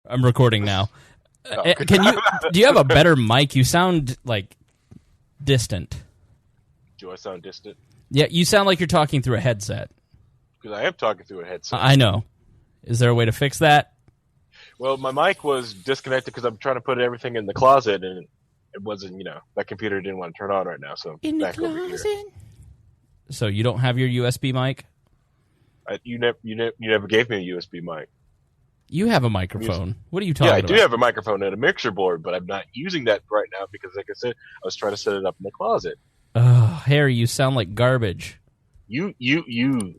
I'm recording now. Oh. Do you have a better mic? You sound like distant. Do I sound distant? Yeah, you sound like you're talking through a headset. Because I am talking through a headset. I know. Is there a way to fix that? Well, my mic was disconnected because I'm trying to put everything in the closet, and it wasn't, that computer didn't want to turn on right now, so I'm back over here. So you don't have your USB mic? You never gave me a USB mic. You have a microphone. What are you talking about? Yeah, I do have a microphone and a mixer board, but I'm not using that right now because, like I said, I was trying to set it up in the closet. Oh, Harry, you sound like garbage. You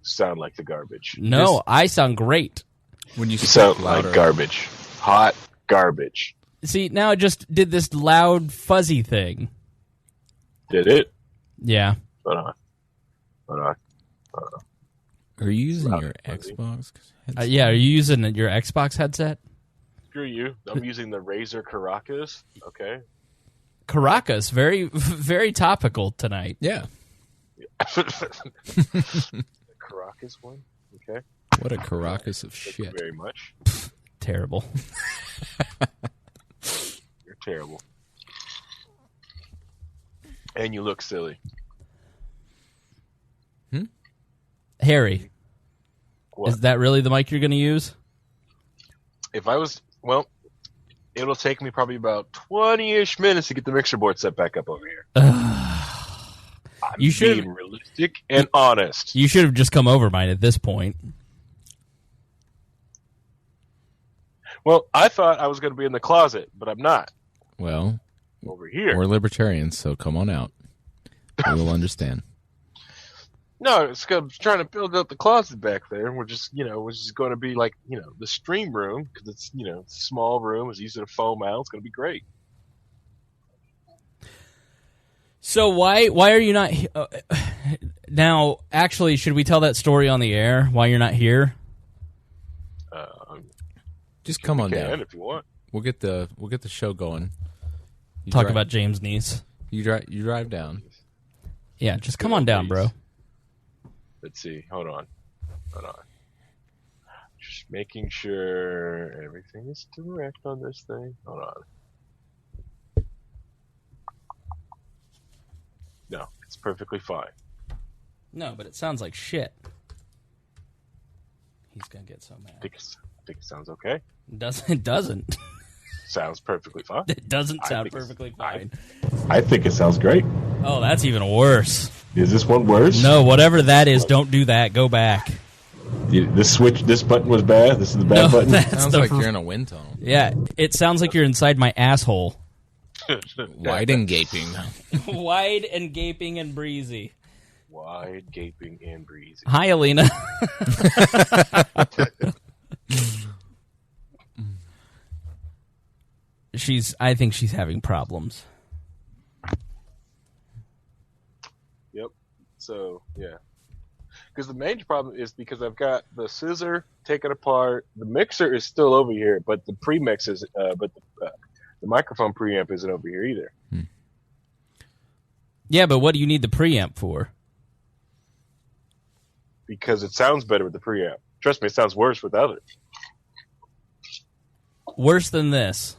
sound like the garbage. No, I sound great. When you sound like garbage. Hot garbage. See, now it just did this loud, fuzzy thing. Did it? Yeah. Hold on. Are you using your Xbox headset? Yeah, are you using your Xbox headset? Screw you. I'm using the Razer Caracas. Okay. Caracas, very, very topical tonight. Yeah. The Caracas one? Okay. What a Caracas of Thank shit. you very much. Terrible. You're terrible. And you look silly. Harry, What? is that really the mic you're going to use? If I was, it'll take me probably about 20-ish minutes to get the mixer board set back up over here. I'm being realistic and honest. You should have just come over mine at this point. Well, I thought I was going to be in the closet, but I'm not. Well, over here. We're libertarians, so come on out. We will understand. No, it's I'm trying to build up the closet back there, and we're just going to be like, the stream room, because it's, it's a small room, it's easy to foam out, it's going to be great. So why are you not now? Actually, should we tell that story on the air? Why you're not here? Just come on down if you want. We'll get the show going. Talk about James Neese. You drive down. Yeah, just come on down, bro. Let's see. Hold on. Just making sure everything is correct on this thing. Hold on. No, it's perfectly fine. No, but it sounds like shit. He's gonna get so mad. I think it sounds okay. It doesn't. Sounds perfectly fine. It doesn't sound perfectly fine. I think it sounds great. Oh, that's even worse. Is this one worse? No, whatever that is, don't do that. Go back. This button was bad. This is the bad button. Sounds like you're in a wind tunnel. Yeah, it sounds like you're inside my asshole. Wide and gaping. Wide and gaping and breezy. Wide, gaping, and breezy. Hi, Alina. I think she's having problems. Yep. So, yeah. Because the main problem is because I've got the scissor taken apart. The mixer is still over here, but the premix is, the microphone preamp isn't over here either. Yeah, but what do you need the preamp for? Because it sounds better with the preamp. Trust me, it sounds worse without it. Worse than this?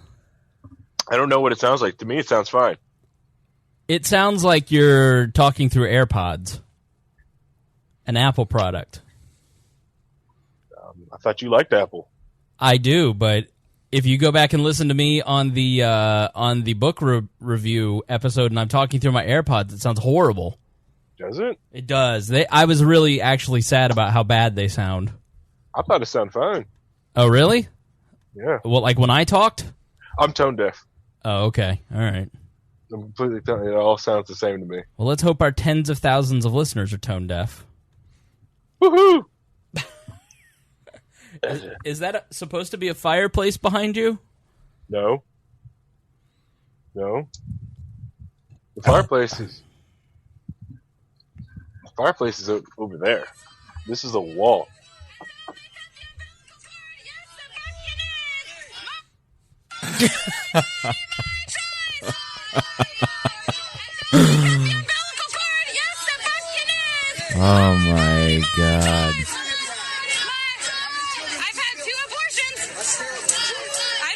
I don't know what it sounds like. To me, it sounds fine. It sounds like you're talking through AirPods. An Apple product. I thought you liked Apple. I do, but if you go back and listen to me on the book review episode and I'm talking through my AirPods, it sounds horrible. Does it? It does. I was really actually sad about how bad they sound. I thought it sounded fine. Oh, really? Yeah. Well, like when I talked? I'm tone deaf. Oh, okay. All right. I'm completely it all sounds the same to me. Well, let's hope our tens of thousands of listeners are tone deaf. Woohoo! Is that supposed to be a fireplace behind you? No. The fireplace is over there. This is a wall. Oh my God. I've had 2 abortions. I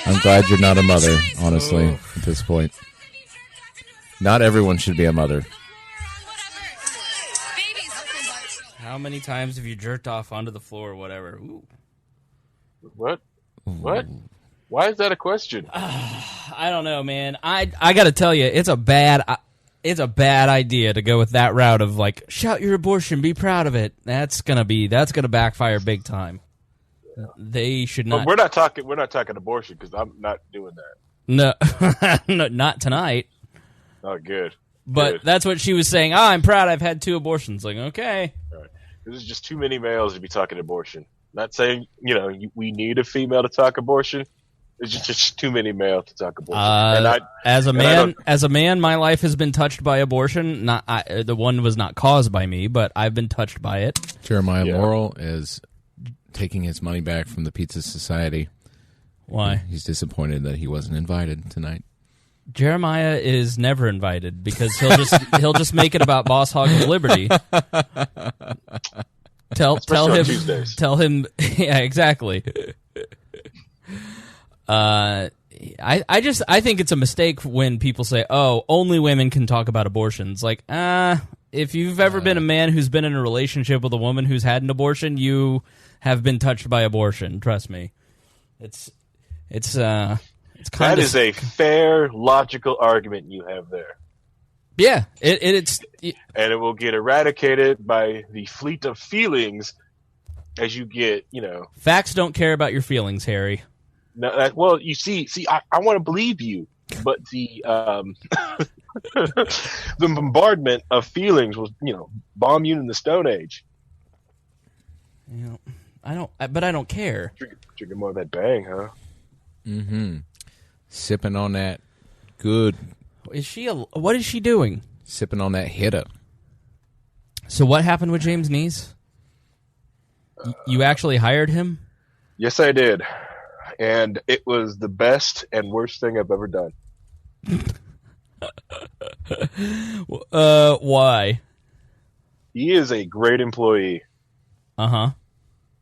I'm glad you're not a mother, honestly, at this point. Not everyone should be a mother. How many times have you jerked off onto the floor or whatever? Ooh. What? What? Why is that a question? I don't know, man. I got to tell you, it's a bad idea to go with that route of like, shout your abortion, be proud of it. That's gonna backfire big time. Yeah. They should not. But we're not talking abortion because I'm not doing that. No, not tonight. Oh, good. But good. That's what she was saying. Oh, I'm proud I've had 2 abortions. Like, okay. All right. There's just too many males to be talking abortion. Not saying, we need a female to talk abortion. There's just too many males to talk abortion. As a man, my life has been touched by abortion. The one was not caused by me, but I've been touched by it. Jeremiah Laurel is taking his money back from the Pizza Society. Why? He's disappointed that he wasn't invited tonight. Jeremiah is never invited because he'll just make it about Boss Hog of Liberty. Tell him yeah, exactly. I think it's a mistake when people say, "Oh, only women can talk about abortions." Like, if you've ever been a man who's been in a relationship with a woman who's had an abortion, you have been touched by abortion. Trust me. It's kind that is a fair, logical argument you have there. Yeah, and it will get eradicated by the fleet of feelings as you get, Facts don't care about your feelings, Harry. No, well, you see, I want to believe you, but the the bombardment of feelings was, bomb you in the Stone Age. I don't care. Drinking more of that bang, huh? Mm-hmm. Sipping on that good. What is she doing? Sipping on that hitter. So what happened with James Neese? You actually hired him? Yes, I did. And it was the best and worst thing I've ever done. Why? He is a great employee. Uh-huh.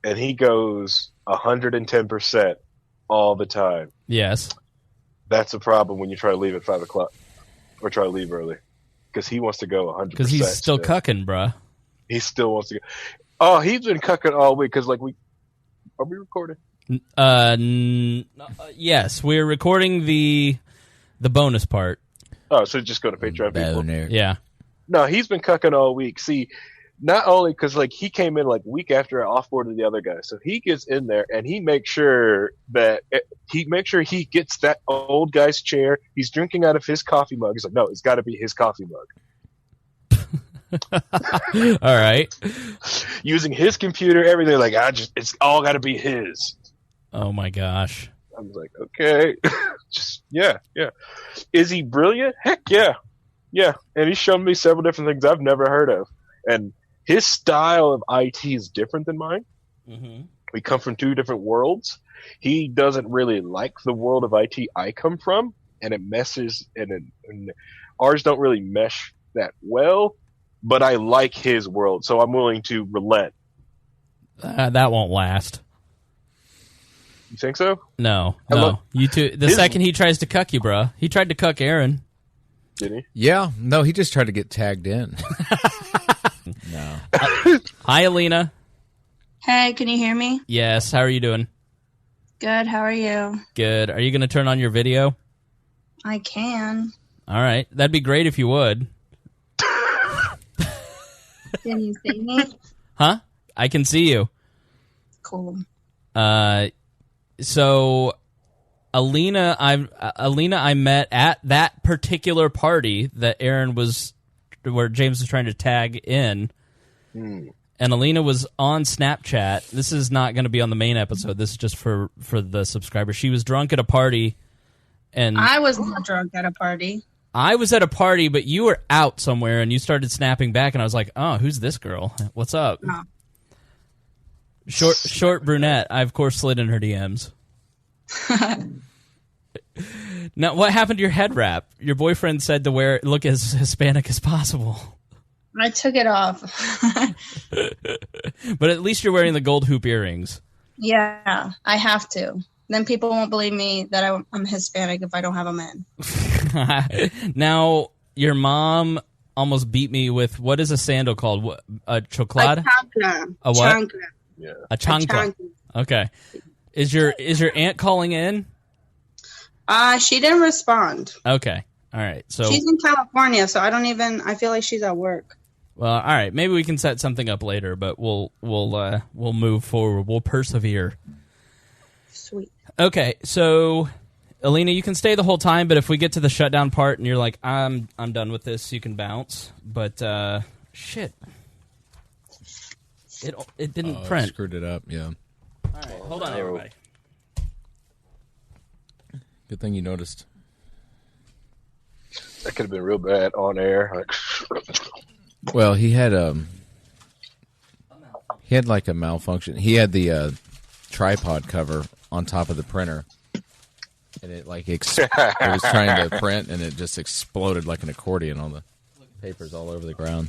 And he goes 110% all the time. Yes. That's a problem when you try to leave at 5 o'clock or try to leave early because he wants to go 100%. Because he's still cucking, bruh. He still wants to go. Oh, he's been cucking all week because, are we recording? Yes, we're recording the bonus part. Oh, so just go to Patreon, people. Yeah. No, he's been cucking all week. See, not only because he came in week after I offboarded the other guy, so he gets in there and he makes sure he gets that old guy's chair. He's drinking out of his coffee mug. He's like, no, it's got to be his coffee mug. All right. Using his computer, everything. It's all got to be his. Oh my gosh. I was like, okay, yeah. Is he brilliant? Heck yeah. And he's shown me several different things I've never heard of, and his style of IT is different than mine. Mm-hmm. We come from 2 different worlds. He doesn't really like the world of IT I come from, and it messes, and ours don't really mesh that well, but I like his world, so I'm willing to relent. That won't last. You think so? No. You two. Second he tries to cuck you, bruh. He tried to cuck Aaron. Did he? Yeah. No, he just tried to get tagged in. No. Hi, Alina. Hey, can you hear me? Yes. How are you doing? Good. How are you? Good. Are you going to turn on your video? I can. All right. That'd be great if you would. Can you see me? Huh? I can see you. Cool. So Alina, I met at that particular party that Aaron was, where James was trying to tag in, and Alina was on Snapchat. This is not going to be on the main episode. This is just for the subscribers. She was drunk at a party, and I was not drunk at a party. I was at a party, but you were out somewhere, and you started snapping back, and I was like, "Oh, who's this girl? What's up?" No. Short brunette. I, of course, slid in her DMs. Now, what happened to your head wrap? Your boyfriend said to look as Hispanic as possible. I took it off. But at least you're wearing the gold hoop earrings. Yeah, I have to. Then people won't believe me that I'm Hispanic if I don't have a man. Now, your mom almost beat me with, what is a sandal called? A chocolate? A chancla. A what? Chancla. Yeah. A chancla. Okay. Is your aunt calling in? She didn't respond. Okay. All right. So she's in California, so I feel like she's at work. Well, all right. Maybe we can set something up later, but we'll move forward. We'll persevere. Sweet. Okay. So, Alina, you can stay the whole time, but if we get to the shutdown part and you're like, I'm done with this, you can bounce. But shit, it didn't print. I screwed it up. Yeah. All right. Hold on, everybody. Good thing you noticed. That could have been real bad on air. Well, he had like a malfunction. He had the tripod cover on top of the printer, and it like it was trying to print, and it just exploded like an accordion on the papers all over the ground.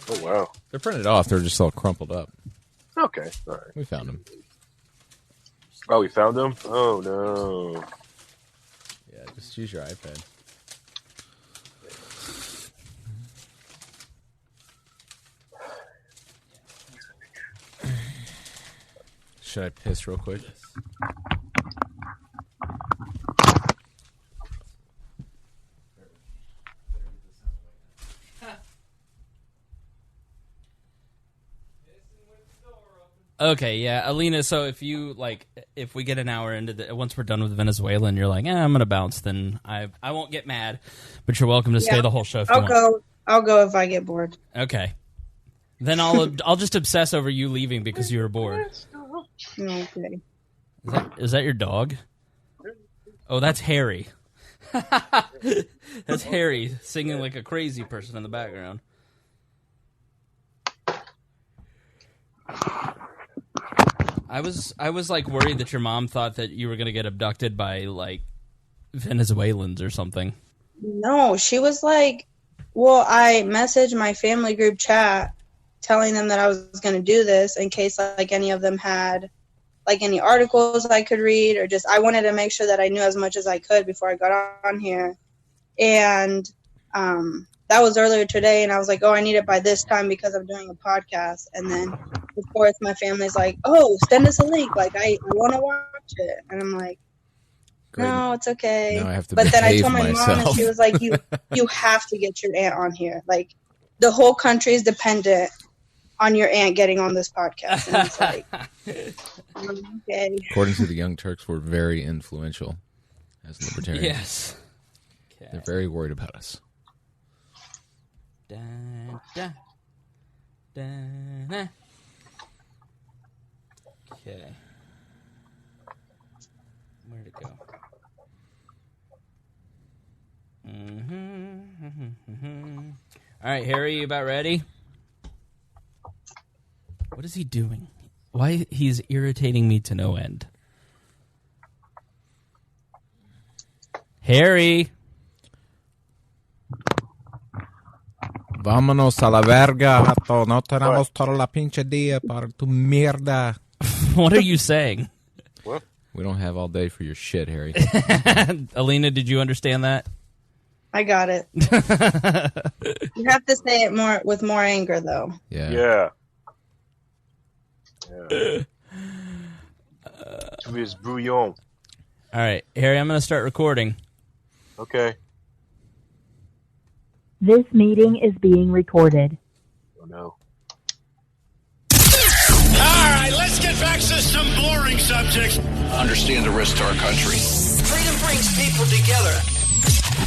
Oh wow! They're printed off. They're just all crumpled up. Okay, all right. We found them. Oh, we found them. Oh no! Yeah, just use your iPad. Should I piss real quick? Okay, yeah, Alina. So if we get an hour into once we're done with Venezuela, and you're like, I'm gonna bounce, then I won't get mad, but you're welcome to stay the whole show. If you want. I'll go if I get bored. Okay. Then I'll just obsess over you leaving because you were bored. Okay. Is that your dog? Oh, that's Harry. That's Harry singing like a crazy person in the background. I was like worried that your mom thought that you were going to get abducted by like Venezuelans or something. No, she was like, well, I messaged my family group chat telling them that I was going to do this in case like any of them had like any articles I could read, or just I wanted to make sure that I knew as much as I could before I got on here. And that was earlier today, and I was like, oh, I need it by this time because I'm doing a podcast. And then, of course, my family's like, oh, send us a link. Like, I want to watch it. And I'm like, no, it's okay. Now I have to but then I told my myself. mom, and she was like, you have to get your aunt on here. Like, the whole country is dependent on your aunt getting on this podcast. And it's like, okay. According to the Young Turks, we're very influential as libertarians. Yes. Okay. They're very worried about us. Da, da, da, da. Okay. Where'd it go? All right, Harry, you about ready? What is he doing? Why he's irritating me to no end. Harry. Vámonos a la verga, vato. No tenemos toda la pinche día para tu mierda. What are you saying? What? We don't have all day for your shit, Harry. Alina, did you understand that? I got it. You have to say it with more anger, though. Yeah. Yeah. To his brouillon. All right, Harry, I'm going to start recording. Okay. This meeting is being recorded. Oh no. All right, let's get back to some boring subjects. Understand the risk to our country. Freedom brings people together.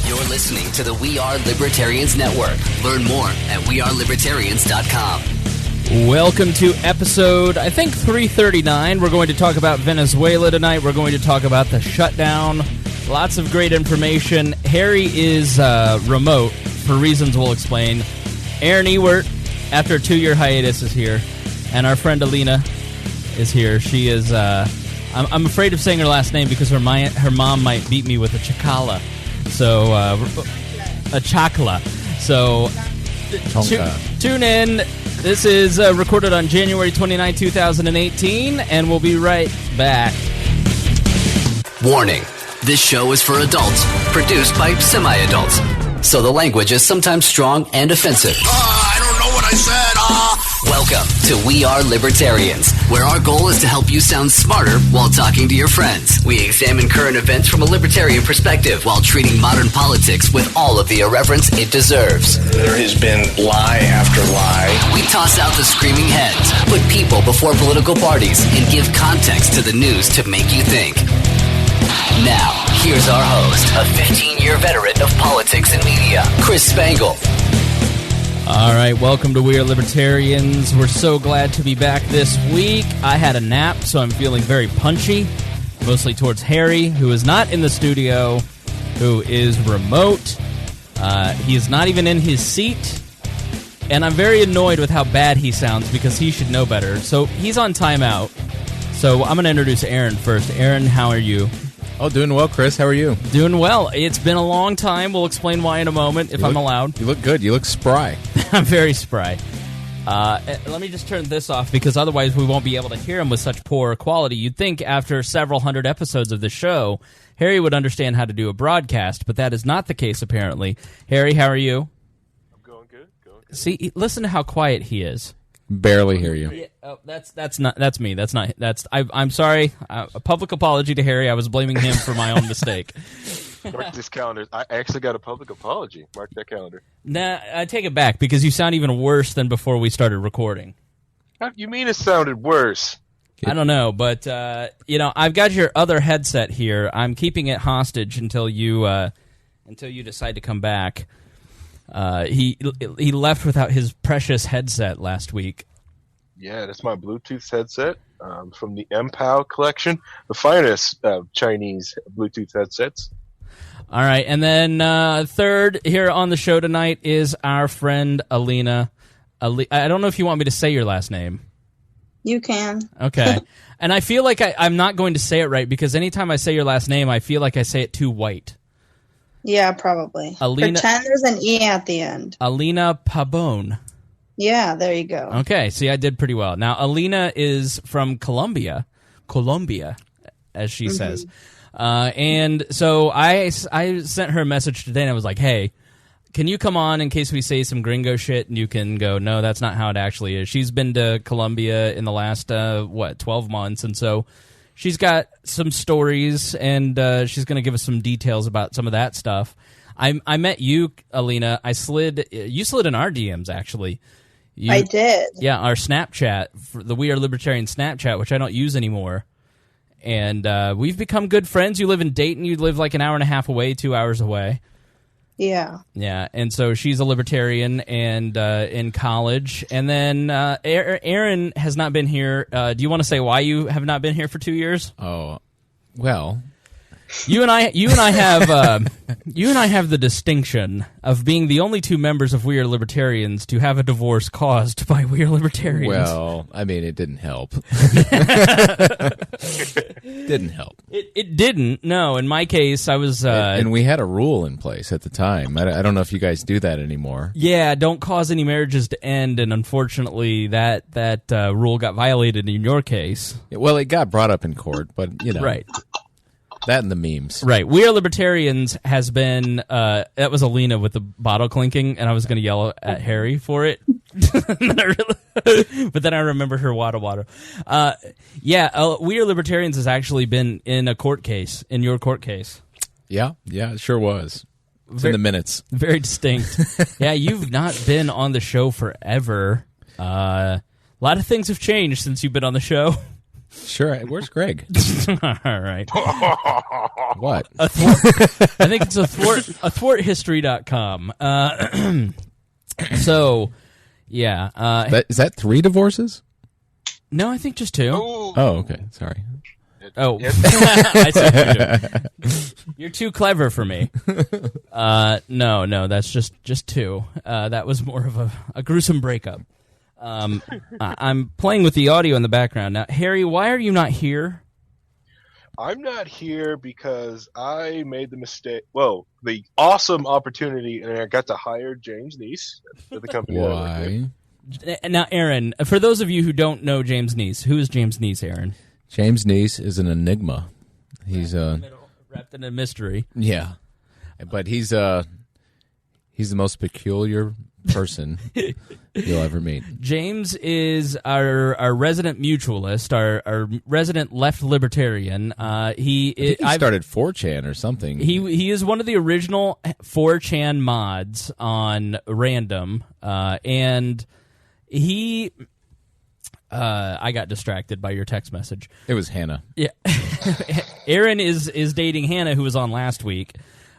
You're listening to the We Are Libertarians Network. Learn more at wearelibertarians.com. Welcome to episode, I think, 339. We're going to talk about Venezuela tonight. We're going to talk about the shutdown. Lots of great information. Harry is remote for reasons we'll explain. Aaron Ewert, after a 2-year hiatus, is here. And our friend Alina is here. She is, I'm afraid of saying her last name because her mom might beat me with a chakala. So, a chakla. So, tune in. This is recorded on January 29, 2018, and we'll be right back. Warning, this show is for adults, produced by semi-adults. So the language is sometimes strong and offensive. I don't know what I said. Welcome to We Are Libertarians, where our goal is to help you sound smarter while talking to your friends. We examine current events from a libertarian perspective while treating modern politics with all of the irreverence it deserves. There has been lie after lie. We toss out the screaming heads, put people before political parties, and give context to the news to make you think. Now, here's our host, a 15-year veteran of politics and media, Chris Spangle. All right, welcome to We Are Libertarians. We're so glad to be back this week. I had a nap, so I'm feeling very punchy, mostly towards Harry, who is not in the studio, who is remote. He is not even in his seat, and I'm very annoyed with how bad he sounds because he should know better. So he's on timeout. So I'm going to introduce Aaron first. Aaron, how are you? Oh, doing well, Chris. How are you? Doing well. It's been a long time. We'll explain why in a moment, if I'm allowed. You look good. You look spry. I'm very spry. Let me just turn this off, because otherwise we won't be able to hear him with such poor quality. You'd think after several hundred episodes of the show, Harry would understand how to do a broadcast, but that is not the case, apparently. Harry, how are you? I'm going good. See, listen to how quiet he is. Barely hear you. Yeah, that's me. I'm sorry. A public apology to Harry. I was blaming him for my own mistake. Mark this calendar. I actually got a public apology. Mark that calendar. Nah, I take it back, because you sound even worse than before we started recording. How you mean it sounded worse? I don't know, but I've got your other headset here. I'm keeping it hostage until you decide to come back. He left without his precious headset last week. Yeah, that's my Bluetooth headset from the MPOW collection, the finest Chinese Bluetooth headsets. All right, and then third here on the show tonight is our friend Alina. I don't know if you want me to say your last name. You can. Okay. And I feel like I'm not going to say it right, because anytime I say your last name, I feel like I say it too white. Yeah, probably. Alina, pretend there's an E at the end. Alina Pabon. Yeah, there you go. Okay, see, I did pretty well. Now, Alina is from Colombia, as she says. And so I sent her a message today, and I was like, hey, can you come on in case we say some gringo shit? And you can go, no, that's not how it actually is. She's been to Colombia in the last, 12 months, and so she's got some stories, and she's going to give us some details about some of that stuff. I met you, Alina. You slid in our DMs, actually. I did. Yeah, our Snapchat, the We Are Libertarian Snapchat, which I don't use anymore. And we've become good friends. You live in Dayton. You live like an hour and a half away, 2 hours away. Yeah. Yeah, and so she's a libertarian and in college. And then Aaron has not been here. Do you want to say why you have not been here for 2 years? Oh, well, you and I have the distinction of being the only two members of We Are Libertarians to have a divorce caused by We Are Libertarians. Well, I mean, it didn't help. Didn't help. It didn't. No, in my case, I was. And we had a rule in place at the time. I don't know if you guys do that anymore. Yeah, don't cause any marriages to end, and unfortunately, that rule got violated in your case. Well, it got brought up in court, but right. That and the memes. Right. We Are Libertarians has been, that was Alina with the bottle clinking, and I was going to yell at Harry for it. But then I remembered her wada. We Are Libertarians has actually been in a court case, in your court case. Yeah, it sure was. It's in the minutes. Very distinct. Yeah, you've not been on the show forever. A lot of things have changed since you've been on the show. Sure. Where's Greg? All right. What? I think it's a thwarthistory.com. So, yeah. Is that 3 divorces? No, I think just 2. Oh, okay. Sorry. Oh, I said 2. You're too clever for me. No, that's just 2. That was more of a gruesome breakup. I'm playing with the audio in the background. Now, Harry, why are you not here? I'm not here because I made the mistake. Well, the awesome opportunity, and I got to hire James Neese at the company. Why? Now, Aaron, for those of you who don't know James Neese, who is James Neese, Aaron? James Neese is an enigma. He's wrapped in a mystery. Yeah, but he's the most peculiar person you'll ever meet. James is our resident mutualist, our resident left libertarian. He started 4chan or something. He is one of the original 4chan mods on Random, and he. I got distracted by your text message. It was Hannah. Yeah, Aaron is dating Hannah, who was on last week,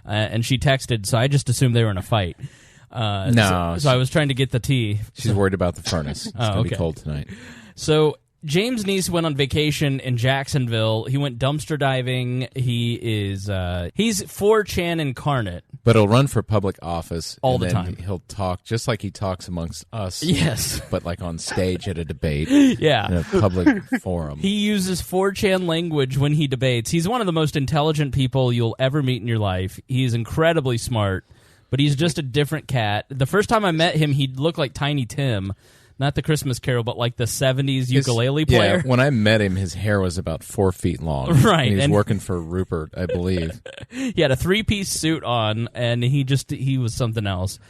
and she texted, so I just assumed they were in a fight. No. So I was trying to get the tea. She's worried about the furnace. It's going to be cold tonight. So James' niece went on vacation in Jacksonville. He went dumpster diving. He's 4chan incarnate. But he'll run for public office all and the then time. He'll talk just like he talks amongst us. Yes. But like on stage at a debate. Yeah. In a public forum. He uses 4chan language when he debates. He's one of the most intelligent people you'll ever meet in your life. He's incredibly smart, but he's just a different cat. The first time I met him, he looked like Tiny Tim. Not the Christmas Carol, but like the 70s ukulele player. Yeah, when I met him, his hair was about 4 feet long. Right. And he was working for Rupert, I believe. He had a 3-piece suit on, and he was something else.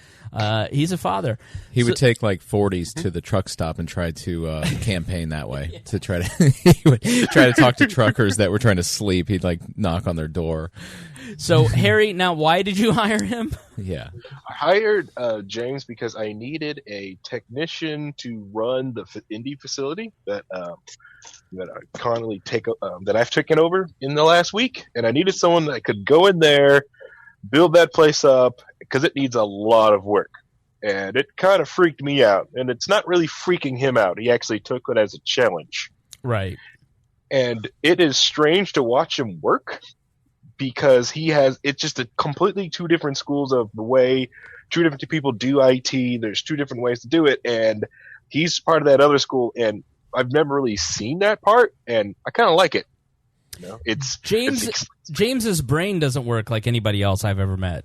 He's a father. He would take like 40s to the truck stop and try to campaign that way. To try to he would try to talk to truckers that were trying to sleep. He'd like knock on their door. So Harry, now why did you hire him? Yeah, I hired James because I needed a technician to run the indie facility that I currently that I've taken over in the last week, and I needed someone that could go in there, build that place up, because it needs a lot of work. And it kind of freaked me out, and it's not really freaking him out. He actually took it as a challenge. Right. And it is strange to watch him work, because it's just a completely two different schools of the way two different people do IT. There's two different ways to do it, and he's part of that other school, and I've never really seen that part, and I kind of like it. You know, James's brain doesn't work like anybody else I've ever met.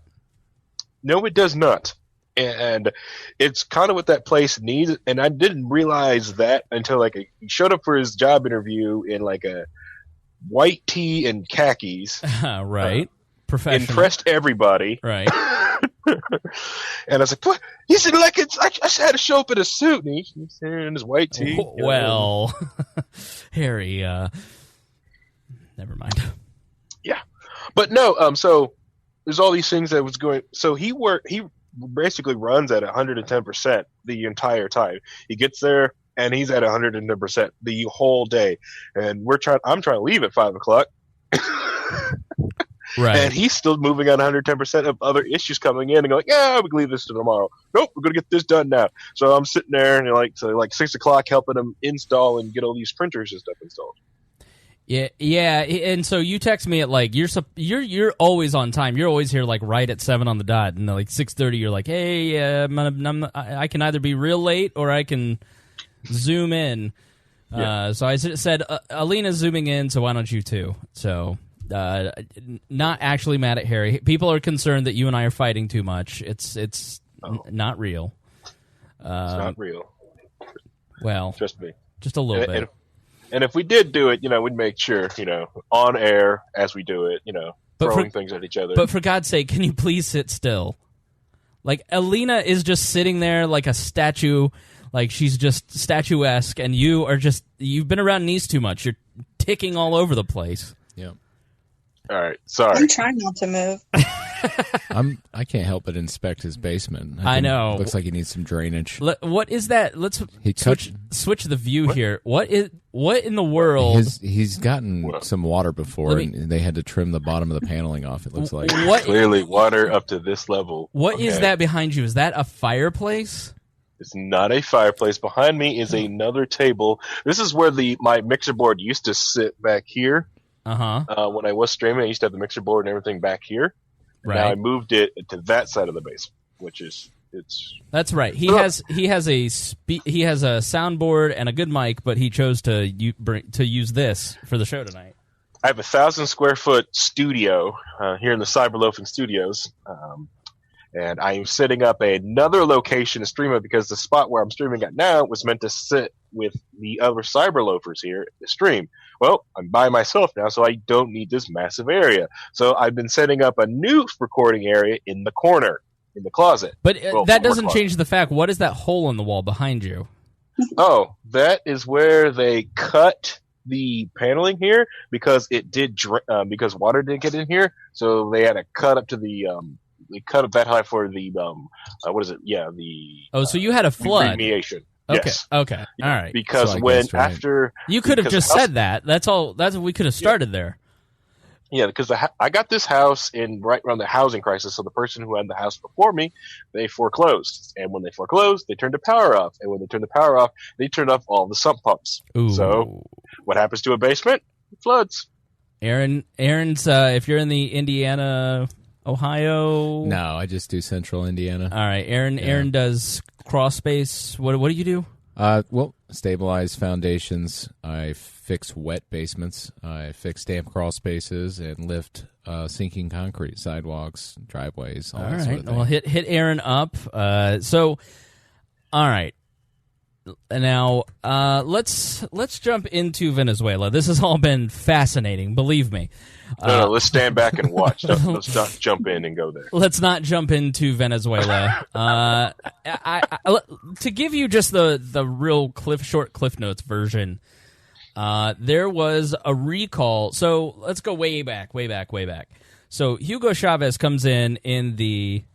No, it does not. And it's kind of what that place needs, and I didn't realize that until he showed up for his job interview in like a white tee and khakis. Right. Professional. Impressed everybody. Right. And I was like, what? He said, I just had to show up in a suit. And he's here in his white tee. Well, Harry, never mind. Yeah. But no, so there's all these things that was going. So he basically runs at 110% the entire time. He gets there, and he's at 110% the whole day. And I'm trying to leave at 5 o'clock. Right. And he's still moving on 110% of other issues coming in and going, yeah, we can leave this to tomorrow. Nope, we're going to get this done now. So I'm sitting there and 6 o'clock helping him install and get all these printers and stuff installed. Yeah, and so you text me at you're always on time. You're always here right at 7 on the dot, and 6:30 you're like, hey, I can either be real late or I can zoom in. Yeah. So I said, Alina's zooming in, so why don't you too? So not actually mad at Harry. People are concerned that you and I are fighting too much. It's not real. It's not real. Well, trust me, just a little bit. And if we did do it, we'd make sure, on air as we do it, throwing things at each other. But for God's sake, can you please sit still? Alina is just sitting there like a statue, she's just statuesque, and you've been around Nice too much. You're ticking all over the place. Yeah. All right, sorry. I'm trying not to move. I can't help but inspect his basement. I know. Looks like he needs some drainage. What is that? Let's switch the view here. What in the world? He's gotten some water before, and they had to trim the bottom of the paneling off. It looks like clearly water up to this level. What is that behind you? Is that a fireplace? It's not a fireplace. Behind me is another table. This is where my mixer board used to sit back here. When I was streaming, I used to have the mixer board and everything back here. Right. Now I moved it to that side of the basement, which is That's right. He has a soundboard and a good mic, but he chose to use this for the show tonight. I have a 1,000 square foot studio here in the Cyberloafing Studios, And I am setting up another location to stream it because the spot where I'm streaming at now was meant to sit with the other cyber loafers here at the stream. Well, I'm by myself now, so I don't need this massive area. So I've been setting up a new recording area in the corner, in the closet. But that doesn't change the fact, what is that hole in the wall behind you? Oh, that is where they cut the paneling here because it did because water didn't get in here, so they had to cut up to the they cut up that high for the what is it? Yeah, the so you had a flood remediation. Okay. Yes. Okay. All right. Because So when after you could have just said that. That's all. That's we could have started there. Yeah, because I got this house in right around the housing crisis. So the person who had the house before me, they foreclosed, and when they foreclosed, they turned the power off, and when they turned the power off, they turned off all the sump pumps. Ooh. So what happens to a basement? It floods. Aaron's. If you're in the Indiana, Ohio. No, I just do Central Indiana. All right, Aaron. Yeah. Aaron does crawl space. What do you do? Well, stabilize foundations. I fix wet basements. I fix damp crawl spaces and lift sinking concrete, sidewalks, driveways, all that sort of thing. Well, hit Aaron up. So, all right. Now, let's jump into Venezuela. This has all been fascinating, believe me. No, let's stand back and watch. Let's not jump in and go there. Let's not jump into Venezuela. To give you just the real short Cliff Notes version, there was a recall. So let's go way back. So Hugo Chavez comes in the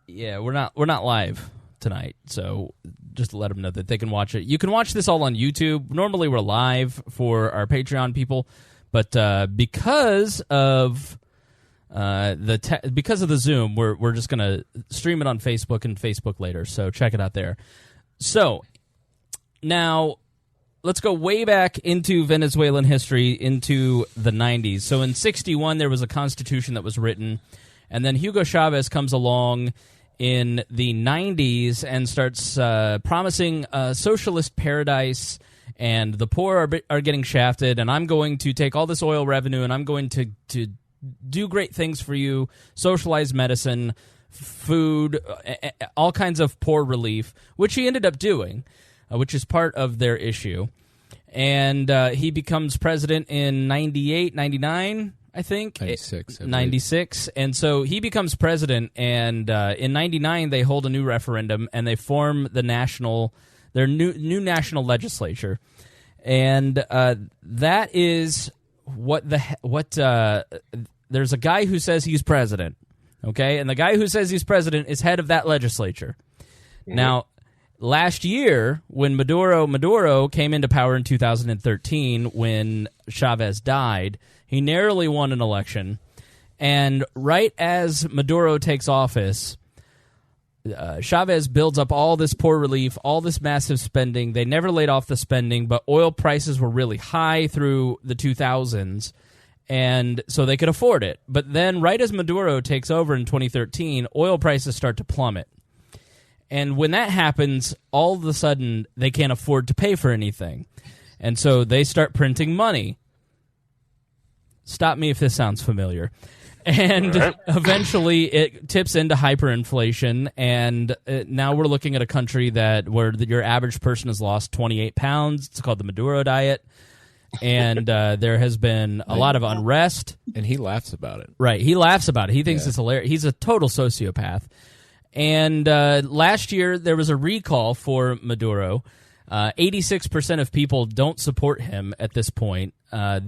we're not live tonight, so just to let them know that they can watch it. You can watch this all on YouTube. Normally we're live for our Patreon people, but because of the Zoom, we're just gonna stream it on Facebook and Facebook later. So check it out there. So now let's go way back into Venezuelan history, into the 90s. So in 1961, there was a constitution that was written, and then Hugo Chavez comes along in the 90s and starts promising a socialist paradise, and the poor are getting shafted, and I'm going to take all this oil revenue, and I'm going to do great things for you, socialize medicine, food, all kinds of poor relief, which he ended up doing, which is part of their issue. And he becomes president in 98, 99, I think. 96. 96. And so he becomes president, and in 99 they hold a new referendum, and they form their new national legislature. And that is there's a guy who says he's president, okay? And the guy who says he's president is head of that legislature. Mm-hmm. Now, last year, when Maduro came into power in 2013, when Chavez died, he narrowly won an election. And right as Maduro takes office, Chavez builds up all this poor relief, all this massive spending. They never laid off the spending, but oil prices were really high through the 2000s, and so they could afford it. But then right as Maduro takes over in 2013, oil prices start to plummet. And when that happens, all of a sudden, they can't afford to pay for anything. And so they start printing money. Stop me if this sounds familiar. And eventually it tips into hyperinflation, and now we're looking at a country where your average person has lost 28 pounds. It's called the Maduro diet. And there has been a lot of unrest. And he laughs about it. Right, he laughs about it. He thinks it's hilarious. He's a total sociopath. And last year there was a recall for Maduro. 86% of people don't support him at this point. We'll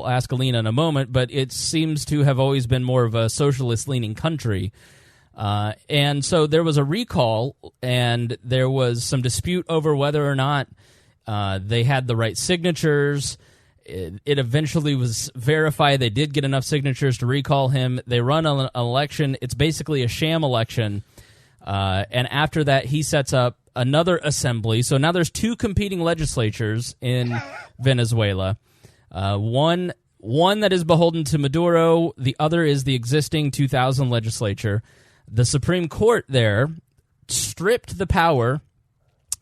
ask Alina in a moment, but it seems to have always been more of a socialist-leaning country. And so there was a recall, and there was some dispute over whether or not they had the right signatures. It eventually was verified they did get enough signatures to recall him. They run an election. It's basically a sham election. And after that, he sets up another assembly. So now there's two competing legislatures in Venezuela. One that is beholden to Maduro. The other is the existing 2000 legislature. The Supreme Court there stripped the power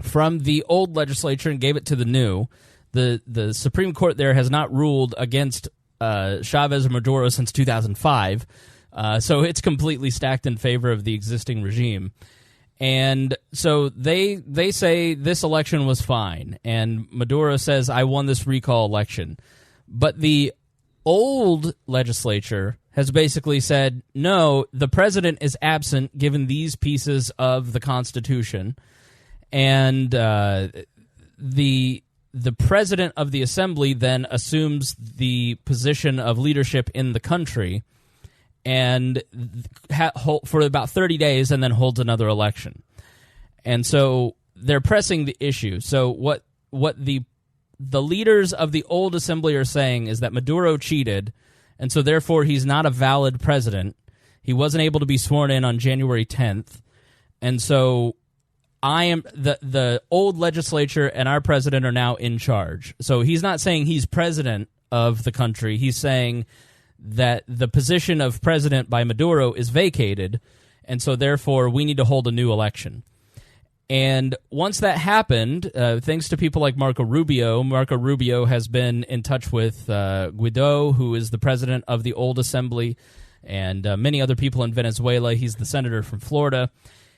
from the old legislature and gave it to the new. The Supreme Court there has not ruled against Chavez or Maduro since 2005. So it's completely stacked in favor of the existing regime. And so they say this election was fine, and Maduro says, I won this recall election. But the old legislature has basically said, no, the president is absent given these pieces of the Constitution, and the president of the assembly then assumes the position of leadership in the country and for about 30 days and then holds another election. And so they're pressing the issue. So what the leaders of the old assembly are saying is that Maduro cheated, and so therefore he's not a valid president. He wasn't able to be sworn in on January 10th. And so I am the old legislature and our president are now in charge. So he's not saying he's president of the country. He's saying that the position of president by Maduro is vacated, and so therefore we need to hold a new election. And once that happened, thanks to people like Marco Rubio has been in touch with Guaido, who is the president of the old assembly, and many other people in Venezuela. He's the senator from Florida.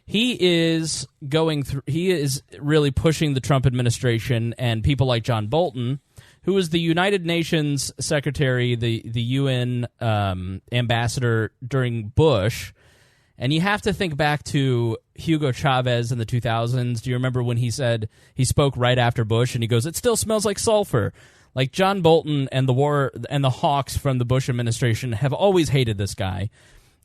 He is really pushing the Trump administration, and people like John Bolton, who was the United Nations secretary, the UN ambassador during Bush. And you have to think back to Hugo Chavez in the 2000s. Do you remember when he said he spoke right after Bush and he goes, "It still smells like sulfur"? Like John Bolton and the hawks from the Bush administration have always hated this guy.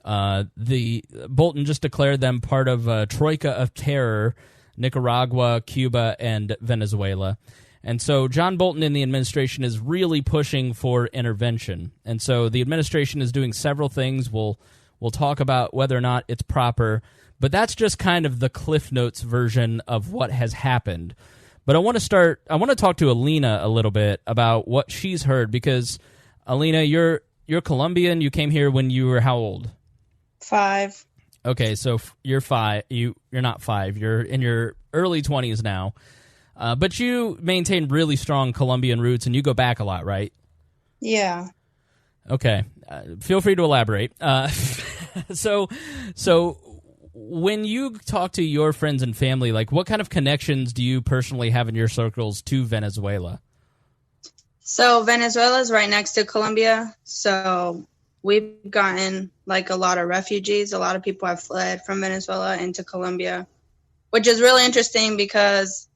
The Bolton just declared them part of a troika of terror: Nicaragua, Cuba, and Venezuela. And so John Bolton in the administration is really pushing for intervention. And so the administration is doing several things. We'll talk about whether or not it's proper, but that's just kind of the Cliff Notes version of what has happened. But I want to talk to Alina a little bit about what she's heard, because Alina, you're Colombian. You came here when you were how old? 5. Okay, so you're 5. You're not 5. You're in your early 20s now. But you maintain really strong Colombian roots, and you go back a lot, right? Yeah. Okay. Feel free to elaborate. So when you talk to your friends and family, like, what kind of connections do you personally have in your circles to Venezuela? So Venezuela is right next to Colombia. So we've gotten like a lot of refugees. A lot of people have fled from Venezuela into Colombia, which is really interesting because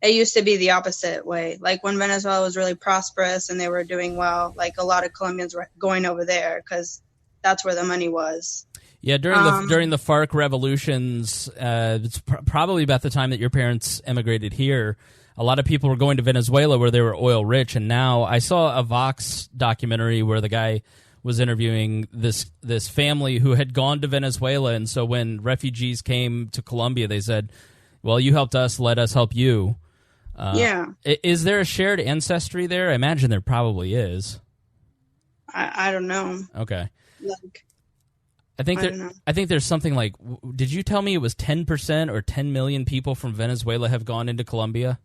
it used to be the opposite way. Like when Venezuela was really prosperous and they were doing well, like a lot of Colombians were going over there because that's where the money was. Yeah, during the FARC revolutions, it's probably about the time that your parents emigrated here. A lot of people were going to Venezuela where they were oil rich, and now I saw a Vox documentary where the guy was interviewing this family who had gone to Venezuela, and so when refugees came to Colombia, they said, "Well, you helped us, let us help you." Yeah. Is there a shared ancestry there? I imagine there probably is. I don't know. Okay. Like, I think there's something like, did you tell me it was 10% or 10 million people from Venezuela have gone into Colombia?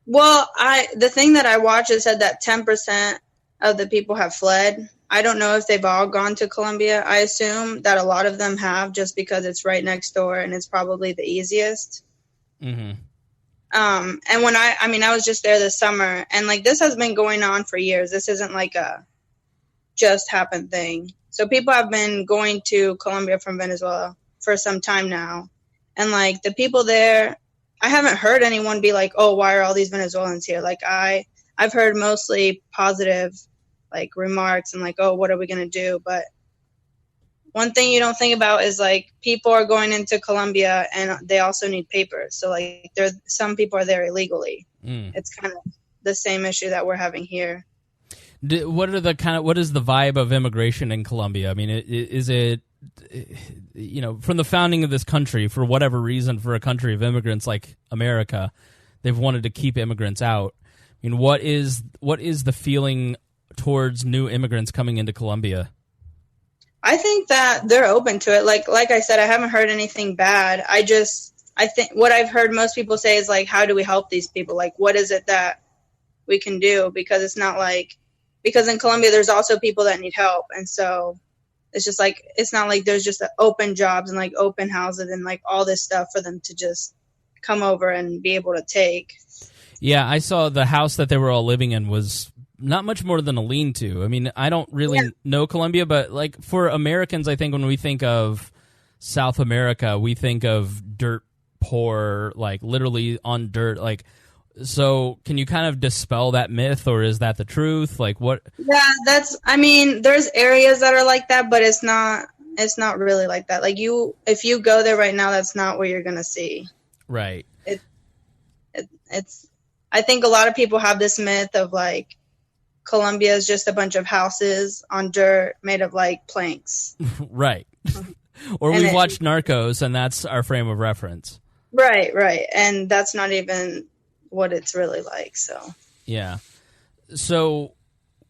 Well, the thing that I watched, it said that 10% of the people have fled. I don't know if they've all gone to Colombia. I assume that a lot of them have, just because it's right next door and it's probably the easiest. Mm-hmm. And when I was just there this summer, and like this has been going on for years. This isn't like a just happened thing. So people have been going to Colombia from Venezuela for some time now. And like the people there, I haven't heard anyone be like, "Oh, why are all these Venezuelans here?" Like I've heard mostly positive like remarks and like, "Oh, what are we going to do?" But one thing you don't think about is like people are going into Colombia and they also need papers. So like some people are there illegally. It's kind of the same issue that we're having here. What is the vibe of immigration in Colombia? I mean, is it, from the founding of this country, for whatever reason, for a country of immigrants like America, they've wanted to keep immigrants out. I mean, what is the feeling towards new immigrants coming into Colombia? I think that they're open to it. Like I said, I haven't heard anything bad. I think what I've heard most people say is like, how do we help these people? Like, what is it that we can do? Because it's not like, because in Colombia, there's also people that need help. And so It's just like, it's not like there's just open jobs and like open houses and like all this stuff for them to just come over and be able to take. Yeah, I saw the house that they were all living in was not much more than a lean-to. I mean, I don't really know Colombia, but like for Americans, I think when we think of South America, we think of dirt poor, like literally on dirt. Like, so can you kind of dispel that myth, or is that the truth? Like what? Yeah, I mean, there's areas that are like that, but it's not really like that. Like if you go there right now, that's not what you're going to see. Right. It's, I think a lot of people have this myth of like Colombia is just a bunch of houses on dirt made of like planks. Right. Or we've watched Narcos and that's our frame of reference. Right. And that's not even what it's really like. So yeah. So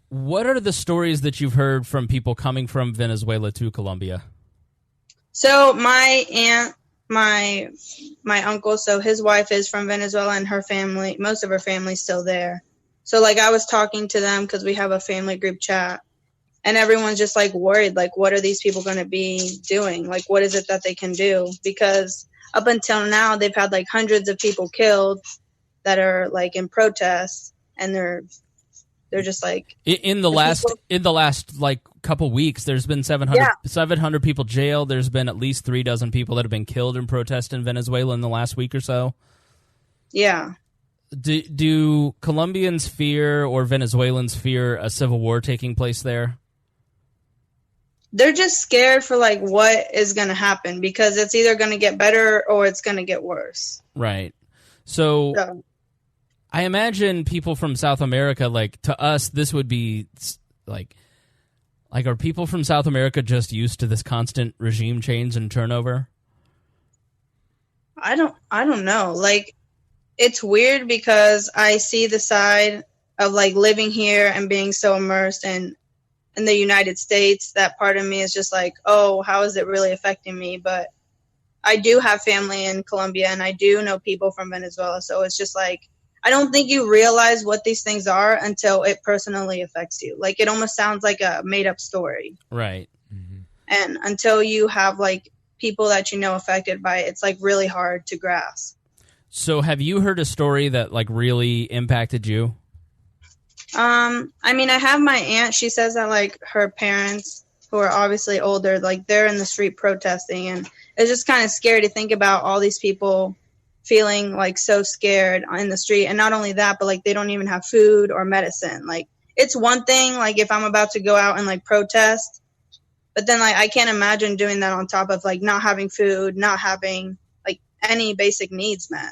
what are the stories that you've heard from people coming from Venezuela to Colombia? So my aunt, my uncle, so his wife is from Venezuela and her family, most of her family's still there. So like I was talking to them because we have a family group chat and everyone's just like worried, like what are these people going to be doing? Like what is it that they can do? Because up until now they've had like hundreds of people killed that are like in protests, and they're just like in the last like couple weeks there's been 700 people jailed. There's been at least 36 people that have been killed in protest in Venezuela in the last week or so. Yeah. Do Colombians fear, or Venezuelans fear, a civil war taking place there? They're just scared for like what is going to happen, because it's either going to get better or it's going to get worse. Right. So I imagine people from South America, like to us, this would be like are people from South America just used to this constant regime change and turnover? I don't know. Like, it's weird because I see the side of like living here and being so immersed in the United States. That part of me is just like, oh, how is it really affecting me? But I do have family in Colombia and I do know people from Venezuela. So it's just like, I don't think you realize what these things are until it personally affects you. Like, it almost sounds like a made up story. Right. Mm-hmm. And until you have like people that you know affected by it, it's like really hard to grasp. So have you heard a story that like really impacted you? I mean, I have my aunt. She says that like her parents, who are obviously older, like they're in the street protesting, and it's just kind of scary to think about all these people feeling like so scared in the street. And not only that, but like they don't even have food or medicine. Like, it's one thing like if I'm about to go out and like protest, but then like I can't imagine doing that on top of like not having food, not having like any basic needs met.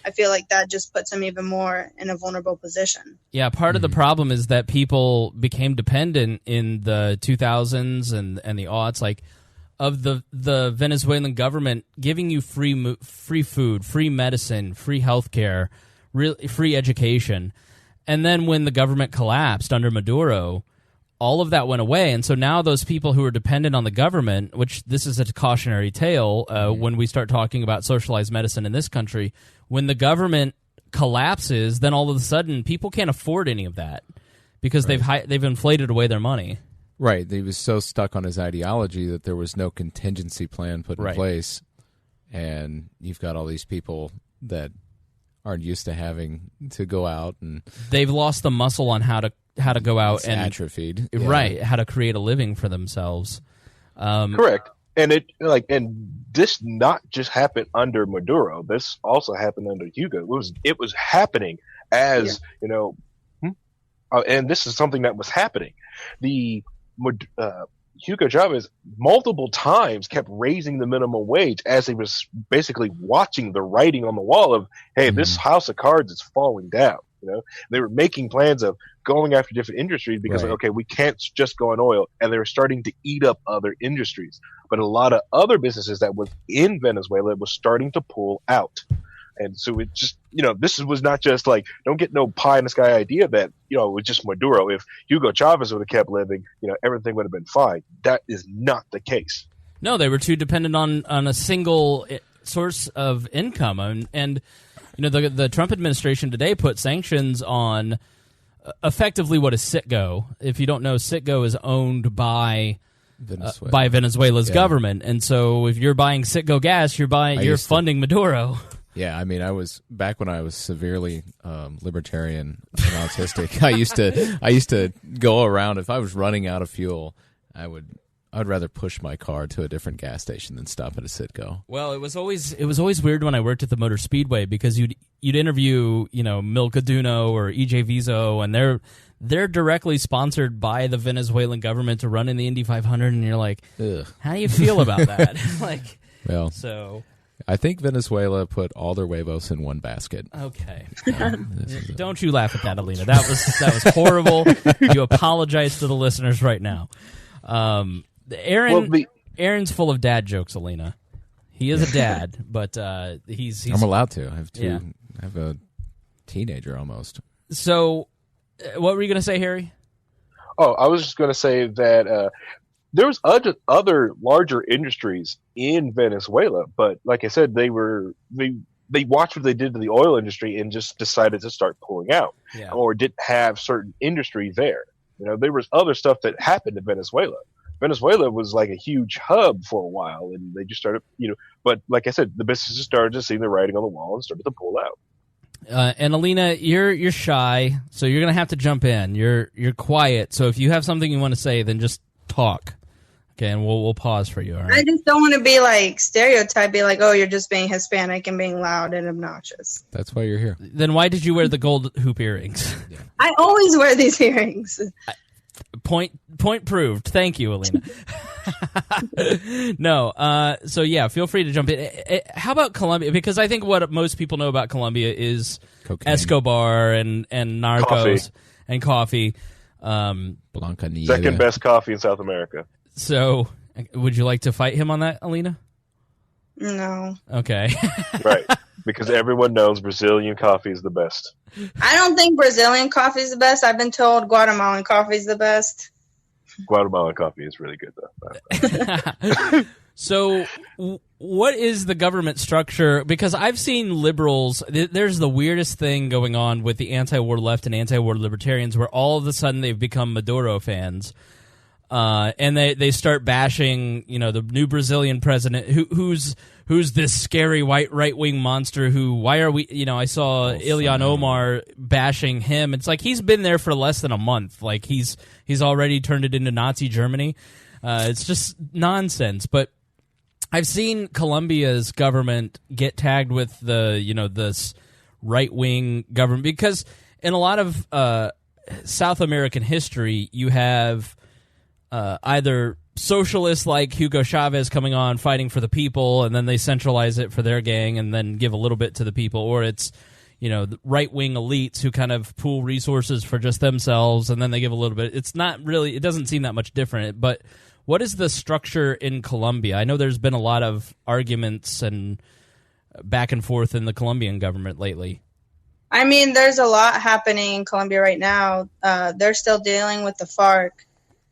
I feel like that just puts them even more in a vulnerable position. Yeah, part of the problem is that people became dependent in the 2000s and the aughts, like of the Venezuelan government giving you free food, free medicine, free healthcare, free education. And then when the government collapsed under Maduro, all of that went away. And so now those people who are dependent on the government, which this is a cautionary tale when we start talking about socialized medicine in this country, when the government collapses, then all of a sudden people can't afford any of that because they've inflated away their money. Right. He was so stuck on his ideology that there was no contingency plan put in place. And you've got all these people that aren't used to having to go out, and they've lost the muscle on how to go out and atrophied. How to create a living for themselves. Correct. And this not just happened under Maduro. This also happened under Hugo. It was happening as and this is something that was happening. The Hugo Chavez multiple times kept raising the minimum wage as he was basically watching the writing on the wall of, hey, this house of cards is falling down. They were making plans of going after different industries because, okay, we can't just go on oil, and they were starting to eat up other industries. But a lot of other businesses that was in Venezuela was starting to pull out. And so it just, this was not just like, don't get no pie in the sky idea that, it was just Maduro. If Hugo Chavez would have kept living, everything would have been fine. That is not the case. No, they were too dependent on a single source of income. And the Trump administration today put sanctions on effectively what is Citgo. If you don't know, Citgo is owned by by Venezuela's government. And so if you're buying Citgo gas, you're funding Maduro. Yeah, I mean, I was back when I was severely libertarian and autistic. I used to go around. If I was running out of fuel, I'd rather push my car to a different gas station than stop at a Citgo. Well, it was always weird when I worked at the Motor Speedway because you'd interview Milka Duno or EJ Vizo, and they're directly sponsored by the Venezuelan government to run in the Indy 500, and you're like, ugh. How do you feel about that? So. I think Venezuela put all their huevos in one basket. Okay. Don't you laugh at that, Alina. That was horrible. You apologize to the listeners right now. Aaron's full of dad jokes, Alina. He is a dad, but he's I'm allowed to. I have a teenager almost. So, what were you going to say, Harry? Oh, I was just going to say that there was other larger industries in Venezuela, but like I said, they watched what they did to the oil industry and just decided to start pulling out, or didn't have certain industry there. There was other stuff that happened in Venezuela. Venezuela was like a huge hub for a while, and they just started, but like I said, the businesses started to see the writing on the wall and started to pull out. And Alina, you're shy, so you're gonna have to jump in. You're quiet, so if you have something you want to say, then just talk. Okay, and we'll pause for you. All right? I just don't want to be like stereotyping, like, oh, you're just being Hispanic and being loud and obnoxious. That's why you're here. Then why did you wear the gold hoop earrings? I always wear these earrings. Point proved. Thank you, Alina. No, so yeah, feel free to jump in. How about Colombia? Because I think what most people know about Colombia is cocaine. Escobar and narcos and coffee. Blanca Nieve. Second best coffee in South America. So, would you like to fight him on that, Alina? No. Okay. Right, because everyone knows Brazilian coffee is the best. I don't think Brazilian coffee is the best. I've been told Guatemalan coffee is the best. Guatemalan coffee is really good, though. So, what is the government structure? Because I've seen liberals, there's the weirdest thing going on with the anti-war left and anti-war libertarians where all of a sudden they've become Maduro fans. And they start bashing, the new Brazilian president who's this scary white right-wing monster why are we, I saw Ilhan Omar bashing him. It's like he's been there for less than a month. Like he's already turned it into Nazi Germany. It's just nonsense. But I've seen Colombia's government get tagged with this right-wing government because in a lot of South American history, you have either socialists like Hugo Chavez coming on fighting for the people, and then they centralize it for their gang and then give a little bit to the people, or it's the right-wing elites who kind of pool resources for just themselves and then they give a little bit. It's not really, it doesn't seem that much different. But what is the structure in Colombia? I know there's been a lot of arguments and back and forth in the Colombian government lately. I mean, there's a lot happening in Colombia right now. They're still dealing with the FARC.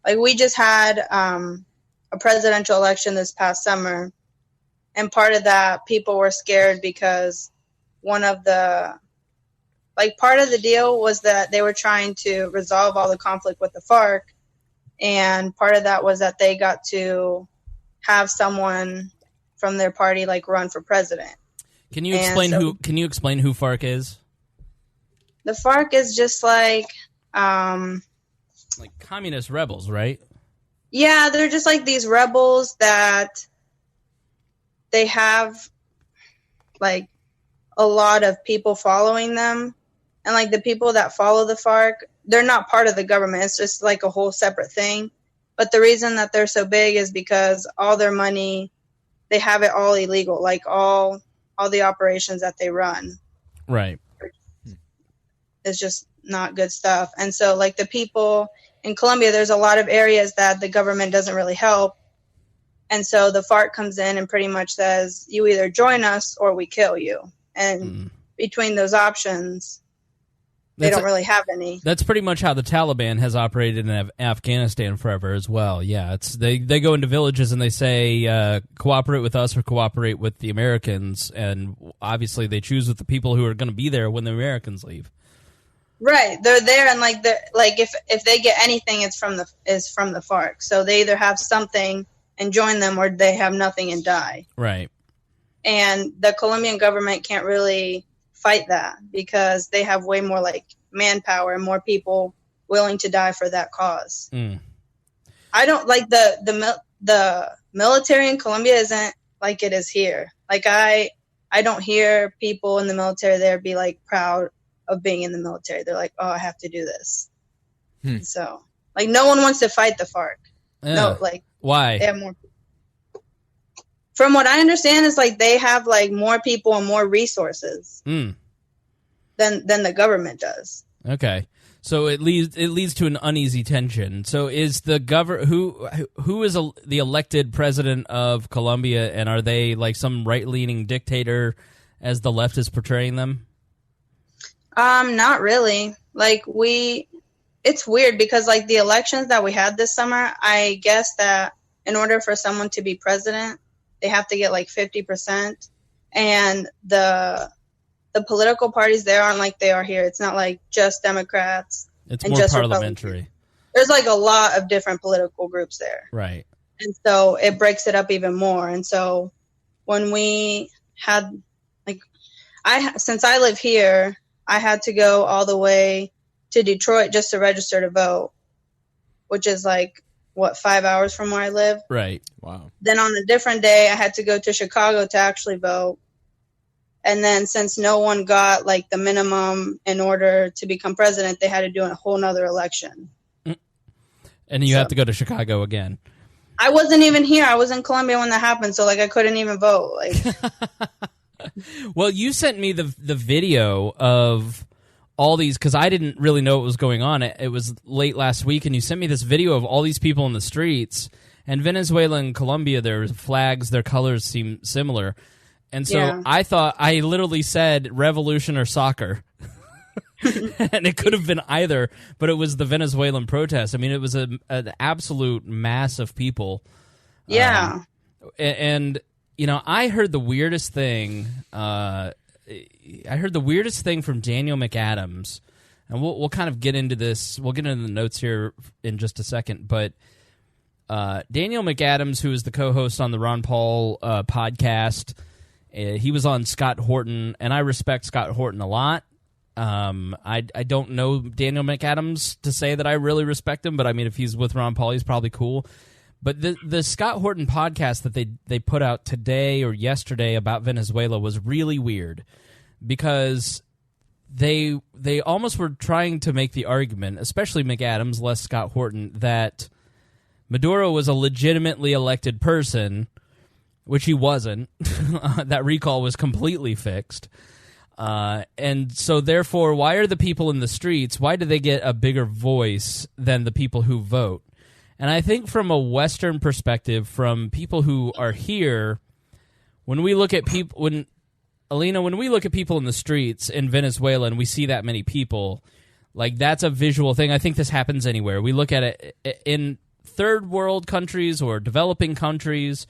Like, we just had a presidential election this past summer, and part of that, people were scared because part of the deal was that they were trying to resolve all the conflict with the FARC, and part of that was that they got to have someone from their party, run for president. Can you explain who FARC is? The FARC is just like communist rebels, right? Yeah, they're just like these rebels that they have a lot of people following them, and the people that follow the FARC, they're not part of the government. It's just a whole separate thing. But the reason that they're so big is because all their money, they have it all illegal, all the operations that they run. Right. It's just not good stuff. And so the people in Colombia, there's a lot of areas that the government doesn't really help. And so the FARC comes in and pretty much says, you either join us or we kill you. And between those options, they don't really have any. That's pretty much how the Taliban has operated in Afghanistan forever as well. Yeah, they go into villages and they say, cooperate with us or cooperate with the Americans. And obviously they choose with the people who are going to be there when the Americans leave. Right, they're there, and like if they get anything, it's from the FARC. So they either have something and join them, or they have nothing and die. Right. And the Colombian government can't really fight that because they have way more like manpower and more people willing to die for that cause. I don't like the military in Colombia isn't like it is here. Like I don't hear people in the military there be like proud of being in the military. They're like, oh, I have to do this. So like no one wants to fight the FARC. No, like why? They have more. From what I understand, is like they have like more people and more resources than the government does. Okay, so it leads to an uneasy tension. So is the who is the elected president of Colombia, and are they like some right-leaning dictator, as the left is portraying them? Not really. Like it's weird because like the elections that we had this summer, I guess that in order for someone to be president, they have to get like 50%, and the political parties there aren't like they are here. It's not like just Democrats. It's and more just parliamentary. There's like a lot of different political groups there. Right. And so it breaks it up even more. And so when we had like since I live here, I had to go all the way to Detroit just to register to vote, which is like 5 hours from where I live. Right. Wow. Then on a different day, I had to go to Chicago to actually vote. And then since no one got like the minimum in order to become president, they had to do a whole nother election. And you have to go to Chicago again. I wasn't even here. I was in Colombia when that happened, so like I couldn't even vote. Like, well, you sent me the video of all these, because I didn't really know what was going on. It was late last week, and you sent me this video of all these people in the streets. And Venezuela and Colombia, their flags, their colors seem similar. And so I thought, I literally said revolution or soccer. And it could have been either, but it was the Venezuelan protest. I mean, it was an absolute mass of people. Yeah. And, you know, I heard the weirdest thing. I heard the weirdest thing from Daniel McAdams, and we'll kind of get into this. We'll get into the notes here in just a second. But Daniel McAdams, who is the co-host on the Ron Paul podcast, he was on Scott Horton, and I respect Scott Horton a lot. I don't know Daniel McAdams to say that I really respect him, but I mean, if he's with Ron Paul, he's probably cool. But the Scott Horton podcast that they put out today or yesterday about Venezuela was really weird, because they almost were trying to make the argument, especially McAdams, less Scott Horton, that Maduro was a legitimately elected person, which he wasn't. That recall was completely fixed. And so therefore, why are the people in the streets, why do they get a bigger voice than the people who vote? And I think from a Western perspective, from people who are here, when we look at people, Alina, when we look at people in the streets in Venezuela and we see that many people, like that's a visual thing. I think this happens anywhere. We look at it in third world countries or developing countries.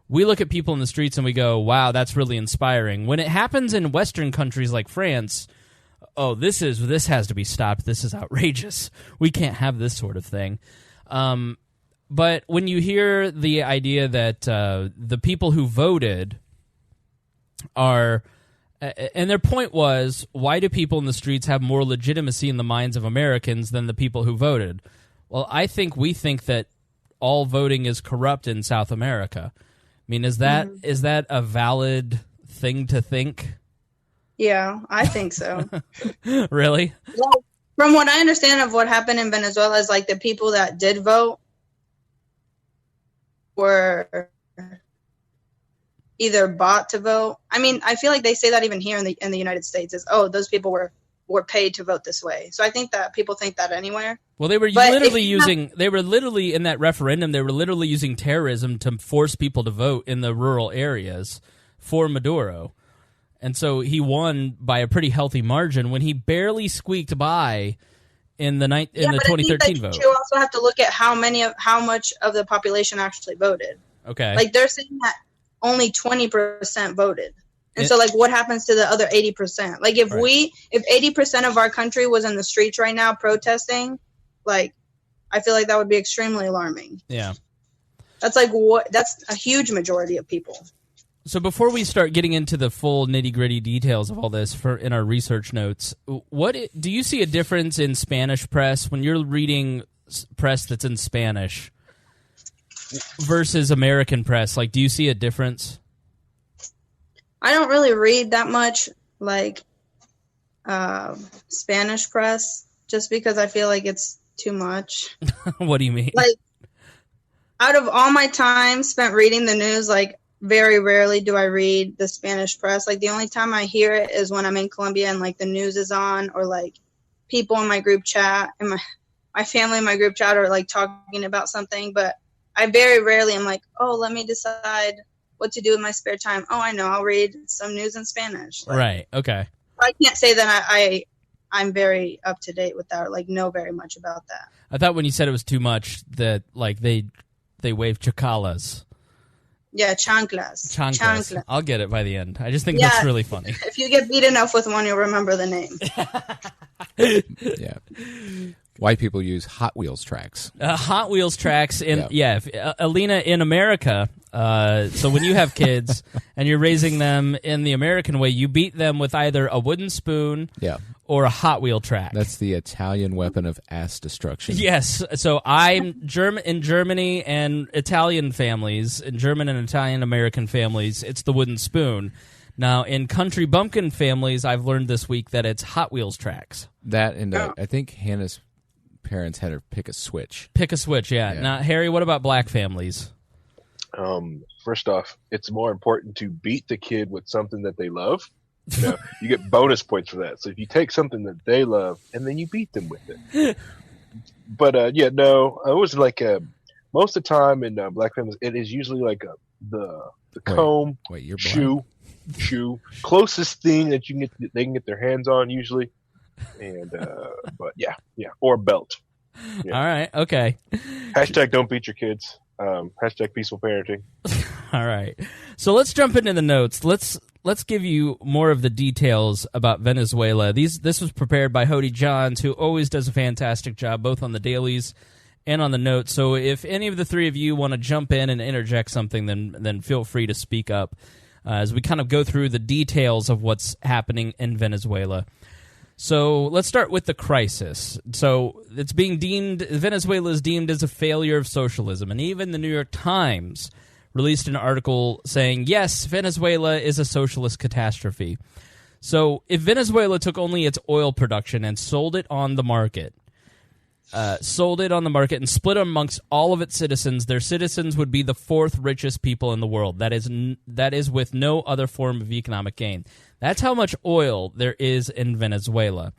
We look at people in the streets and we go, wow, that's really inspiring. When it happens in Western countries like France, oh, this has to be stopped. This is outrageous. We can't have this sort of thing. But when you hear the idea that the people who voted are, and their point was, why do people in the streets have more legitimacy in the minds of Americans than the people who voted? Well, I think we think that all voting is corrupt in South America. I mean, is that a valid thing to think? Yeah, I think so. Really? Well, from what I understand of what happened in Venezuela is like the people that did vote were either bought to vote. I mean, I feel like they say that even here in the United States is, oh, those people were paid to vote this way. So I think that people think that anywhere. Well, they were literally in that referendum, they were literally using terrorism to force people to vote in the rural areas for Maduro. And so he won by a pretty healthy margin when he barely squeaked by in the 2013 vote. You also have to look at how much of the population actually voted. Okay. Like they're saying that only 20% voted. And so, like, what happens to the other 80%? Like, if 80% of our country was in the streets right now protesting, like, I feel like that would be extremely alarming. Yeah. That's that's a huge majority of people. So before we start getting into the full nitty-gritty details of all this in our research notes, do you see a difference in Spanish press when you're reading press that's in Spanish versus American press? Like, do you see a difference? I don't really read that much, like, Spanish press, just because I feel like it's too much. What do you mean? Like, out of all my time spent reading the news, like, very rarely do I read the Spanish press. Like, the only time I hear it is when I'm in Colombia and, like, the news is on, or, like, people in my group chat and my family in my group chat are, like, talking about something. But I very rarely am like, oh, let me decide what to do in my spare time. Oh, I know, I'll read some news in Spanish. Like, right, okay. I can't say that I'm very up to date with that, or, like, know very much about that. I thought when you said it was too much that, like, they wave chacalas. Yeah, chanclas. I'll get it by the end. I just think that's really funny. If you get beat enough with one, you'll remember the name. Yeah. White people use Hot Wheels tracks. Hot Wheels tracks, Alina, in America, so when you have kids and you're raising them in the American way, you beat them with either a wooden spoon or a Hot Wheel track. That's the Italian weapon of ass destruction. Yes, so I'm in Germany and Italian families, in German and Italian American families, it's the wooden spoon. Now, in country bumpkin families, I've learned this week that it's Hot Wheels tracks. That and I think Hannah's parents had her pick a switch. Pick a switch, yeah. Now, Harry, what about black families? First off, it's more important to beat the kid with something that they love. You know, you get bonus points for that. So if you take something that they love and then you beat them with it. But it was like most of the time in black families, it is usually like the comb, shoe, closest thing that they can get their hands on usually. And or a belt. Yeah. All right, okay. Hashtag don't beat your kids. Hashtag peaceful parenting. All right, so let's jump into the notes. Let's give you more of the details about Venezuela. This was prepared by Hody Johns, who always does a fantastic job both on the dailies and on the notes. So if any of the three of you want to jump in and interject something, then feel free to speak up as we kind of go through the details of what's happening in Venezuela. So let's start with the crisis. So it's Venezuela is deemed as a failure of socialism, and even the New York Times released an article saying, yes, Venezuela is a socialist catastrophe. So if Venezuela took only its oil production and sold it on the market and split amongst all of its citizens, their citizens would be the fourth richest people in the world. That is with no other form of economic gain. That's how much oil there is in Venezuela.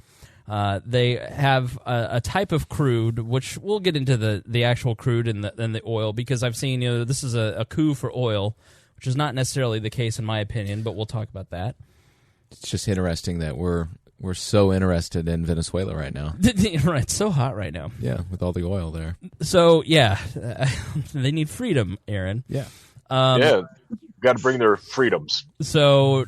They have a type of crude, which we'll get into the actual crude and the oil, because I've seen this is a coup for oil, which is not necessarily the case in my opinion, but we'll talk about that. It's just interesting that we're so interested in Venezuela right now. Right, it's so hot right now. Yeah, with all the oil there. So they need freedom, Aaron. Yeah, got to bring their freedoms. So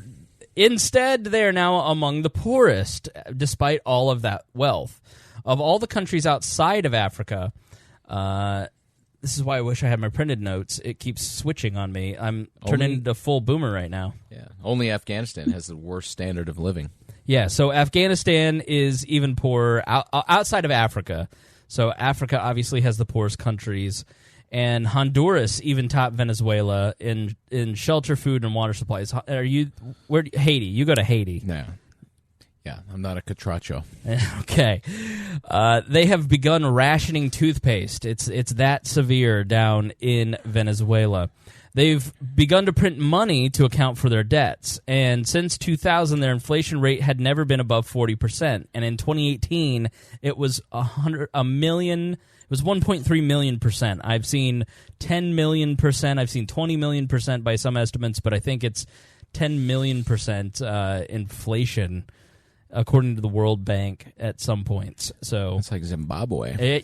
instead, they are now among the poorest, despite all of that wealth. Of all the countries outside of Africa, this is why I wish I had my printed notes. It keeps switching on me. I'm turning into full boomer right now. Yeah, only Afghanistan has the worst standard of living. Yeah, so Afghanistan is even poorer outside of Africa. So Africa obviously has the poorest countries. And Honduras even topped Venezuela in shelter, food, and water supplies. Haiti? You go to Haiti. No. Yeah, I'm not a catracho. Okay. They have begun rationing toothpaste. It's that severe down in Venezuela. They've begun to print money to account for their debts. And since 2000, their inflation rate had never been above 40%. And in 2018, it was 1.3 million %. I've seen 10 million %. I've seen 20 million % by some estimates, but I think it's 10 million % inflation. according to the World Bank at some points. So it's like Zimbabwe.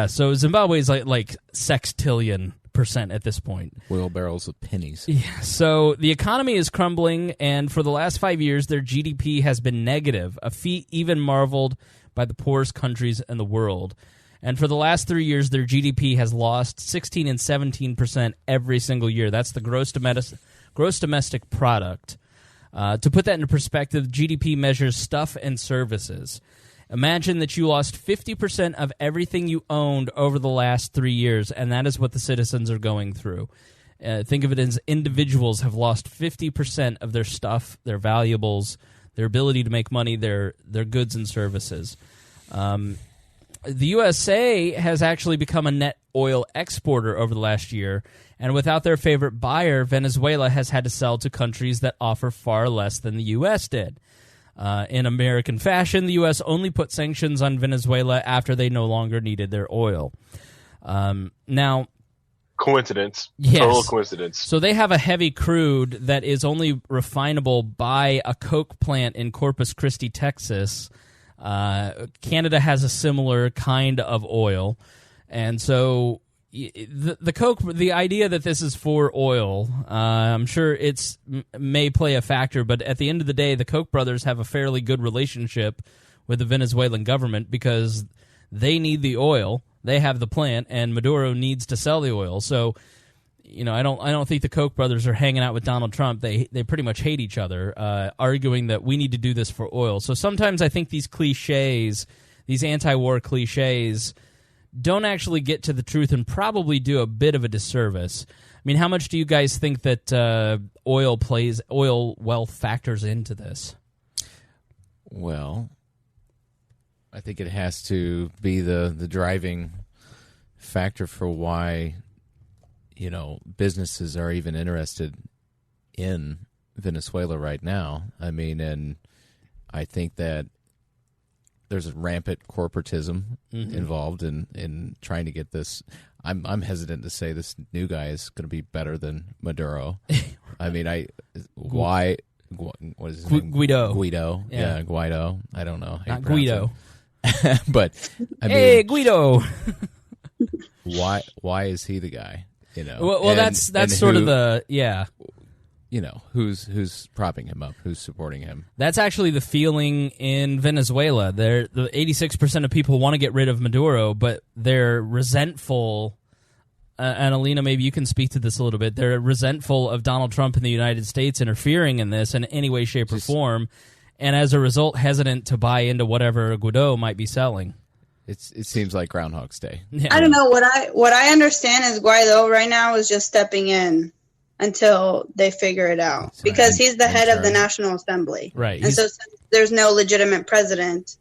So Zimbabwe is like sextillion% at this point. Wheelbarrows of pennies. Yeah, so the economy is crumbling, and for the last 5 years, their GDP has been negative, a feat even marveled by the poorest countries in the world. And for the last 3 years, their GDP has lost 16 and 17% every single year. That's the gross domestic product. To put that into perspective, GDP measures stuff and services. Imagine that you lost 50% of everything you owned over the last 3 years, and that is what the citizens are going through. Think of it as individuals have lost 50% of their stuff, their valuables, their ability to make money, their goods and services. The USA has actually become a net oil exporter over the last year, and without their favorite buyer, Venezuela has had to sell to countries that offer far less than the U.S. did. In American fashion, the U.S. only put sanctions on Venezuela after they no longer needed their oil. Now, coincidence. Yes. Total coincidence. So they have a heavy crude that is only refinable by a coke plant in Corpus Christi, Texas. Canada has a similar kind of oil. And so the coke, the idea that this is for oil, I'm sure may play a factor, but at the end of the day, the Koch brothers have a fairly good relationship with the Venezuelan government because they need the oil. They have the plant, and Maduro needs to sell the oil. So, I don't think the Koch brothers are hanging out with Donald Trump. They pretty much hate each other, arguing that we need to do this for oil. So sometimes I think these cliches, these anti-war cliches, don't actually get to the truth and probably do a bit of a disservice. I mean, how much do you guys think that oil wealth factors into this? Well, I think it has to be the driving factor for why, businesses are even interested in Venezuela right now. I mean, and I think that there's a rampant corporatism involved in trying to get this. I'm hesitant to say this new guy is going to be better than Maduro. I mean, why? What is his name? Guido. Guido. Yeah, Guido. I don't know. Not Guido. But I mean, hey, Guido. Why is he the guy? Well, that's sort of the who's propping him up, who's supporting him. That's actually the feeling in Venezuela. The 86% of people want to get rid of Maduro, but they're resentful. And Alina, maybe you can speak to this a little bit. They're resentful of Donald Trump in the United States interfering in this in any way, shape, or form, and as a result, hesitant to buy into whatever Guido might be selling. It seems like Groundhog's Day. Yeah. I don't know. What I understand is Guaido right now is just stepping in until they figure it out, because he's the head of the National Assembly, right? And so since there's no legitimate president,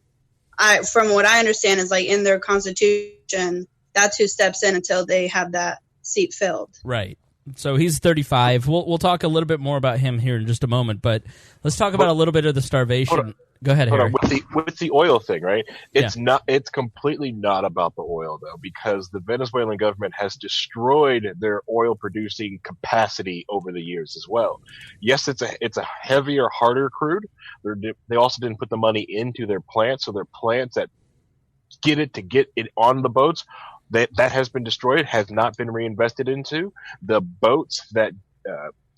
from what I understand, is like in their constitution, that's who steps in until they have that seat filled. Right. So he's 35. We'll talk a little bit more about him here in just a moment, but let's talk about a little bit of the starvation. Go ahead, Harry. With the oil thing, right? It's completely not about the oil though, because the Venezuelan government has destroyed their oil producing capacity over the years as well. Yes, it's a heavier, harder crude. They also didn't put the money into their plants, so their plants that get it on the boats, that has been destroyed, has not been reinvested into. The boats that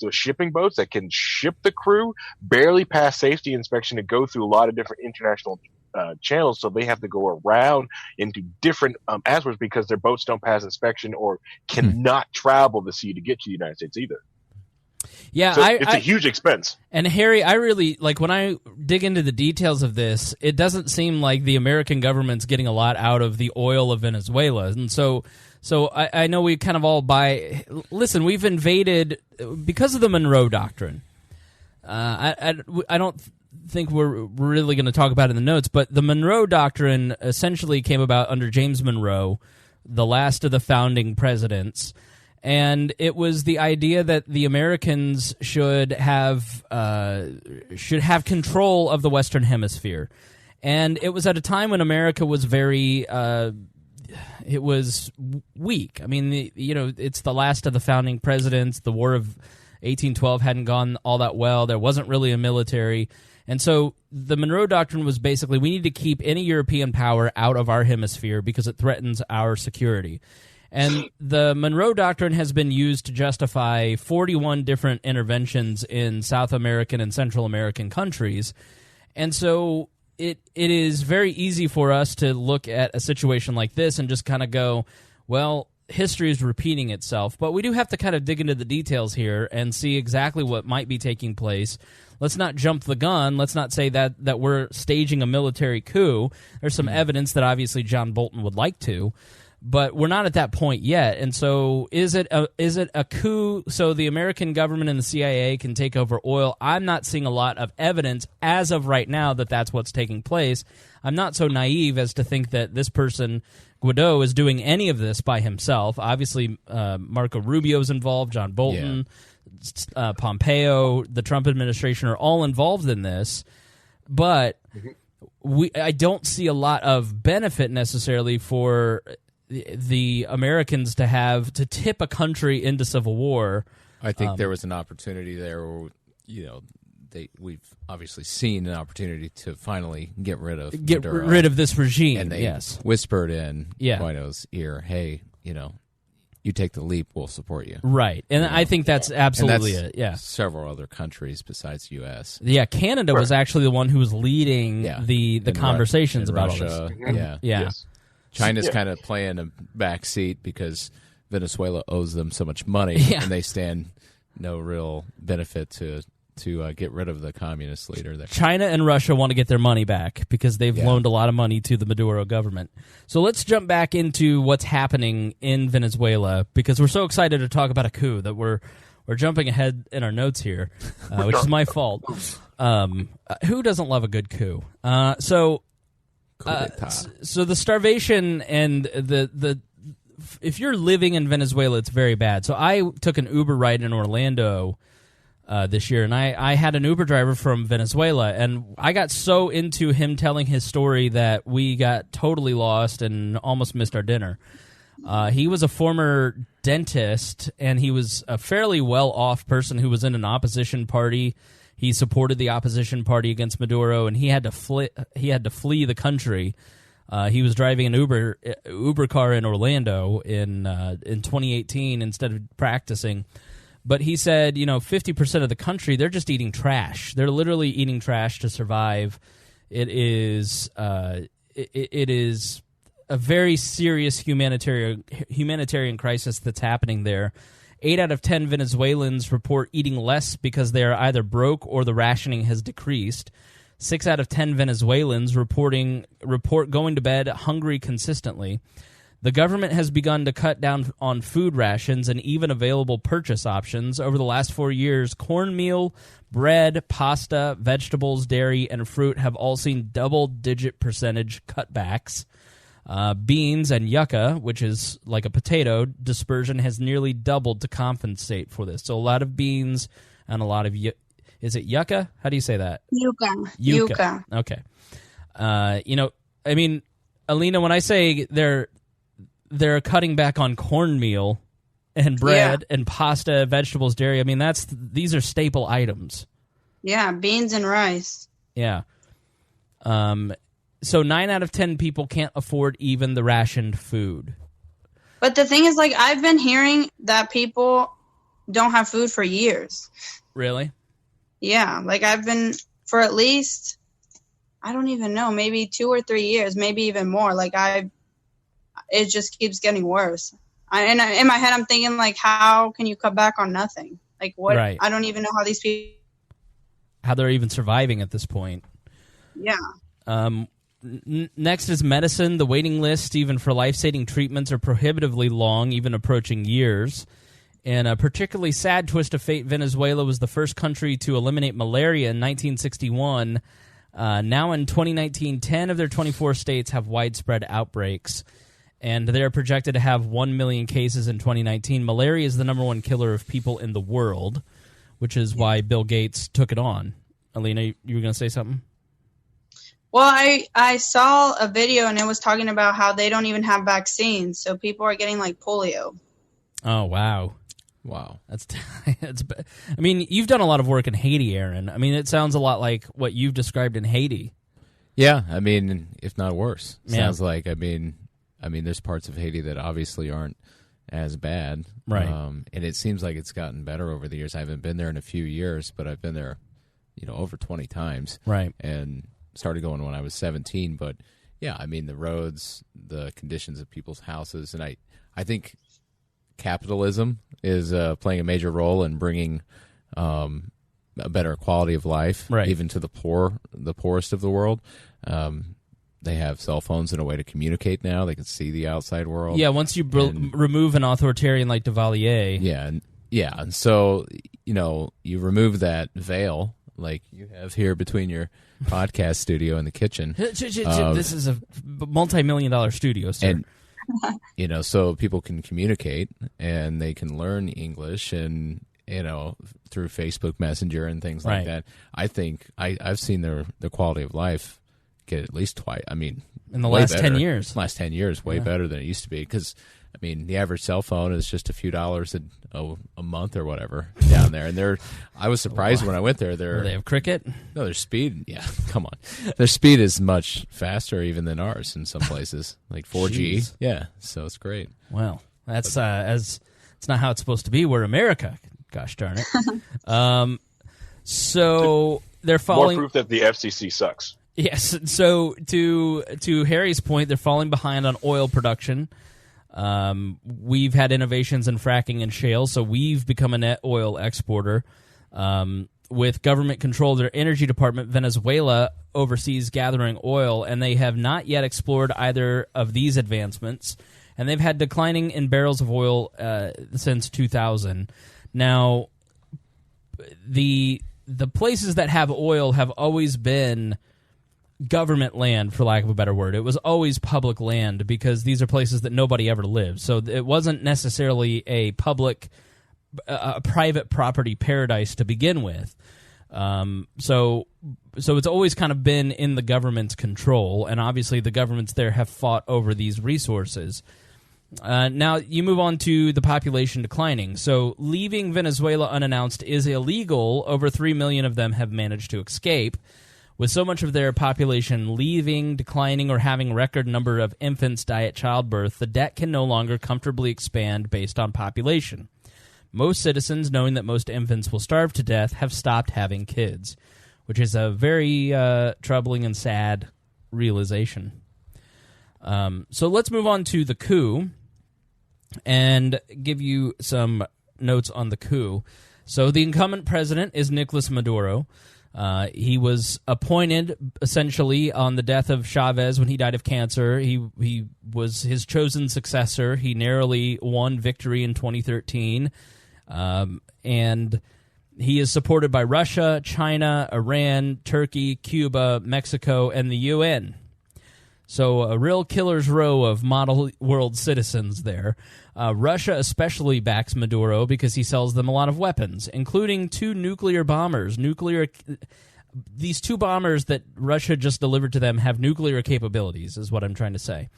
the shipping boats that can ship the crew barely pass safety inspection to go through a lot of different international channels, so they have to go around into different aspects because their boats don't pass inspection or cannot travel the sea to get to the United States either. Yeah, so it's a huge expense. And Harry, I really like when I dig into the details of this, it doesn't seem like the American government's getting a lot out of the oil of Venezuela. And so I know we kind of all listen, we've invaded because of the Monroe Doctrine. I don't think we're really going to talk about it in the notes, but the Monroe Doctrine essentially came about under James Monroe, the last of the founding presidents. And it was the idea that the Americans should have control of the Western Hemisphere, and it was at a time when America was very it was weak. I mean, it's the last of the founding presidents. The War of 1812 hadn't gone all that well. There wasn't really a military, And so the Monroe Doctrine was basically, we need to keep any European power out of our hemisphere because it threatens our security. And the Monroe Doctrine has been used to justify 41 different interventions in South American and Central American countries. And so it is very easy for us to look at a situation like this and just kind of go, well, history is repeating itself. But we do have to kind of dig into the details here and see exactly what might be taking place. Let's not jump the gun. Let's not say that we're staging a military coup. There's some evidence that obviously John Bolton would like to. But we're not at that point yet, and so is it a coup so the American government and the CIA can take over oil? I'm not seeing a lot of evidence as of right now that that's what's taking place. I'm not so naive as to think that this person, Guaido, is doing any of this by himself. Obviously, Marco Rubio's involved, John Bolton, Pompeo, the Trump administration are all involved in this, but I don't see a lot of benefit necessarily for the Americans to tip a country into civil war. I think there was an opportunity there where, we've obviously seen an opportunity to finally get rid of this regime. And they whispered in Guaido's ear, hey, you take the leap, we'll support you. Right. And I think that's absolutely it. Yeah. Several other countries besides the U.S. Yeah, Canada was actually the one who was leading the conversations about Russia, all this. Yeah. Yes. China's kind of playing a back seat because Venezuela owes them so much money, and they stand no real benefit to get rid of the communist leader there. China and Russia want to get their money back because they've loaned a lot of money to the Maduro government. So let's jump back into what's happening in Venezuela because we're so excited to talk about a coup that we're jumping ahead in our notes here, which is my fault. Who doesn't love a good coup? So the starvation and the if you're living in Venezuela, it's very bad. So I took an Uber ride in Orlando this year, and I had an Uber driver from Venezuela, and I got so into him telling his story that we got totally lost and almost missed our dinner. He was a former dentist, and he was a fairly well-off person who was in an opposition party. He supported the opposition party against Maduro, and he had to flee the country. He was driving an Uber car in Orlando in 2018 instead of practicing. But he said, 50% of the country, they're just eating trash. They're literally eating trash to survive. It is a very serious humanitarian crisis that's happening there. 8 out of 10 Venezuelans report eating less because they are either broke or the rationing has decreased. 6 out of 10 Venezuelans report going to bed hungry consistently. The government has begun to cut down on food rations and even available purchase options. Over the last 4 years, cornmeal, bread, pasta, vegetables, dairy, and fruit have all seen double-digit percentage cutbacks. Beans and yucca, which is like a potato, dispersion has nearly doubled to compensate for this. So a lot of beans and a lot of is it yucca? How do you say that? Yucca. Okay. Alina, when I say they're cutting back on cornmeal and bread and pasta, vegetables, dairy, these are staple items. Yeah, beans and rice. Yeah. So 9 out of 10 people can't afford even the rationed food. But the thing is, I've been hearing that people don't have food for years. Really? Yeah, I've been for at least, I don't even know, maybe 2 or 3 years, maybe even more. It just keeps getting worse. In my head, I'm thinking, how can you cut back on nothing? What? Right. I don't even know how these people... How they're even surviving at this point. Yeah. Next is medicine. The waiting list, even for life-saving treatments, are prohibitively long, even approaching years. And a particularly sad twist of fate, Venezuela was the first country to eliminate malaria in 1961. Now in 2019, 10 of their 24 states have widespread outbreaks, and they are projected to have 1 million cases in 2019. Malaria is the number one killer of people in the world, which is why Bill Gates took it on. Alina, you were going to say something? Well, I saw a video, and it was talking about how they don't even have vaccines, so people are getting polio. Oh, wow. Wow. That's I mean, you've done a lot of work in Haiti, Aaron. I mean, it sounds a lot like what you've described in Haiti. Yeah, I mean, if not worse. Yeah. Sounds like, I mean, there's parts of Haiti that obviously aren't as bad. Right. And it seems like it's gotten better over the years. I haven't been there in a few years, but I've been there, over 20 times. Right. And started going when I was 17. But, yeah, I mean, the roads, the conditions of people's houses, and I think capitalism is playing a major role in bringing a better quality of life, right, even to the poorest of the world. They have cell phones and a way to communicate now. They can see the outside world. Yeah, once you remove an authoritarian like Duvalier. Yeah, and so, you remove that veil like you have here between your podcast studio and the kitchen. This is a multi-million-dollar studio, sir. And, so people can communicate and they can learn English and, through Facebook Messenger and things like that. I think I've seen the quality of life get at least twice. I mean, in the last 10 years. Last 10 years, way better than it used to be. Because, I mean, the average cell phone is just a few dollars a month or whatever down there. And I was surprised when I went there. They have cricket? No, their speed, come on. Their speed is much faster even than ours in some places, like 4G. Jeez. Yeah, so it's great. Well, that's it's not how it's supposed to be. We're America. Gosh darn it. So they're falling. More proof that the FCC sucks. Yes. So to Harry's point, they're falling behind on oil production. We've had innovations in fracking and shale, so we've become a net oil exporter. With government control of their energy department, Venezuela oversees gathering oil, and they have not yet explored either of these advancements. And they've had declining in barrels of oil since 2000. Now, the places that have oil have always been government land, for lack of a better word. It was always public land because these are places that nobody ever lived. So it wasn't necessarily a private property paradise to begin with. So it's always kind of been in the government's control, and obviously the governments there have fought over these resources. Now you move on to the population declining. So leaving Venezuela unannounced is illegal. Over 3 million of them have managed to escape. With so much of their population leaving, declining, or having a record number of infants die at childbirth, the debt can no longer comfortably expand based on population. Most citizens, knowing that most infants will starve to death, have stopped having kids, which is a very troubling and sad realization. So let's move on to the coup and give you some notes on the coup. So the incumbent president is Nicolas Maduro. He was appointed essentially on the death of Chavez when he died of cancer. He was his chosen successor. He narrowly won victory in 2013. And he is supported by Russia, China, Iran, Turkey, Cuba, Mexico, and the UN. So a real killer's row of model world citizens there. Russia especially backs Maduro because he sells them a lot of weapons, including 2 nuclear bombers. These 2 bombers that Russia just delivered to them have nuclear capabilities, is what I'm trying to say.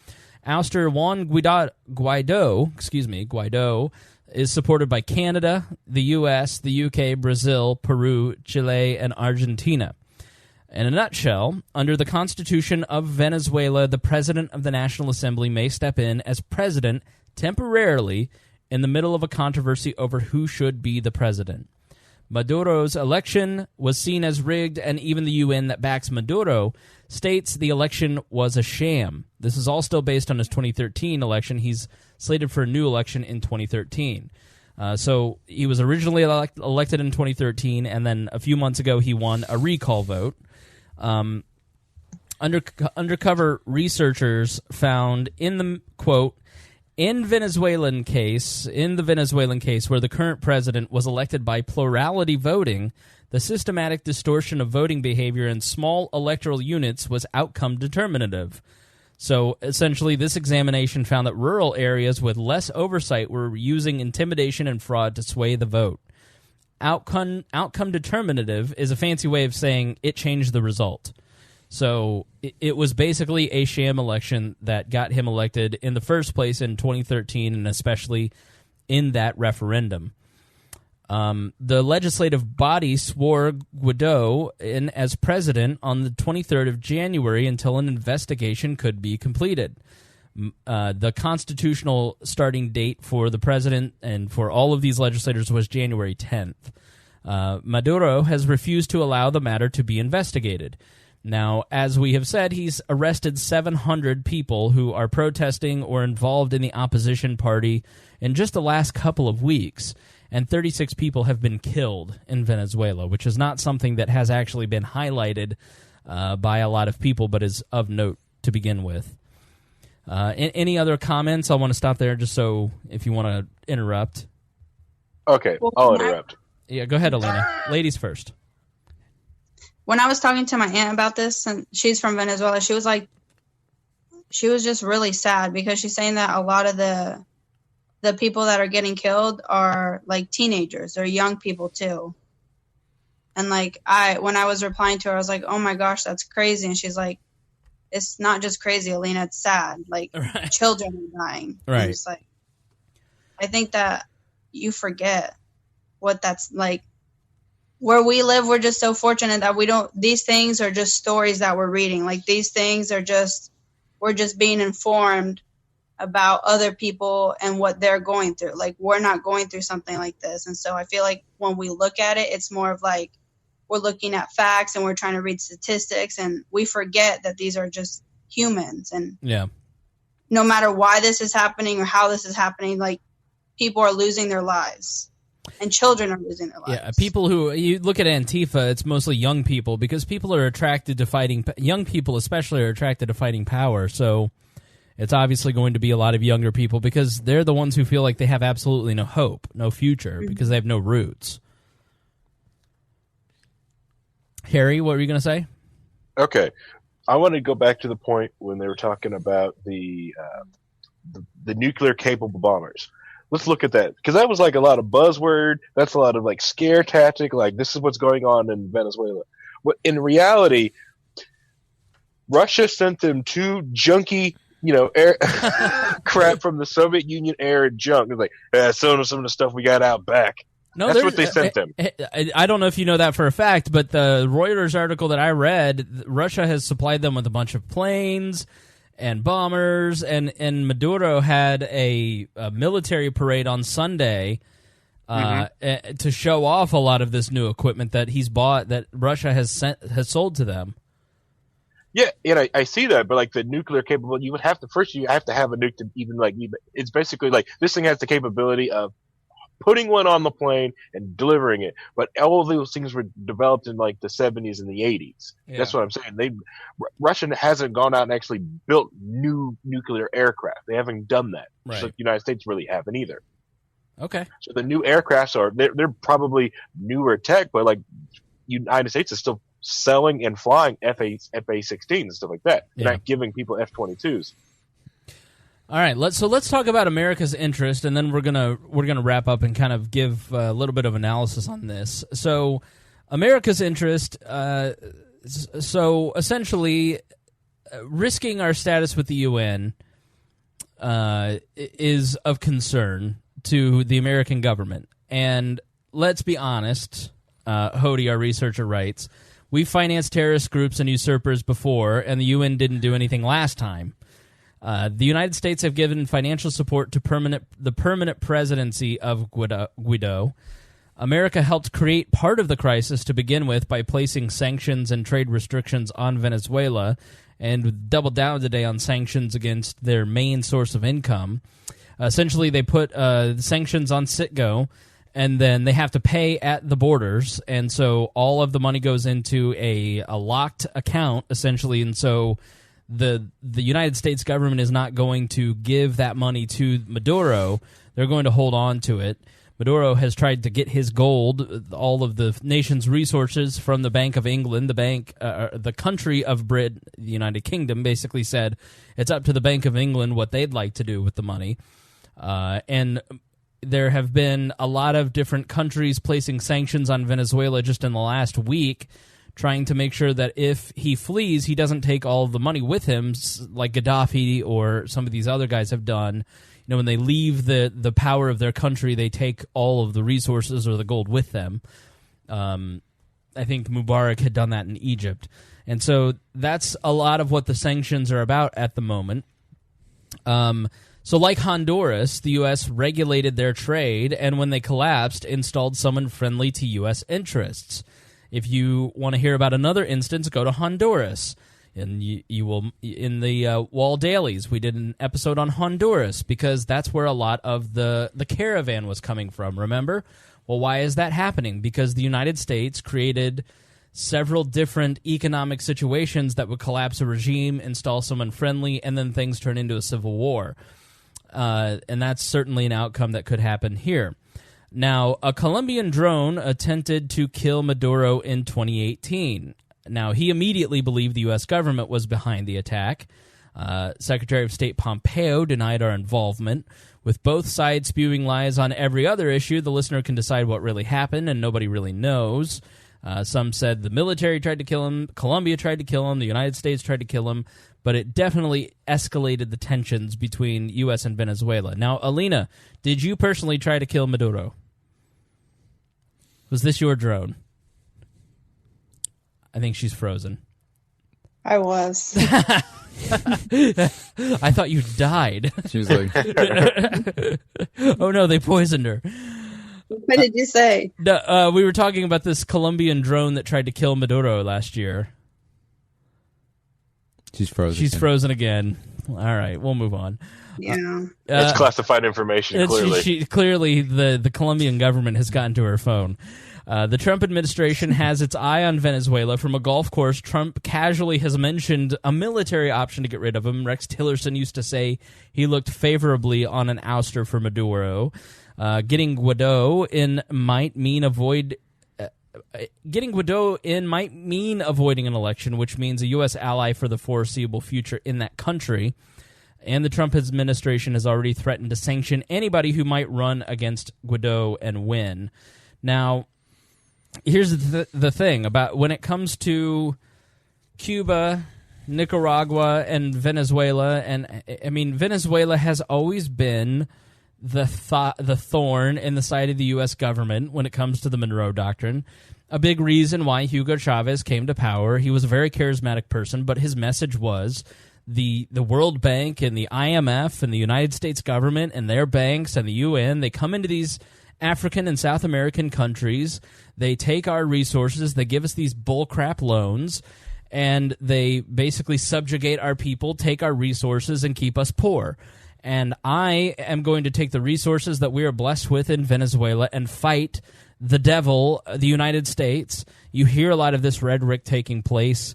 Ouster Juan Guaido is supported by Canada, the U.S., the UK, Brazil, Peru, Chile, and Argentina. In a nutshell, under the Constitution of Venezuela, the President of the National Assembly may step in as president temporarily in the middle of a controversy over who should be the president. Maduro's election was seen as rigged, and even the UN that backs Maduro states the election was a sham. This is all still based on his 2013 election. He's slated for a new election in 2013. So he was originally elected in 2013, and then a few months ago he won a recall vote. Undercover researchers found in the quote, in the Venezuelan case where the current president was elected by plurality voting, the systematic distortion of voting behavior in small electoral units was outcome determinative. So essentially, this examination found that rural areas with less oversight were using intimidation and fraud to sway the vote. Outcome determinative is a fancy way of saying it changed the result. So it was basically a sham election that got him elected in the first place in 2013, and especially in that referendum. The legislative body swore Guaido in as president on the 23rd of January until an investigation could be completed. The constitutional starting date for the president and for all of these legislators was January 10th. Maduro has refused to allow the matter to be investigated. Now, as we have said, he's arrested 700 people who are protesting or involved in the opposition party in just the last couple of weeks, and 36 people have been killed in Venezuela, which is not something that has actually been highlighted by a lot of people, but is of note to begin with. Any other comments? I want to stop there just so if you want to interrupt. Okay, I'll interrupt. Yeah, go ahead, Alina. Ladies first. When I was talking to my aunt about this, and she's from Venezuela, she was just really sad because she's saying that a lot of the people that are getting killed are like teenagers or young people too. And like when I was replying to her, I was like, "Oh my gosh, that's crazy." And she's like, "It's not just crazy, Alina. It's sad. Like children are dying." Right. I'm just like, I think that you forget what that's like. Where we live, we're just so fortunate that we don't. These things are just stories that we're reading. Like these things are just we're just being informed about other people and what they're going through. Like we're not going through something like this, and so I feel like when we look at it, it's more of like we're looking at facts and we're trying to read statistics, and we forget that these are just humans. And no matter why this is happening or how this is happening, like people are losing their lives. And children are losing their lives. Yeah, people who, you look at Antifa, it's mostly young people because people are attracted to fighting, young people especially are attracted to fighting power, so it's obviously going to be a lot of younger people because they're the ones who feel like they have absolutely no hope, no future, because they have no roots. Harry, what were you going to say? Okay. I want to go back to the point when they were talking about the nuclear-capable bombers. Let's look at that, because that was like a lot of buzzword. That's a lot of like scare tactic. Like this is what's going on in Venezuela. But in reality, Russia sent them 2 junky, air crap from the Soviet Union air and junk. It's like some of the stuff we got out back. No, that's what they sent them. I don't know if you know that for a fact, but the Reuters article that I read, Russia has supplied them with a bunch of planes and bombers, and Maduro had a military parade on Sunday to show off a lot of this new equipment that he's bought that Russia has sold to them. Yeah, and I see that, but like the nuclear capable, you have to have a nuke to even it's basically like this thing has the capability of putting one on the plane and delivering it. But all of those things were developed in like the 70s and the 80s. Yeah. That's what I'm saying. Russia hasn't gone out and actually built new nuclear aircraft. They haven't done that. Right. So the United States really haven't either. Okay. So the new aircrafts they're probably newer tech, but like United States is still selling and flying FA-16s and stuff like that. They're not giving people F-22s. All right, let's talk about America's interest, and then we're gonna wrap up and kind of give a little bit of analysis on this. So, America's interest. So essentially, risking our status with the UN is of concern to the American government. And let's be honest, Hody, our researcher, writes, we financed terrorist groups and usurpers before, and the UN didn't do anything last time. The United States have given financial support to the permanent presidency of Guaido. America helped create part of the crisis to begin with by placing sanctions and trade restrictions on Venezuela, and doubled down today on sanctions against their main source of income. Essentially, they put sanctions on Citgo, and then they have to pay at the borders, and so all of the money goes into a locked account, essentially, and so the United States government is not going to give that money to Maduro. They're going to hold on to it. Maduro has tried to get his gold, all of the nation's resources, from the Bank of England. The country of Britain, the United Kingdom, basically said it's up to the Bank of England what they'd like to do with the money. And there have been a lot of different countries placing sanctions on Venezuela just in the last week, trying to make sure that if he flees, he doesn't take all of the money with him, like Gaddafi or some of these other guys have done. You know, when they leave the power of their country, they take all of the resources or the gold with them. I think Mubarak had done that in Egypt. And so that's a lot of what the sanctions are about at the moment. So like Honduras, the U.S. regulated their trade, and when they collapsed, installed someone friendly to U.S. interests. If you want to hear about another instance, go to Honduras. And you will, in the Wall Dailies, we did an episode on Honduras, because that's where a lot of the caravan was coming from, remember? Well, why is that happening? Because the United States created several different economic situations that would collapse a regime, install someone friendly, and then things turn into a civil war. And that's certainly an outcome that could happen here. Now, a Colombian drone attempted to kill Maduro in 2018. Now, he immediately believed the U.S. government was behind the attack. Secretary of State Pompeo denied our involvement. With both sides spewing lies on every other issue, the listener can decide what really happened, and nobody really knows. Some said the military tried to kill him, Colombia tried to kill him, the United States tried to kill him, but it definitely escalated the tensions between U.S. and Venezuela. Now, Alina, did you personally try to kill Maduro? Was this your drone? I think she's frozen. I was. I thought you died. She was like, oh no, they poisoned her. What did you say? We were talking about this Colombian drone that tried to kill Maduro last year. she's frozen. She's frozen again. All right, we'll move on. Yeah. That's classified information, clearly. Clearly, the Colombian government has gotten to her phone. The Trump administration has its eye on Venezuela. From a golf course, Trump casually has mentioned a military option to get rid of him. Rex Tillerson used to say he looked favorably on an ouster for Maduro. Getting Guaido in might mean avoiding an election, which means a U.S. ally for the foreseeable future in that country. And the Trump administration has already threatened to sanction anybody who might run against Guaido and win. Now, here's the thing about when it comes to Cuba, Nicaragua, and Venezuela, and I mean, Venezuela has always been the thorn in the side of the U.S. government when it comes to the Monroe Doctrine. A big reason why Hugo Chavez came to power. He was a very charismatic person, but his message was the World Bank and the IMF and the United States government and their banks and the UN, they come into these African and South American countries, they take our resources, they give us these bullcrap loans, and they basically subjugate our people, take our resources, and keep us poor. And I am going to take the resources that we are blessed with in Venezuela and fight the devil, the United States. You hear a lot of this rhetoric taking place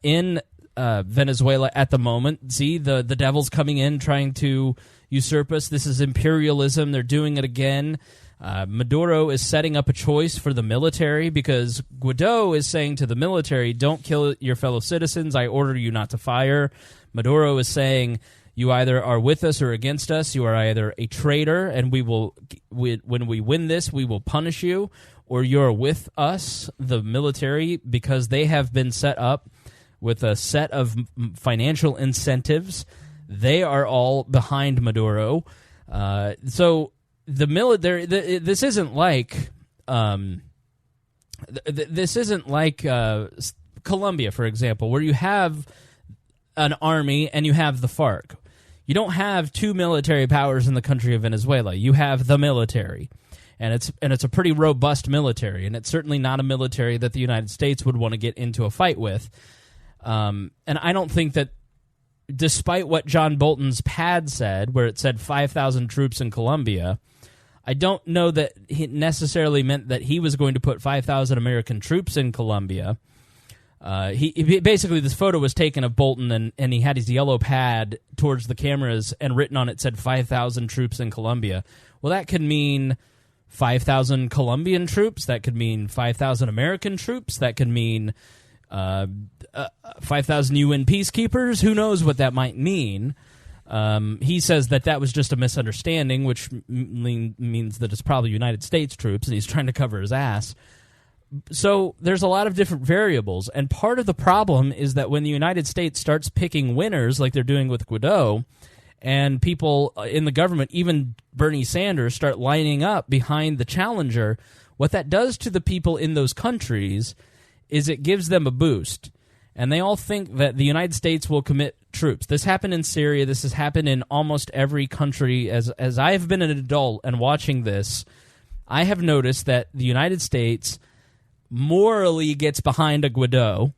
in Venezuela at the moment. See, the devil's coming in, trying to usurp us. This is imperialism. They're doing it again. Maduro is setting up a choice for the military because Guaido is saying to the military, don't kill your fellow citizens. I order you not to fire. Maduro is saying, you either are with us or against us. You are either a traitor, and when we win this, we will punish you, or you're with us, the military, because they have been set up with a set of financial incentives. They are all behind Maduro. So the military. This isn't like Colombia, for example, where you have an army and you have the FARC. You don't have two military powers in the country of Venezuela. You have the military, and it's a pretty robust military, and it's certainly not a military that the United States would want to get into a fight with. And I don't think that, despite what John Bolton's pad said, where it said 5,000 troops in Colombia, I don't know that he necessarily meant that he was going to put 5,000 American troops in Colombia. He basically, this photo was taken of Bolton, and he had his yellow pad towards the cameras, and written on it said 5,000 troops in Colombia. Well, that could mean 5,000 Colombian troops. That could mean 5,000 American troops. That could mean 5,000 UN peacekeepers. Who knows what that might mean? He says that was just a misunderstanding, which means that it's probably United States troops, and he's trying to cover his ass. So there's a lot of different variables, and part of the problem is that when the United States starts picking winners, like they're doing with Guaido, and people in the government, even Bernie Sanders, start lining up behind the challenger, what that does to the people in those countries is it gives them a boost. And they all think that the United States will commit troops. This happened in Syria. This has happened in almost every country. As I have been an adult and watching this, I have noticed that the United States morally gets behind a Guaido,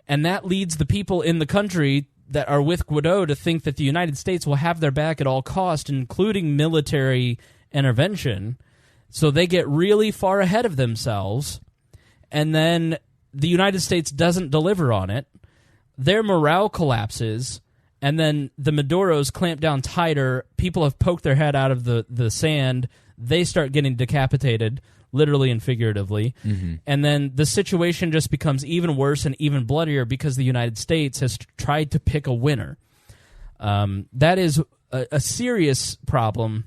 and that leads the people in the country that are with Guaido to think that the United States will have their back at all costs, including military intervention. So they get really far ahead of themselves, and then the United States doesn't deliver on it. Their morale collapses, and then the Maduros clamp down tighter. People have poked their head out of the sand. They start getting decapitated, literally and figuratively. Mm-hmm. And then the situation just becomes even worse and even bloodier because the United States has tried to pick a winner. That is a serious problem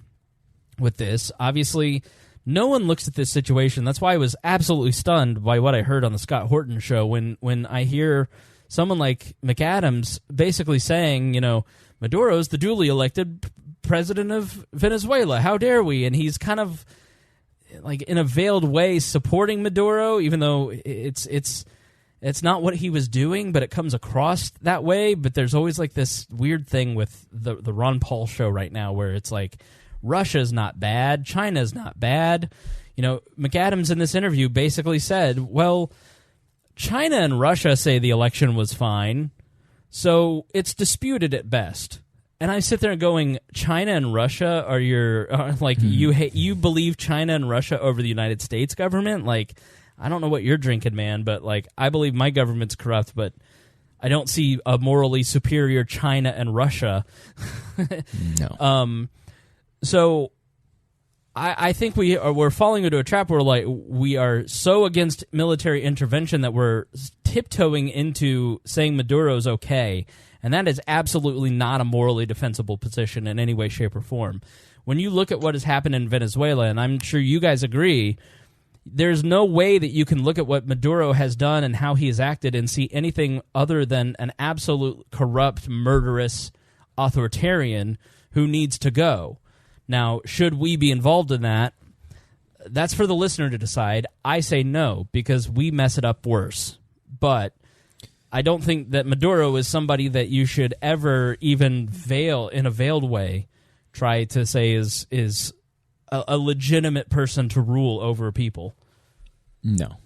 with this. Obviously, no one looks at this situation. That's why I was absolutely stunned by what I heard on the Scott Horton show when I hear someone like McAdams basically saying, Maduro's the duly elected president of Venezuela. How dare we? And he's kind of like in a veiled way supporting Maduro, even though it's not what he was doing, but it comes across that way. But there's always like this weird thing with the Ron Paul show right now where it's like Russia's not bad, China's not bad. McAdams in this interview basically said, well, China and Russia say the election was fine, so it's disputed at best. And I sit there going, China and Russia are you believe China and Russia over the United States government? Like, I don't know what you're drinking, man, but like, I believe my government's corrupt, but I don't see a morally superior China and Russia. No. So I think we're falling into a trap where like we are so against military intervention that we're tiptoeing into saying Maduro's okay. And that is absolutely not a morally defensible position in any way, shape, or form. When you look at what has happened in Venezuela, and I'm sure you guys agree, there's no way that you can look at what Maduro has done and how he has acted and see anything other than an absolute corrupt, murderous authoritarian who needs to go. Now, should we be involved in that? That's for the listener to decide. I say no, because we mess it up worse. But I don't think that Maduro is somebody that you should ever even in a veiled way, try to say is a legitimate person to rule over people. No.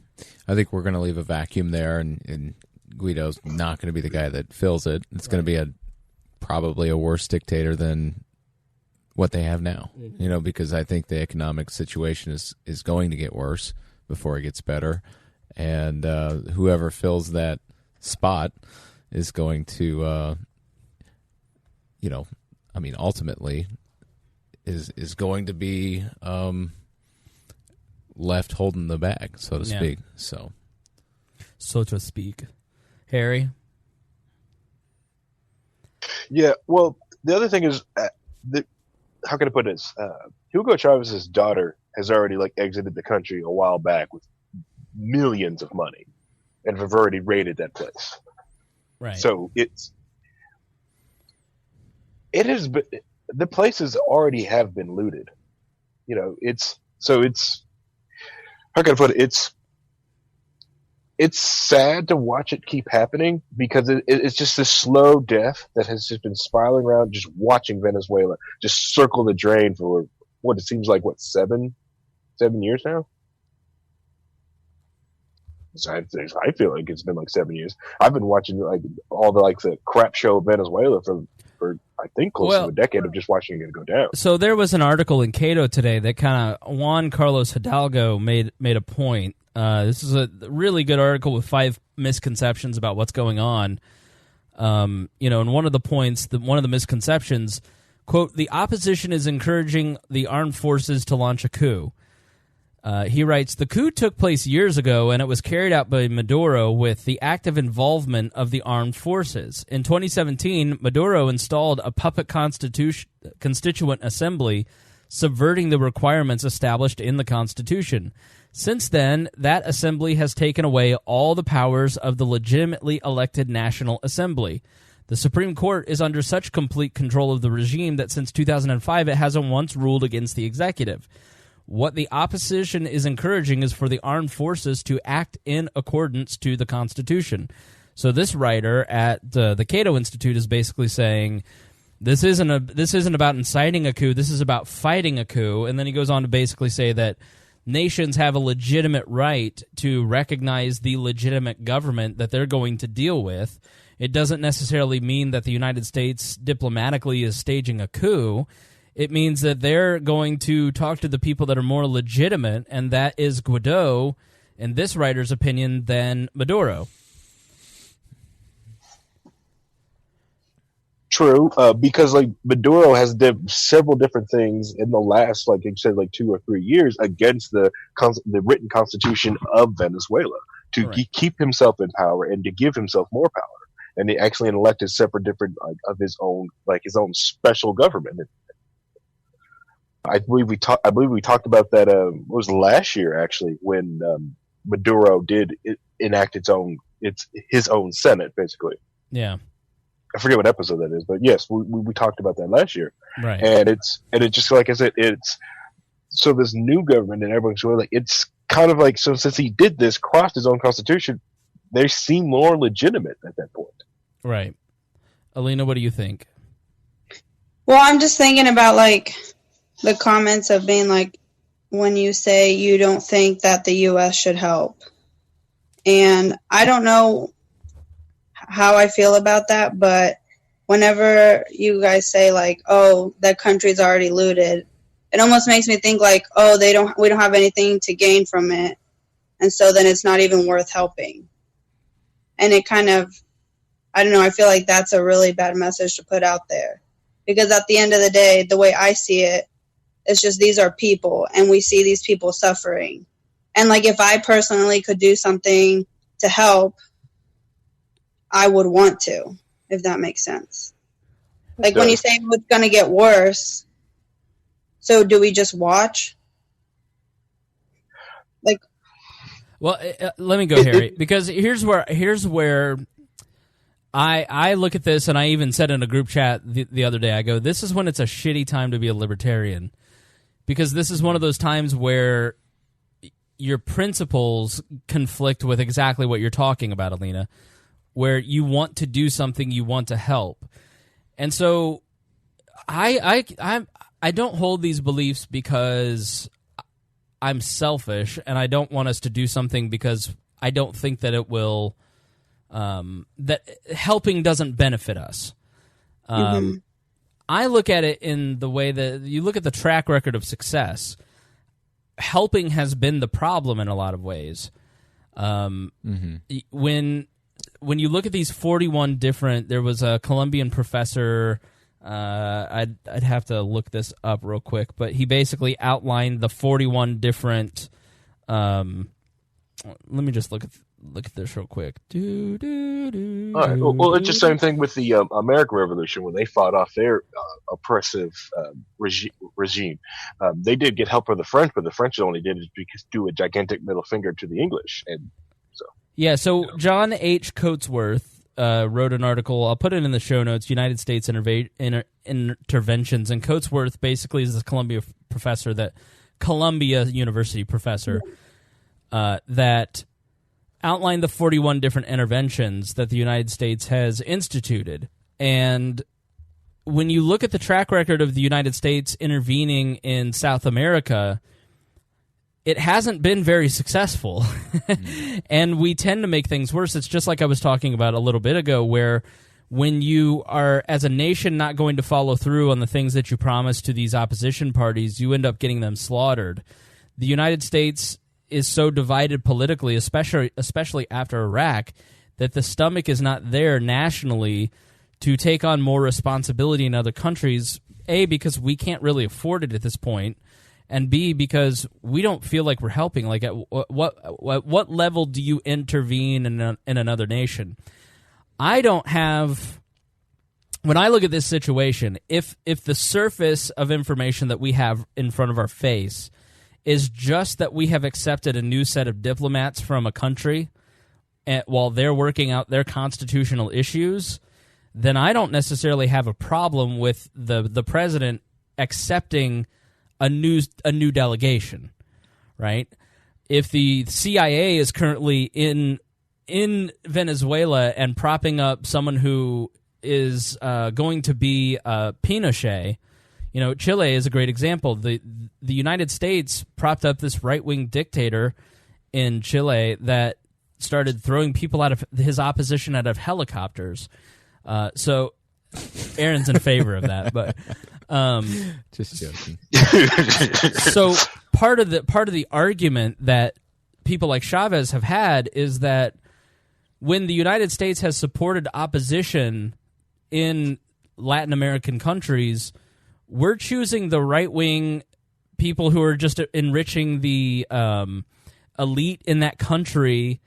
I think we're going to leave a vacuum there, and Guaido's not going to be the guy that fills it. It's going to be probably a worse dictator than what they have now, because I think the economic situation is going to get worse before it gets better. And whoever fills that spot is going to, ultimately is going to be left holding the bag, so to speak. So to speak. Harry? Yeah, well, the other thing is, how can I put this? Hugo Chavez's daughter has already exited the country a while back with millions of money, and have already raided that place. Right. So the places already have been looted. How can I put it? It's sad to watch it keep happening because it's just this slow death that has just been spiraling around, just watching Venezuela just circle the drain for what it seems like, 7 years now? So I feel like it's been 7 years. I've been watching all the crap show of Venezuela for I think close to a decade of just watching it go down. So there was an article in Cato today that kind of Juan Carlos Hidalgo made a point. This is a really good article with 5 misconceptions about what's going on. And one of the points, one of the misconceptions, quote, the opposition is encouraging the armed forces to launch a coup. He writes, the coup took place years ago, and it was carried out by Maduro with the active involvement of the armed forces. In 2017, Maduro installed a puppet constituent assembly subverting the requirements established in the Constitution. Since then, that assembly has taken away all the powers of the legitimately elected National Assembly. The Supreme Court is under such complete control of the regime that since 2005 it hasn't once ruled against the executive. What the opposition is encouraging is for the armed forces to act in accordance to the Constitution. So this writer at the Cato Institute is basically saying this isn't about inciting a coup, this is about fighting a coup. And then he goes on to basically say that nations have a legitimate right to recognize the legitimate government that they're going to deal with. It doesn't necessarily mean that the United States diplomatically is staging a coup. It means that they're going to talk to the people that are more legitimate, and that is Guaido, in this writer's opinion, than Maduro. True, because like Maduro has did several different things in the last, like you said, like 2 or 3 years against the written constitution of Venezuela to keep himself in power and to give himself more power. And he actually elected separate different of his own, like his own special government. I believe we talked about that. It was last year actually when Maduro did enact his own Senate, basically. Yeah, I forget what episode that is, but yes, we talked about that last year. Right. And it's just like I said, so this new government and everyone's really like, it's kind of like, so since he did this, crossed his own constitution, they seem more legitimate at that point. Right. Alina, what do you think? Well, I'm just thinking about like the comments of being like, when you say you don't think that the U.S. should help. And I don't know how I feel about that, but whenever you guys say like, oh, that country's already looted, it almost makes me think like, oh, we don't have anything to gain from it. And so then it's not even worth helping. And it kind of, I don't know, I feel like that's a really bad message to put out there. Because at the end of the day, the way I see it, it's just these are people, and we see these people suffering. And like if I personally could do something to help, I would want to, if that makes sense. Like when you say it's going to get worse, so do we just watch? Like, well, let me go, Harry, because here's where I look at this, and I even said in a group chat the other day, I go, this is when it's a shitty time to be a libertarian, because this is one of those times where your principles conflict with exactly what you're talking about, Alina, where you want to do something, you want to help. And so I don't hold these beliefs because I'm selfish, and I don't want us to do something because I don't think that it will that helping doesn't benefit us. I look at it in the way that you look at the track record of success. Helping has been the problem in a lot of ways. When you look at these 41 different, there was a Colombian professor. I'd have to look this up real quick, but he basically outlined the 41 different. Let me just look at this real quick. All right. Well, it's the same thing with the American Revolution when they fought off their oppressive regime. They did get help from the French, but the French only did it because do a gigantic middle finger to the English, and so. Yeah. So John H. Coatsworth wrote an article. I'll put it in the show notes. United States interventions, and Coatsworth basically is this Columbia University professor that outlined the 41 different interventions that the United States has instituted. And when you look at the track record of the United States intervening in South America, it hasn't been very successful. And we tend to make things worse. It's just like I was talking about a little bit ago, where when you are, as a nation, not going to follow through on the things that you promise to these opposition parties, you end up getting them slaughtered. The United States is so divided politically, especially after Iraq, that the stomach is not there nationally to take on more responsibility in other countries, A, because we can't really afford it at this point, and B, because we don't feel like we're helping. Like, at what level do you intervene in another nation? I don't have when I look at this situation, if the surface of information that we have in front of our face is just that we have accepted a new set of diplomats from a country while they're working out their constitutional issues, then I don't necessarily have a problem with the president accepting a new delegation, right? If the CIA is currently in Venezuela and propping up someone who is going to be Pinochet, Chile is a great example. The United States propped up this right-wing dictator in Chile that started throwing people out of his opposition out of helicopters. So Aaron's in favor of that, but just joking. So part of the argument that people like Chavez have had is that when the United States has supported opposition in Latin American countries, we're choosing the right-wing people who are just enriching the elite in that country,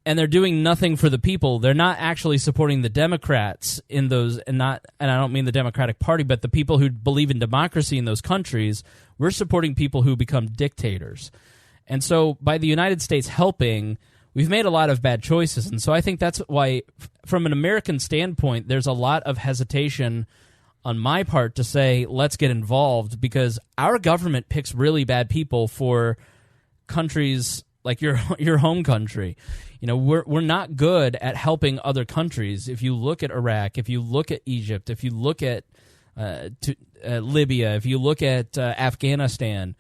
and they're doing nothing for the people. They're not actually supporting the Democrats in those, and I don't mean the Democratic Party, but the people who believe in democracy in those countries. We're supporting people who become dictators. And so by the United States helping, we've made a lot of bad choices. And so I think that's why, from an American standpoint, there's a lot of hesitation on my part to say, let's get involved, because our government picks really bad people for countries like your home country. We're not good at helping other countries. If you look at Iraq, if you look at Egypt, if you look at Libya, if you look at Afghanistan,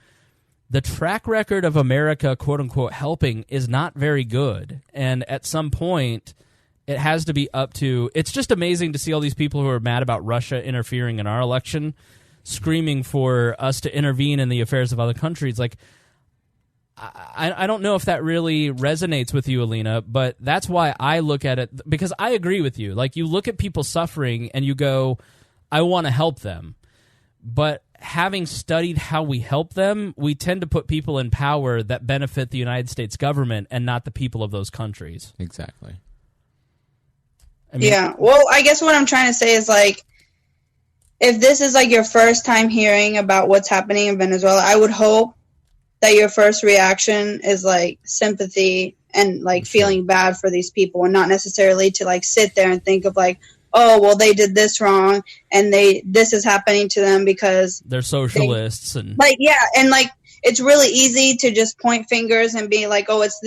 the track record of America, quote-unquote, helping is not very good. And at some point, it has to be up to... It's just amazing to see all these people who are mad about Russia interfering in our election, screaming for us to intervene in the affairs of other countries. Like, I don't know if that really resonates with you, Alina, but that's why I look at it, because I agree with you. Like, you look at people suffering and you go, I want to help them. But having studied how we help them, we tend to put people in power that benefit the United States government and not the people of those countries. Exactly. Yeah. Well, I guess what I'm trying to say is, like, if this is like your first time hearing about what's happening in Venezuela, I would hope that your first reaction is like sympathy and like feeling bad for these people, and not necessarily to like sit there and think of like, oh, well, they did this wrong and this is happening to them because they're socialists and like, yeah. And like, it's really easy to just point fingers and be like, oh, it's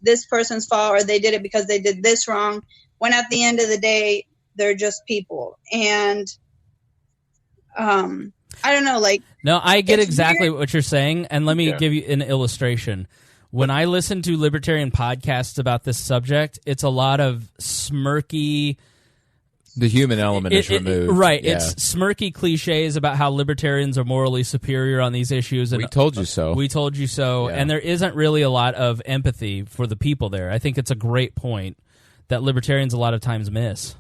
this person's fault, or they did it because they did this wrong. When at the end of the day, they're just people. And, I don't know, like... No, I get exactly what you're saying, and let me give you an illustration. When I listen to libertarian podcasts about this subject, it's a lot of smirky... The human element is removed. Right, yeah. It's smirky cliches about how libertarians are morally superior on these issues. And we told you so. We told you so, and there isn't really a lot of empathy for the people there. I think it's a great point that libertarians a lot of times miss.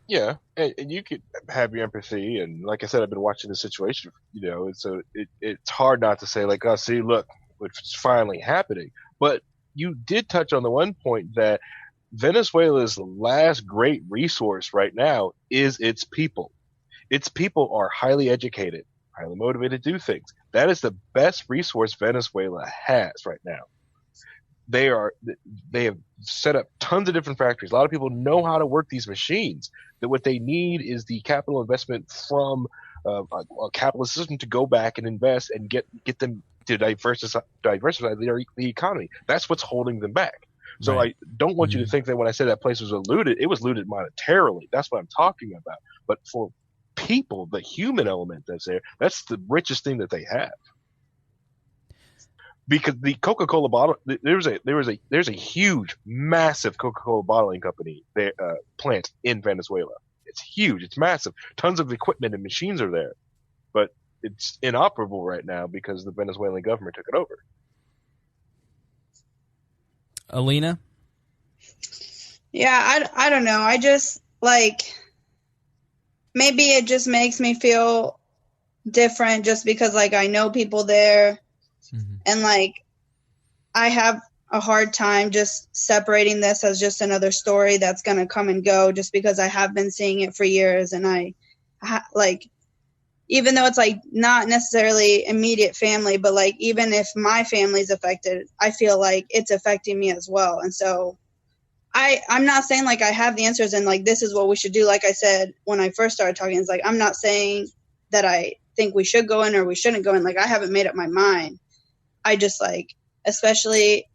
Yeah, and you could have your empathy, and like I said, I've been watching the situation, and so it's hard not to say, like, oh, see, look, what's finally happening. But you did touch on the one point that Venezuela's last great resource right now is its people. Its people are highly educated, highly motivated to do things. That is the best resource Venezuela has right now. They have set up tons of different factories. A lot of people know how to work these machines. That what they need is the capital investment from a capitalist system to go back and invest and get them to diversify the economy. That's what's holding them back. So right. I don't want you to think that when I say that place was looted, it was looted monetarily. That's what I'm talking about. But for people, the human element that's there, that's the richest thing that they have. Because the Coca-Cola bottle, there's a huge, massive Coca-Cola bottling company plant in Venezuela. It's huge. It's massive. Tons of equipment and machines are there, but it's inoperable right now because the Venezuelan government took it over. Alina? Yeah, I don't know. I just, like, maybe it just makes me feel different just because, like, I know people there. Mm-hmm. And, like, I have a hard time just separating this as just another story that's going to come and go, just because I have been seeing it for years. And even though it's like not necessarily immediate family, but like even if my family's affected, I feel like it's affecting me as well. And so I'm not saying like I have the answers and like this is what we should do. Like I said when I first started talking, it's like I'm not saying that I think we should go in or we shouldn't go in. Like I haven't made up my mind. I just like, especially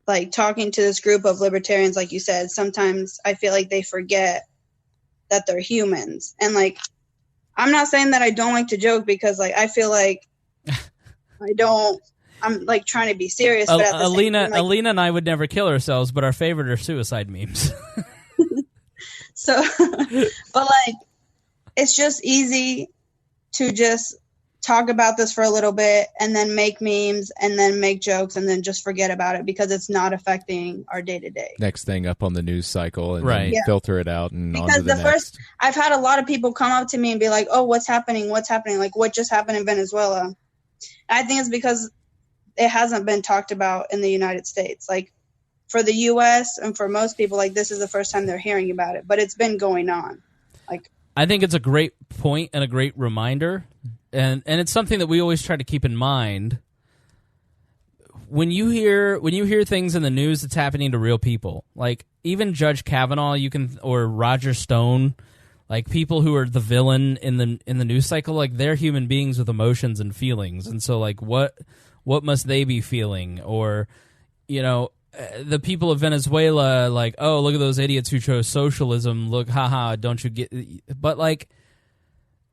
like talking to this group of libertarians, like you said, sometimes I feel like they forget that they're humans. And like, I'm not saying that I don't like to joke, because like I feel like I'm like trying to be serious. But at the Alina, same time, like, Alina and I would never kill ourselves, but our favorite are suicide memes. so, but like, it's just easy to just talk about this for a little bit and then make memes and then make jokes and then just forget about it because it's not affecting our day to day. Next thing up on the news cycle and right. then filter it out and because on to the next. I've had a lot of people come up to me and be like, oh, what's happening? What's happening? Like what just happened in Venezuela? And I think it's because it hasn't been talked about in the United States. Like for the US and for most people, like this is the first time they're hearing about it, but it's been going on. Like I think it's a great point and a great reminder. And it's something that we always try to keep in mind. When you hear things in the news that's happening to real people, like even Judge Kavanaugh, or Roger Stone, like people who are the villain in the news cycle, like they're human beings with emotions and feelings, and so like what must they be feeling? Or the people of Venezuela, like, oh, look at those idiots who chose socialism. Look, haha, don't you get? But like,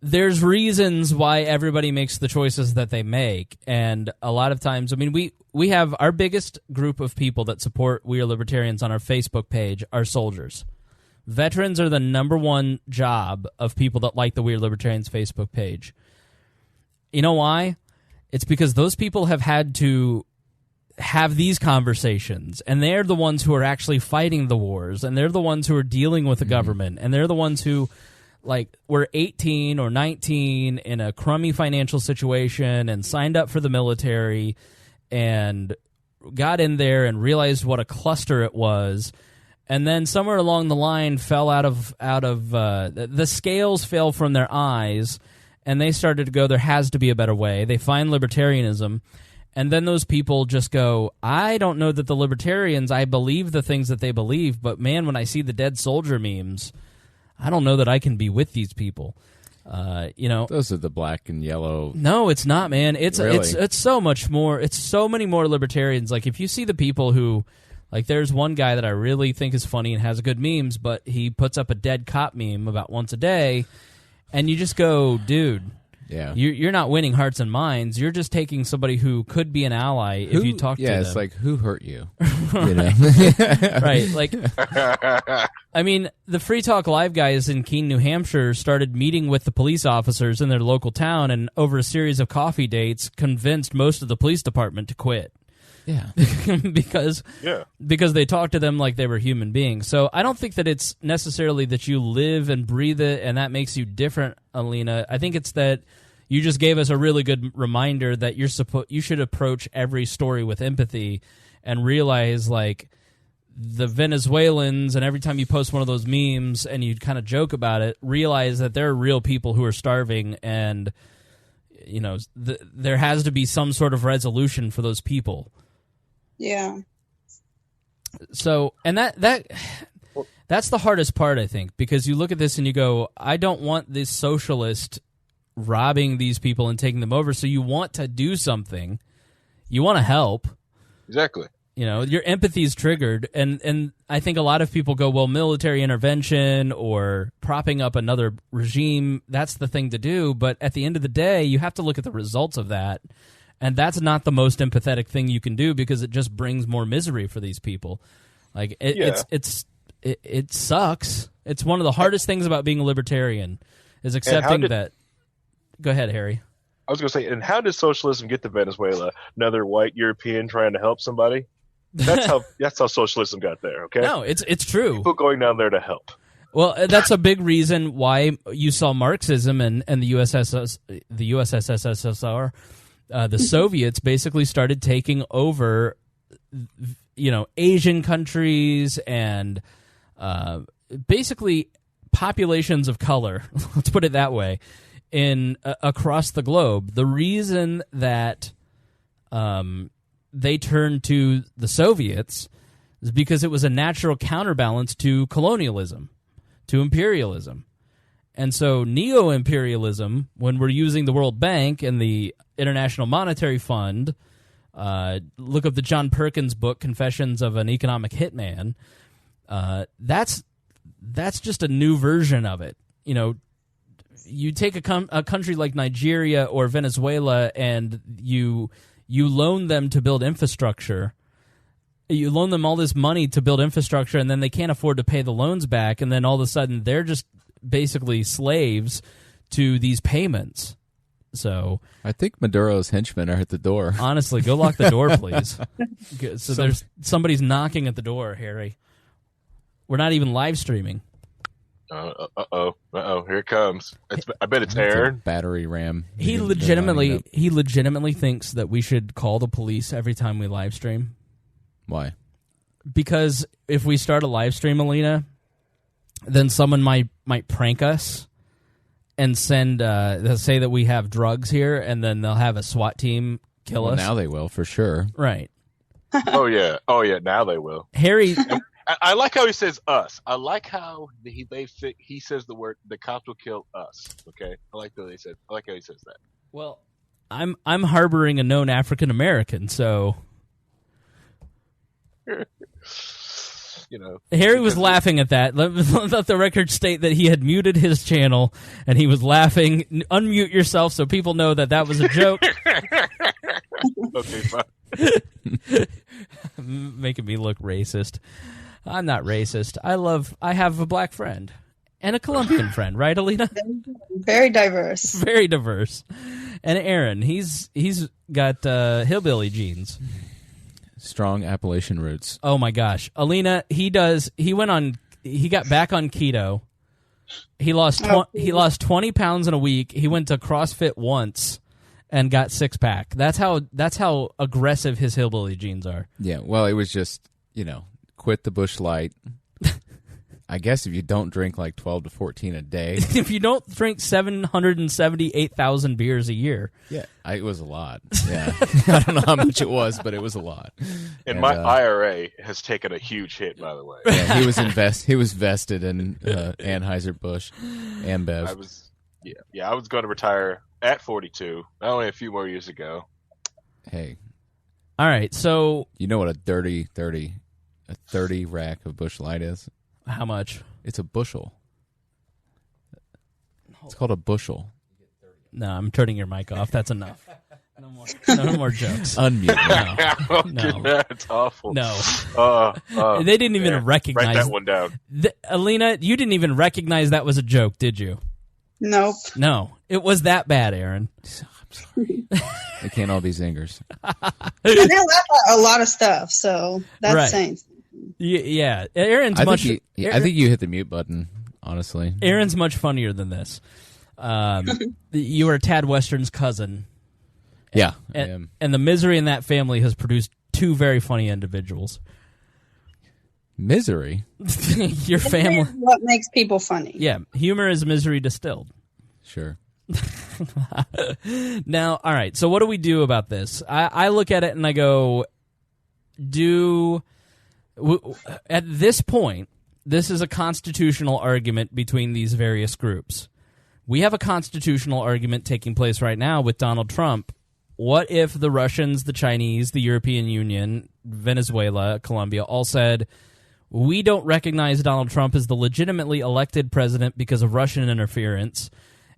there's reasons why everybody makes the choices that they make, and a lot of times, I mean, we have our biggest group of people that support We Are Libertarians on our Facebook page are soldiers. Veterans are the number one job of people that like the We Are Libertarians Facebook page. You know why? It's because those people have had to have these conversations, and they're the ones who are actually fighting the wars, and they're the ones who are dealing with the government, and they're the ones who like were 18 or 19 in a crummy financial situation and signed up for the military and got in there and realized what a cluster it was, and then somewhere along the line fell out of the scales fell from their eyes, and they started to go, there has to be a better way. They find libertarianism, and then those people just go, I don't know that the libertarians, I believe the things that they believe, but man, when I see the dead soldier memes, I don't know that I can be with these people. Those are the black and yellow. No, it's not, man. It's so much more. It's so many more libertarians. Like if you see the people who, like, there's one guy that I really think is funny and has good memes, but he puts up a dead cop meme about once a day, and you just go, dude. Yeah, you're not winning hearts and minds. You're just taking somebody who could be an ally if you talk to them. Yeah, it's like, who hurt you? Right. Like, I mean, the Free Talk Live guys in Keene, New Hampshire started meeting with the police officers in their local town, and over a series of coffee dates convinced most of the police department to quit. Yeah. because they talked to them like they were human beings. So I don't think that it's necessarily that you live and breathe it and that makes you different, Alina. I think it's that you just gave us a really good reminder that you should approach every story with empathy and realize, like, the Venezuelans, and every time you post one of those memes and you kind of joke about it, realize that there are real people who are starving, and there has to be some sort of resolution for those people. Yeah. So, and that's the hardest part, I think, because you look at this and you go, I don't want this socialist robbing these people and taking them over. So you want to do something. You want to help. Exactly. Your empathy is triggered. And I think a lot of people go, well, military intervention or propping up another regime, that's the thing to do. But at the end of the day, you have to look at the results of that. And that's not the most empathetic thing you can do, because it just brings more misery for these people. Like it sucks. It's one of the hardest things about being a libertarian is accepting that. Go ahead, Harry. I was going to say, and how did socialism get to Venezuela? Another white European trying to help somebody? That's how socialism got there. Okay. No, it's true. People going down there to help. Well, that's a big reason why you saw Marxism and the USSR. The Soviets basically started taking over Asian countries and basically populations of color, let's put it that way, across the globe. The reason that they turned to the Soviets is because it was a natural counterbalance to colonialism, to imperialism. And so neo-imperialism, when we're using the World Bank and the International Monetary Fund, look up the John Perkins book, Confessions of an Economic Hitman, that's just a new version of it. You take a country like Nigeria or Venezuela and you loan them to build infrastructure. You loan them all this money to build infrastructure, and then they can't afford to pay the loans back, and then all of a sudden they're just basically slaves to these payments. So I think Maduro's henchmen are at the door. Honestly, go lock the door, please. So there's somebody's knocking at the door, Harry. We're not even live streaming. Uh-oh, here it comes. I bet it's Aaron. Battery RAM. He legitimately thinks that we should call the police every time we live stream. Why? Because if we start a live stream, Alina, then someone might prank us and they'll say that we have drugs here, and then they'll have a SWAT team kill us. Now they will, for sure. Right. Oh yeah, now they will. Harry... I like how he says us. I like how he says the word, the cops will kill us. Okay, I like how he says that. Well, I'm harboring a known African American, so Harry was laughing at that. Let the record state that he had muted his channel and he was laughing. Unmute yourself so people know that was a joke. Okay, fine. Making me look racist. I'm not racist. I have a black friend and a Colombian friend, right, Alina? Very diverse. Very diverse. And Aaron, he's got hillbilly genes. Strong Appalachian roots. Oh my gosh. Alina, he got back on keto. He lost 20 pounds in a week. He went to CrossFit once and got 6-pack. That's how aggressive his hillbilly genes are. Yeah, well, it was just, quit the Busch Light. I guess if you don't drink like 12 to 14 a day. If you don't drink 778,000 beers a year. Yeah, it was a lot. Yeah. I don't know how much it was, but it was a lot. And my IRA has taken a huge hit, by the way. Yeah, he was vested in Anheuser-Busch, AmBev. I was going to retire at 42, only a few more years ago. Hey. All right, so... You know what a 30 rack of Busch Light is? How much? It's a bushel. It's called a bushel. No, I'm turning your mic off. That's enough. No more jokes. Unmute. No. That's awful. No. They didn't even recognize. Write that one down. Alina, you didn't even recognize that was a joke, did you? Nope. No. It was that bad, Aaron. I'm sorry. They can't all be zingers. And I laugh at a lot of stuff, so that's right. saying. Yeah, Aaron's much. I think you hit the mute button. Honestly, Aaron's much funnier than this. You are Tad Western's cousin. Yeah, I am. And the misery in that family has produced two very funny individuals. Misery? Your family. What makes people funny? Yeah, humor is misery distilled. Sure. Now, all right. So, what do we do about this? I look at it and I go, at this point, this is a constitutional argument between these various groups. We have a constitutional argument taking place right now with Donald Trump. What if the Russians, the Chinese, the European Union, Venezuela, Colombia all said, we don't recognize Donald Trump as the legitimately elected president because of Russian interference,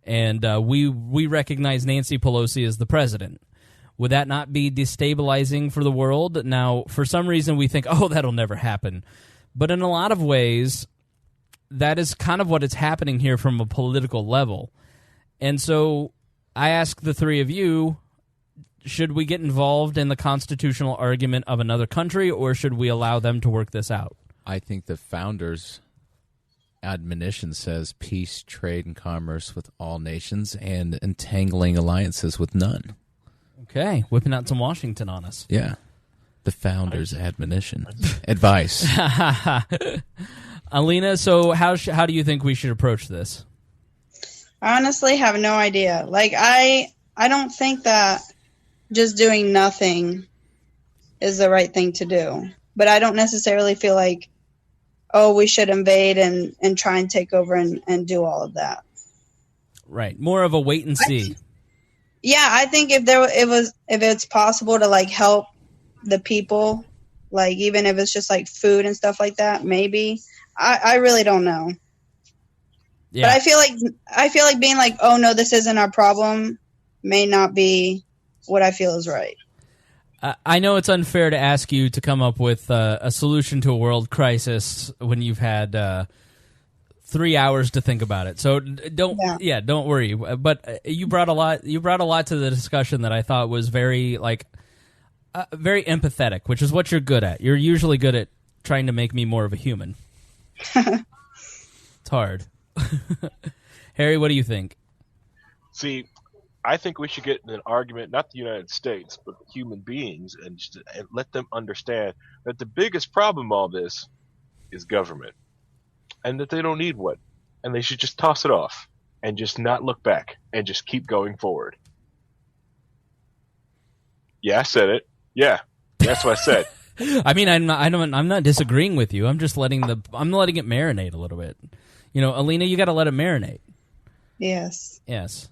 and we recognize Nancy Pelosi as the president? Would that not be destabilizing for the world? Now, for some reason, we think, oh, that'll never happen. But in a lot of ways, that is kind of what is happening here from a political level. And so I ask the three of you, should we get involved in the constitutional argument of another country, or should we allow them to work this out? I think the founders' admonition says peace, trade, and commerce with all nations and entangling alliances with none. Okay, whipping out some Washington on us. Yeah. The founder's admonition. Advice. Alina, so how do you think we should approach this? I honestly have no idea. Like, I don't think that just doing nothing is the right thing to do. But I don't necessarily feel like, oh, we should invade and try and take over and do all of that. Right. More of a wait and see. I think if it's possible to like help the people, like even if it's just like food and stuff like that, maybe. I really don't know. Yeah. But I feel like being like, oh no, this isn't our problem, may not be what I feel is right. I know it's unfair to ask you to come up with a solution to a world crisis when you've had 3 hours to think about it. So don't worry. But you brought a lot to the discussion that I thought was very very empathetic, which is what you're good at. You're usually good at trying to make me more of a human. It's hard. Harry, what do you think? See, I think we should get in an argument, not the United States, but human beings, and let them understand that the biggest problem in all this is government, and that they don't need one, and they should just toss it off and just not look back and just keep going forward. Yeah, I said it. Yeah, that's what I said. I mean, I'm not disagreeing with you. I'm just letting it marinate a little bit. You know, Alina, you got to let it marinate. Yes. All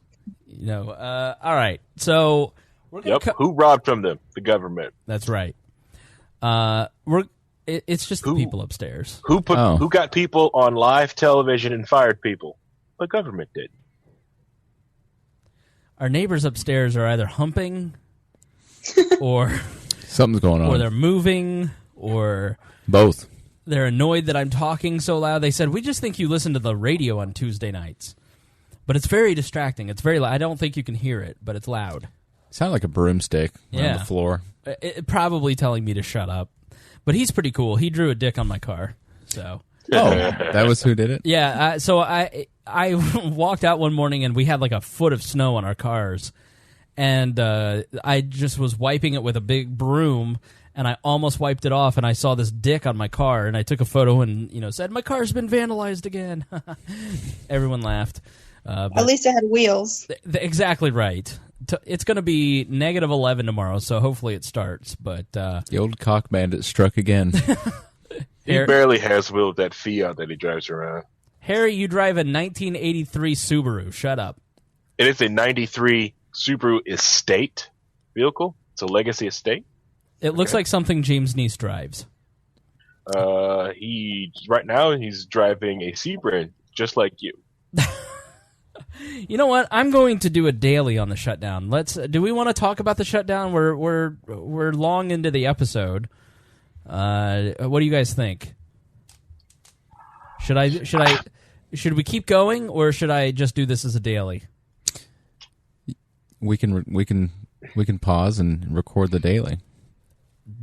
right. So we're gonna who robbed from them? The government. That's right. It's just the people upstairs. Who got people on live television and fired people? The government did. Our neighbors upstairs are either humping, or something's going on, or they're moving, or both. They're annoyed that I'm talking so loud. They said, "We just think you listen to the radio on Tuesday nights." But it's very distracting. It's very loud. I don't think you can hear it, but it's loud. Sound like a broomstick on the floor. It probably telling me to shut up. But he's pretty cool. He drew a dick on my car. So. Oh, that was who did it? Yeah. So I walked out one morning and we had like a foot of snow on our cars. And I just was wiping it with a big broom. And I almost wiped it off, and I saw this dick on my car, and I took a photo and said, "My car's been vandalized again." Everyone laughed. At least it had wheels. Exactly right. It's going to be -11 tomorrow, so hopefully it starts. But the old cock bandit struck again. He barely has wheels, that Fiat that he drives around. Harry, you drive a 1983 Subaru. Shut up. It is a 93 Subaru Estate vehicle. It's a legacy estate. It looks like something James Neese drives. Right now he's driving a Sebring, just like you. You know what? I'm going to do a daily on the shutdown. Do we want to talk about the shutdown? We're long into the episode. What do you guys think? Should we keep going, or should I just do this as a daily? We can pause and record the daily.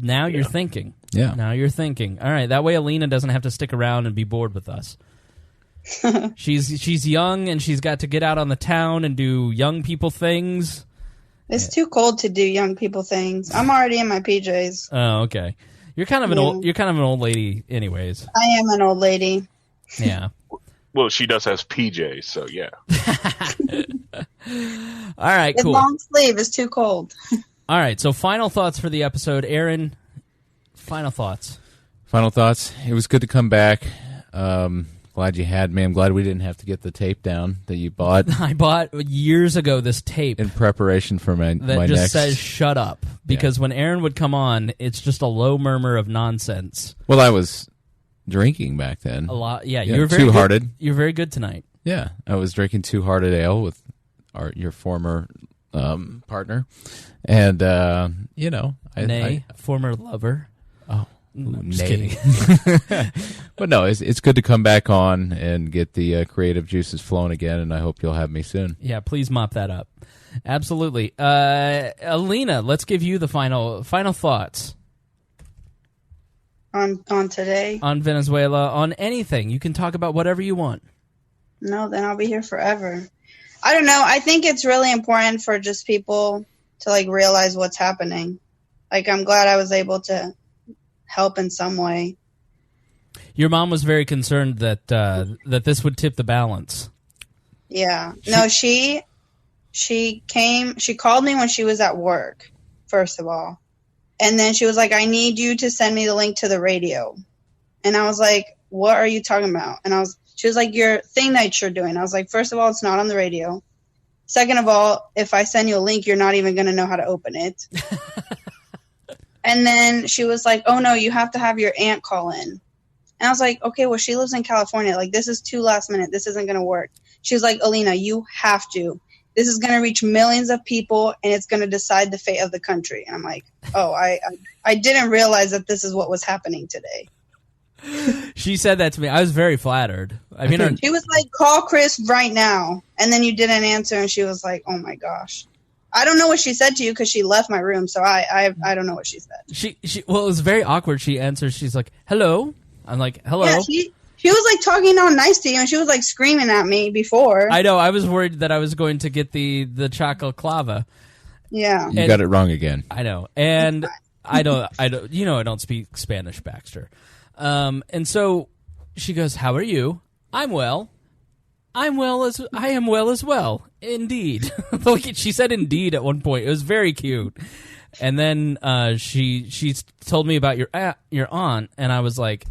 Now you're thinking. Yeah. Now you're thinking. All right. That way Alina doesn't have to stick around and be bored with us. She's young and she's got to get out on the town and do young people things. It's too cold to do young people things. I'm already in my PJs. Oh, okay. You're kind of an old lady anyways. I am an old lady. Yeah. Well, she does have PJs, so yeah. All right, cool. Long sleeve is too cold. All right, so final thoughts for the episode. Aaron, final thoughts. Final thoughts. It was good to come back. Glad you had me. I'm glad we didn't have to get the tape down that you bought. I bought years ago this tape. In preparation for my that just next... says shut up. Because when Aaron would come on, it's just a low murmur of nonsense. Well, I was drinking back then. A lot. Yeah, you were very Two-Hearted. Good. You're very good tonight. Yeah, I was drinking Two-Hearted Ale with your former partner. And, former lover. Oh, no, just kidding. But no, it's good to come back on and get the creative juices flowing again, and I hope you'll have me soon. Yeah, please mop that up. Absolutely. Alina, let's give you the final thoughts. On today? On Venezuela, on anything. You can talk about whatever you want. No, then I'll be here forever. I don't know. I think it's really important for just people to realize what's happening. Like, I'm glad I was able to help in some way. Your mom was very concerned that that this would tip the balance. Yeah. No, she called me when she was at work, first of all. And then she was like, I need you to send me the link to the radio. And I was like, what are you talking about? And she was like, your thing that you're doing. I was like, first of all, it's not on the radio. Second of all, if I send you a link, you're not even going to know how to open it. And then she was like, oh no, you have to have your aunt call in. And I was like, okay, well, she lives in California. Like, this is too last minute. This isn't going to work. She was like, Alina, you have to. This is going to reach millions of people, and it's going to decide the fate of the country. And I'm like, oh, I didn't realize that this is what was happening today. She said that to me. I was very flattered. I mean, she was like, call Chris right now. And then you didn't answer, and she was like, oh, my gosh. I don't know what she said to you because she left my room, so I don't know what she said. Well, it was very awkward. She answers. She's like, hello. I'm like, hello. Yeah, she was like talking all nice to you, and she was like screaming at me before. I know. I was worried that I was going to get the chocolate. Yeah, you got it wrong again. I know, and I don't. You know, I don't speak Spanish, Baxter. And so she goes, "How are you?" I'm well. I am well as well. Indeed. Like, she said indeed at one point. It was very cute. And then she told me about your aunt, and I was like,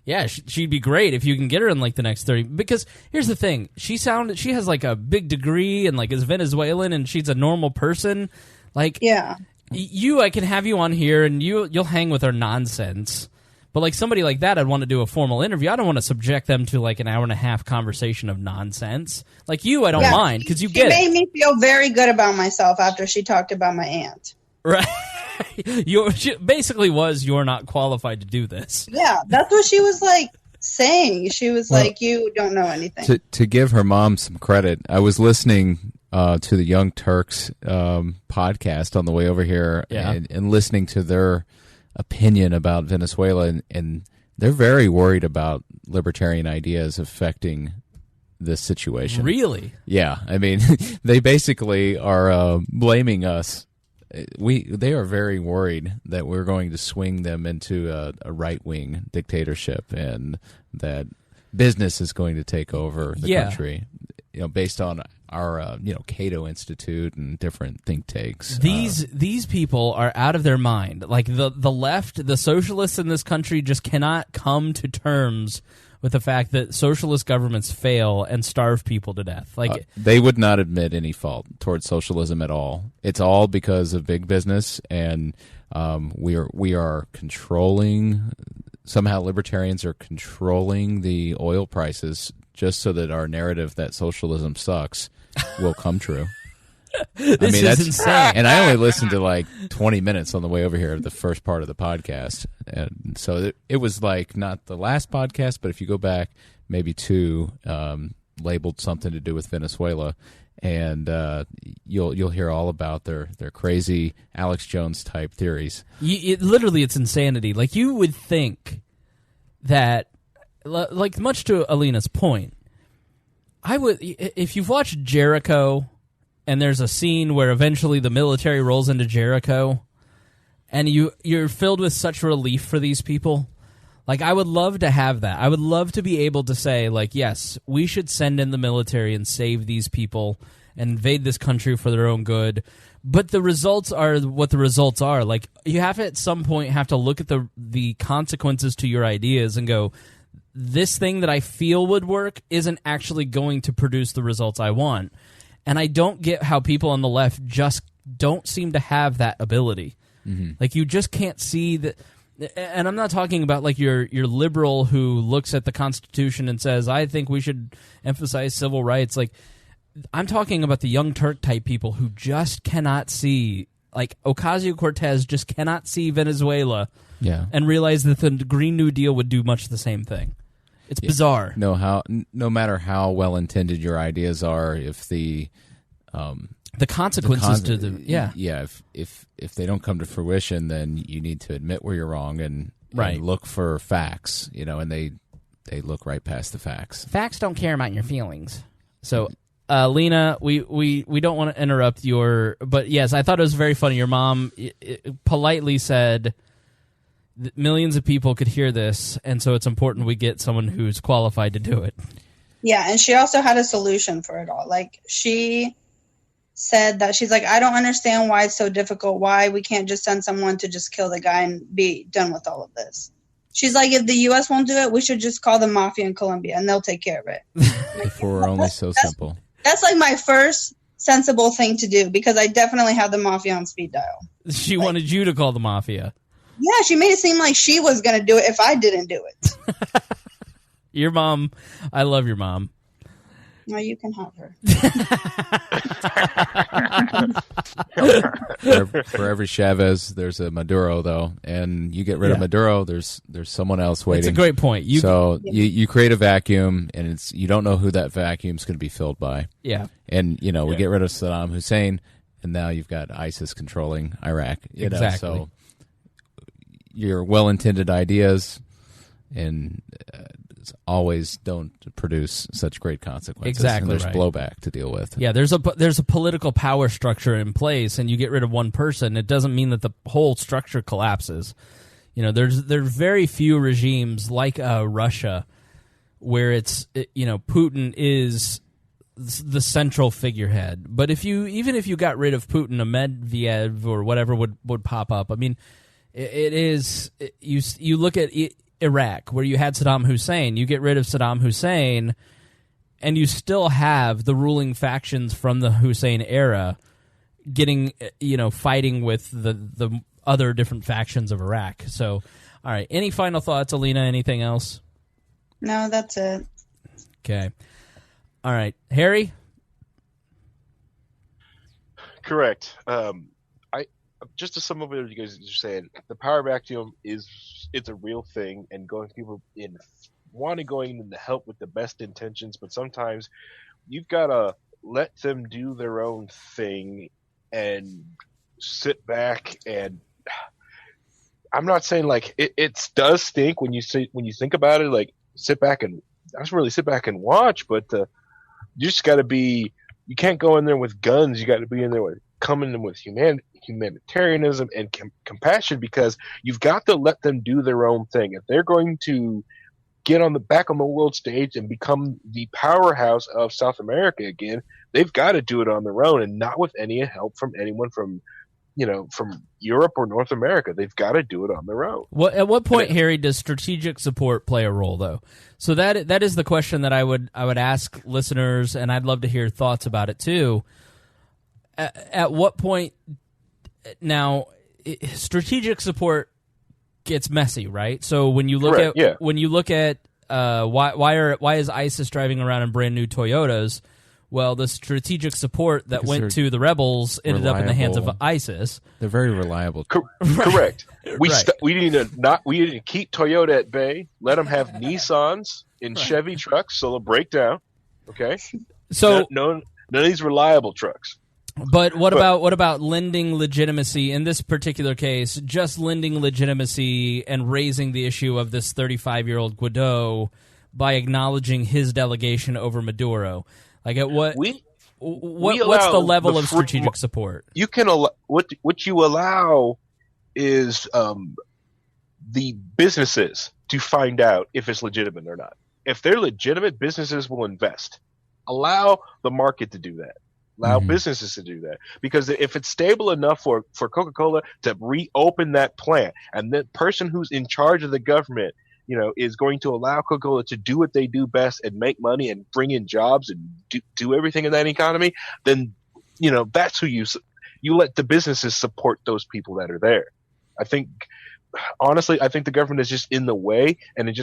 yeah, she'd be great if you can get her in like the next 30. Because here's the thing, she has like a big degree and like is Venezuelan, and she's a normal person. Like, yeah, I can have you on here and you'll hang with her nonsense. But like somebody like that, I'd want to do a formal interview. I don't want to subject them to like an hour and a half conversation of nonsense. Like you, I don't mind because you get it. She made me feel very good about myself after she talked about my aunt. Right. She basically was, you're not qualified to do this. Yeah, that's what she was like saying. She was like, you don't know anything. To give her mom some credit, I was listening to the Young Turks podcast on the way over here, and listening to their opinion about Venezuela, and they're very worried about libertarian ideas affecting this situation. Really? Yeah. I mean, they basically are blaming us. They are very worried that we're going to swing them into a right-wing dictatorship, and that business is going to take over the country. You know, based on our Cato Institute and different think tanks. These people are out of their mind. Like the left, the socialists in this country just cannot come to terms with the fact that socialist governments fail and starve people to death. Like they would not admit any fault towards socialism at all. It's all because of big business, and we are controlling. Somehow, libertarians are controlling the oil prices just so that our narrative that socialism sucks will come true. This is insane. And I only listened to like 20 minutes on the way over here, the first part of the podcast. And so it was like not the last podcast, but if you go back maybe two, labeled something to do with Venezuela, and you'll hear all about their crazy Alex Jones type theories. Literally, it's insanity. Like, you would think that, like, much to Alina's point, if you've watched Jericho, and there's a scene where eventually the military rolls into Jericho, and you're filled with such relief for these people. Like, I would love to have that. I would love to be able to say, like, yes, we should send in the military and save these people and invade this country for their own good. But the results are what the results are. Like, you have to, at some point, have to look at the consequences to your ideas and go, this thing that I feel would work isn't actually going to produce the results I want. And I don't get how people on the left just don't seem to have that ability. Mm-hmm. Like, you just can't see that. And I'm not talking about like your liberal who looks at the Constitution and says, I think we should emphasize civil rights. Like, I'm talking about the Young Turk type people who just cannot see, like Ocasio-Cortez just cannot see Venezuela and realize that the Green New Deal would do much the same thing. It's bizarre. No matter how well intended your ideas are, if the consequences to them, if they don't come to fruition, then you need to admit where you're wrong and look for facts. And they look right past the facts. Facts don't care about your feelings. So Lena, we don't want to interrupt but yes, I thought it was very funny. Your mom politely said that millions of people could hear this, and so it's important we get someone who's qualified to do it. Yeah, and she also had a solution for it all. Like, she said that she's like, I don't understand why it's so difficult, why we can't just send someone to just kill the guy and be done with all of this. She's like, if the U.S. won't do it, we should just call the mafia in Colombia, and they'll take care of it. If we're only so simple. That's like my first sensible thing to do, because I definitely had the mafia on speed dial. She wanted you to call the mafia. Yeah, she made it seem like she was going to do it if I didn't do it. Your mom, I love your mom. No, you can have her. For every Chavez, there's a Maduro, though, and you get rid of Maduro, there's someone else waiting. It's a great point. You create a vacuum, and you don't know who that vacuum's going to be filled by. Yeah, and we get rid of Saddam Hussein, and now you've got ISIS controlling Iraq. Exactly. So your well-intended ideas and always don't produce such great consequences. Exactly, and there's right. blowback to deal with. Yeah, there's a political power structure in place, and you get rid of one person, it doesn't mean that the whole structure collapses. There's very few regimes like Russia where Putin is the central figurehead. But even if you got rid of Putin, a Medvedev or whatever would pop up. I mean, you look at Iraq, where you had Saddam Hussein. You get rid of Saddam Hussein, and you still have the ruling factions from the Hussein era fighting with the other different factions of Iraq. So, all right. Any final thoughts, Alina? Anything else? No, that's it. Okay. All right. Harry? Correct. Just to sum up what you guys are saying, the power vacuum it's a real thing, and people going in to help with the best intentions, but sometimes you've got to let them do their own thing and sit back. And I'm not saying like it does stink when you think about it, like sit back and watch, but you just got to be. You can't go in there with guns. You got to be in there coming in with humanitarianism and compassion, because you've got to let them do their own thing. If they're going to get back on the world stage and become the powerhouse of South America again, they've got to do it on their own and not with any help from anyone from Europe or North America. They've got to do it on their own. At what point, Harry, does strategic support play a role, though? So that is the question that I would ask listeners, and I'd love to hear thoughts about it too. At what point now strategic support gets messy, right? So when you look at why is ISIS driving around in brand new Toyotas? Well, the strategic support that went to the rebels ended up in the hands of ISIS. They're very reliable. Correct. We need to keep Toyota at bay. Let them have Nissans and Chevy trucks, so they'll break down. Okay. So none of these reliable trucks. But what about lending legitimacy in this particular case? Just lending legitimacy and raising the issue of this 35-year-old Guaido by acknowledging his delegation over Maduro. Like, at what's the level of strategic support? You can what you allow is the businesses to find out if it's legitimate or not. If they're legitimate, businesses will invest. Allow the market to do that. Allow businesses to do that, because if it's stable enough for Coca-Cola to reopen that plant, and the person who's in charge of the government, is going to allow Coca-Cola to do what they do best and make money and bring in jobs and do everything in that economy, then that's who you let the businesses support those people that are there. I think the government is just in the way, and it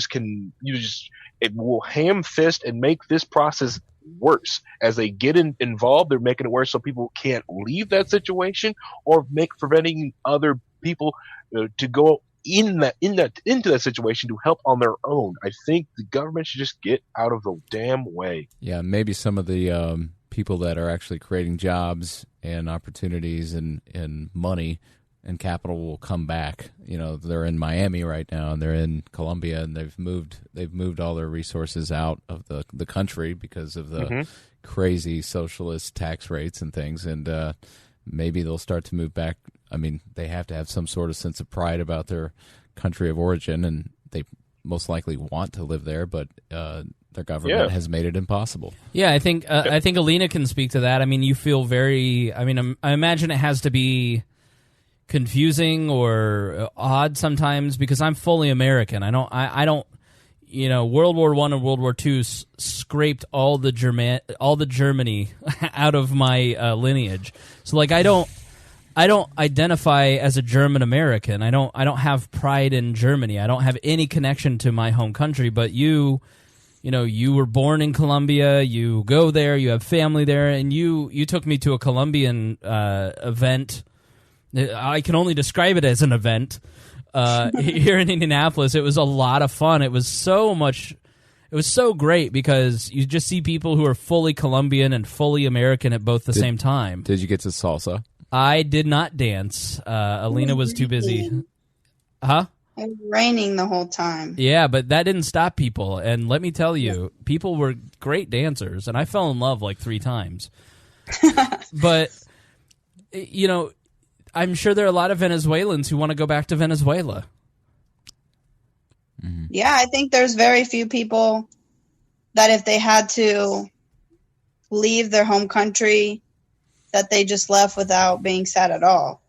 will ham fist and make this process worse. As they get involved, they're making it worse so people can't leave that situation, or preventing other people to go into that situation to help on their own. I think the government should just get out of the damn way. Yeah, maybe some of the people that are actually creating jobs and opportunities and money and capital will come back. You know, they're in Miami right now, and they're in Colombia, and they've moved all their resources out of the country because of the crazy socialist tax rates and things, and maybe they'll start to move back. I mean, they have to have some sort of sense of pride about their country of origin, and they most likely want to live there, but their government has made it impossible. Yeah, I think Alina can speak to that. I mean, you feel very. I mean, I imagine it has to be confusing or odd sometimes because I'm fully American. I don't. You know, World War I and World War II scraped all the Germany out of my lineage. So, like, I don't identify as a German American. I don't have pride in Germany. I don't have any connection to my home country. But you were born in Colombia. You go there. You have family there, and you took me to a Colombian event. I can only describe it as an event here in Indianapolis. It was a lot of fun. It was so great because you just see people who are fully Colombian and fully American at both the same time. Did you get to salsa? I did not dance. Alina was too busy. Huh? It was raining the whole time. Yeah, but that didn't stop people. And let me tell you, people were great dancers, and I fell in love like 3 times. But, you know, I'm sure there are a lot of Venezuelans who want to go back to Venezuela. Mm-hmm. Yeah, I think there's very few people that if they had to leave their home country, that they just left without being sad at all.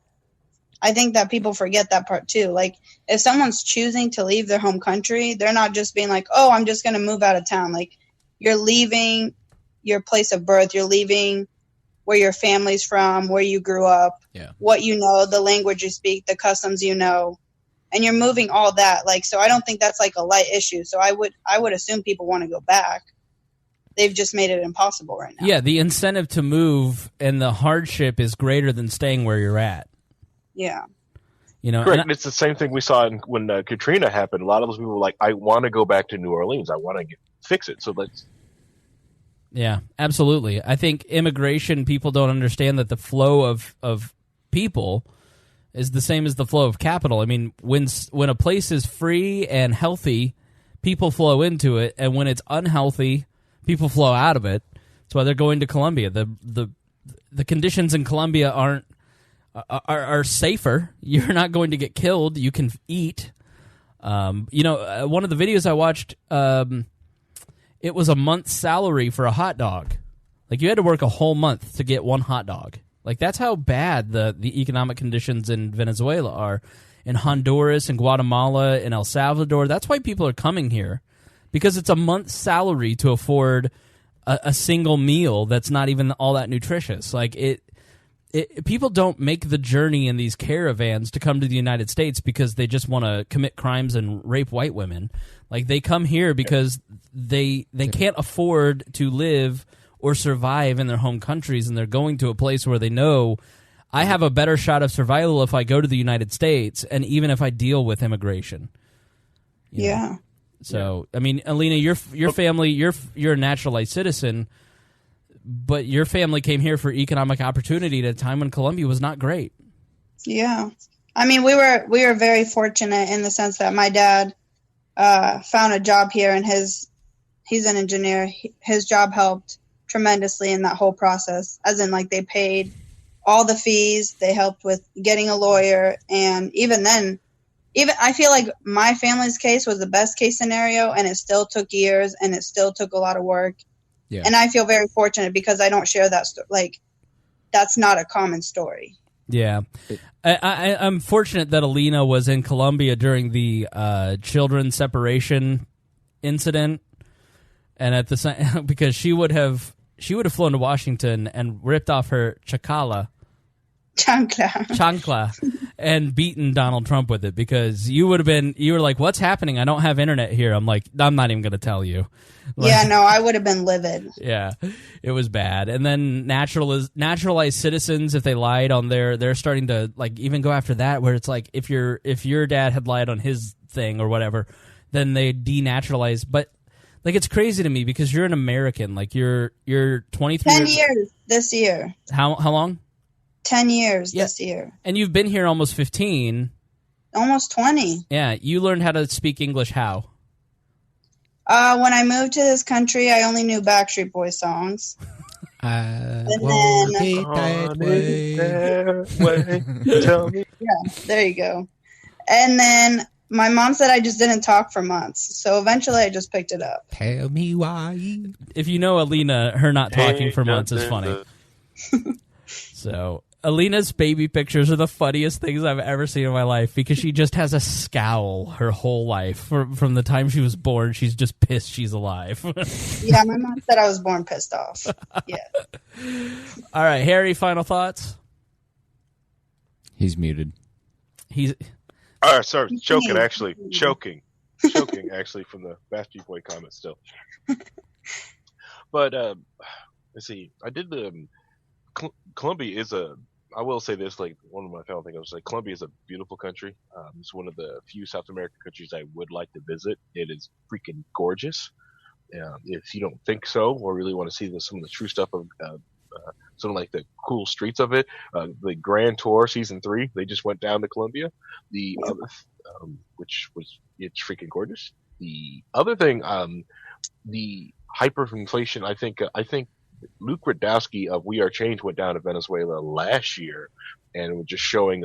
I think that people forget that part too. Like, if someone's choosing to leave their home country, they're not just being like, oh, I'm just going to move out of town. Like, you're leaving your place of birth. You're leaving where your family's from, where you grew up, what you know, the language you speak, the customs you know, and you're moving all that. Like, so I don't think that's like a light issue. So I would assume people want to go back. They've just made it impossible right now. Yeah, the incentive to move and the hardship is greater than staying where you're at. Yeah. You know, correct. It's the same thing we saw when Katrina happened. A lot of those people were like, I want to go back to New Orleans. I want to fix it. So let's. Yeah, absolutely. I think immigration, people don't understand that the flow of people is the same as the flow of capital. I mean, when a place is free and healthy, people flow into it, and when it's unhealthy, people flow out of it. That's why they're going to Colombia. The conditions in Colombia are safer. You're not going to get killed. You can eat. You know, one of the videos I watched, it was a month's salary for a hot dog. Like, you had to work a whole month to get one hot dog. Like, that's how bad the economic conditions in Venezuela are. In Honduras and Guatemala and El Salvador, that's why people are coming here. Because it's a month's salary to afford a single meal that's not even all that nutritious. Like, people don't make the journey in these caravans to come to the United States because they just want to commit crimes and rape white women. Like, they come here because they can't afford to live or survive in their home countries, and they're going to a place where they know I have a better shot of survival if I go to the United States, and even if I deal with immigration. You know? So, I mean, Alina, your family, you're a naturalized citizen, but your family came here for economic opportunity at a time when Colombia was not great. Yeah. I mean, we were very fortunate in the sense that my dad found a job here, and he's an engineer. His job helped tremendously in that whole process, as in, like, they paid all the fees, they helped with getting a lawyer, and even then, I feel like my family's case was the best case scenario, and it still took years, and it still took a lot of work. Yeah. And I feel very fortunate because I don't share that like, that's not a common story. Yeah. I'm fortunate that Alina was in Colombia during the children separation incident, and at the same, because she would have flown to Washington and ripped off her chancla and beaten Donald Trump with it, because you were like, what's happening? I don't have internet here. I'm like, I'm not even going to tell you. Like, yeah, no, I would have been livid. Yeah, it was bad. And then naturalized citizens, if they lied on they're starting to, like, even go after that, where it's like, if your dad had lied on his thing or whatever, then they denaturalize. But, like, it's crazy to me because you're an American. Like, you're 23 10 years this year. How long? 10 years this year. And you've been here almost 15. Almost 20. Yeah, you learned how to speak English how? When I moved to this country, I only knew Backstreet Boys songs. And Tell me. Yeah, there you go. And then my mom said I just didn't talk for months. So eventually I just picked it up. Tell me why. If you know Alina, her not talking for months is funny. So, Alina's baby pictures are the funniest things I've ever seen in my life because she just has a scowl her whole life. From the time she was born, she's just pissed she's alive. Yeah, my mom said I was born pissed off. Yeah. All right, Harry, final thoughts? He's muted. Sorry, choking actually from the Backstreet Boy comment still. But let's see. I did the Colombia is I will say this, like one of my final things, I was like, Colombia is a beautiful country. It's one of the few South American countries I would like to visit. It is freaking gorgeous. If you don't think so, or really want to see some of the true stuff of some of like the cool streets of it, the Grand Tour Season 3, they just went down to Colombia. The other, it's freaking gorgeous. The other thing, the hyperinflation. I think Luke Radowski of We Are Change went down to Venezuela last year and was just showing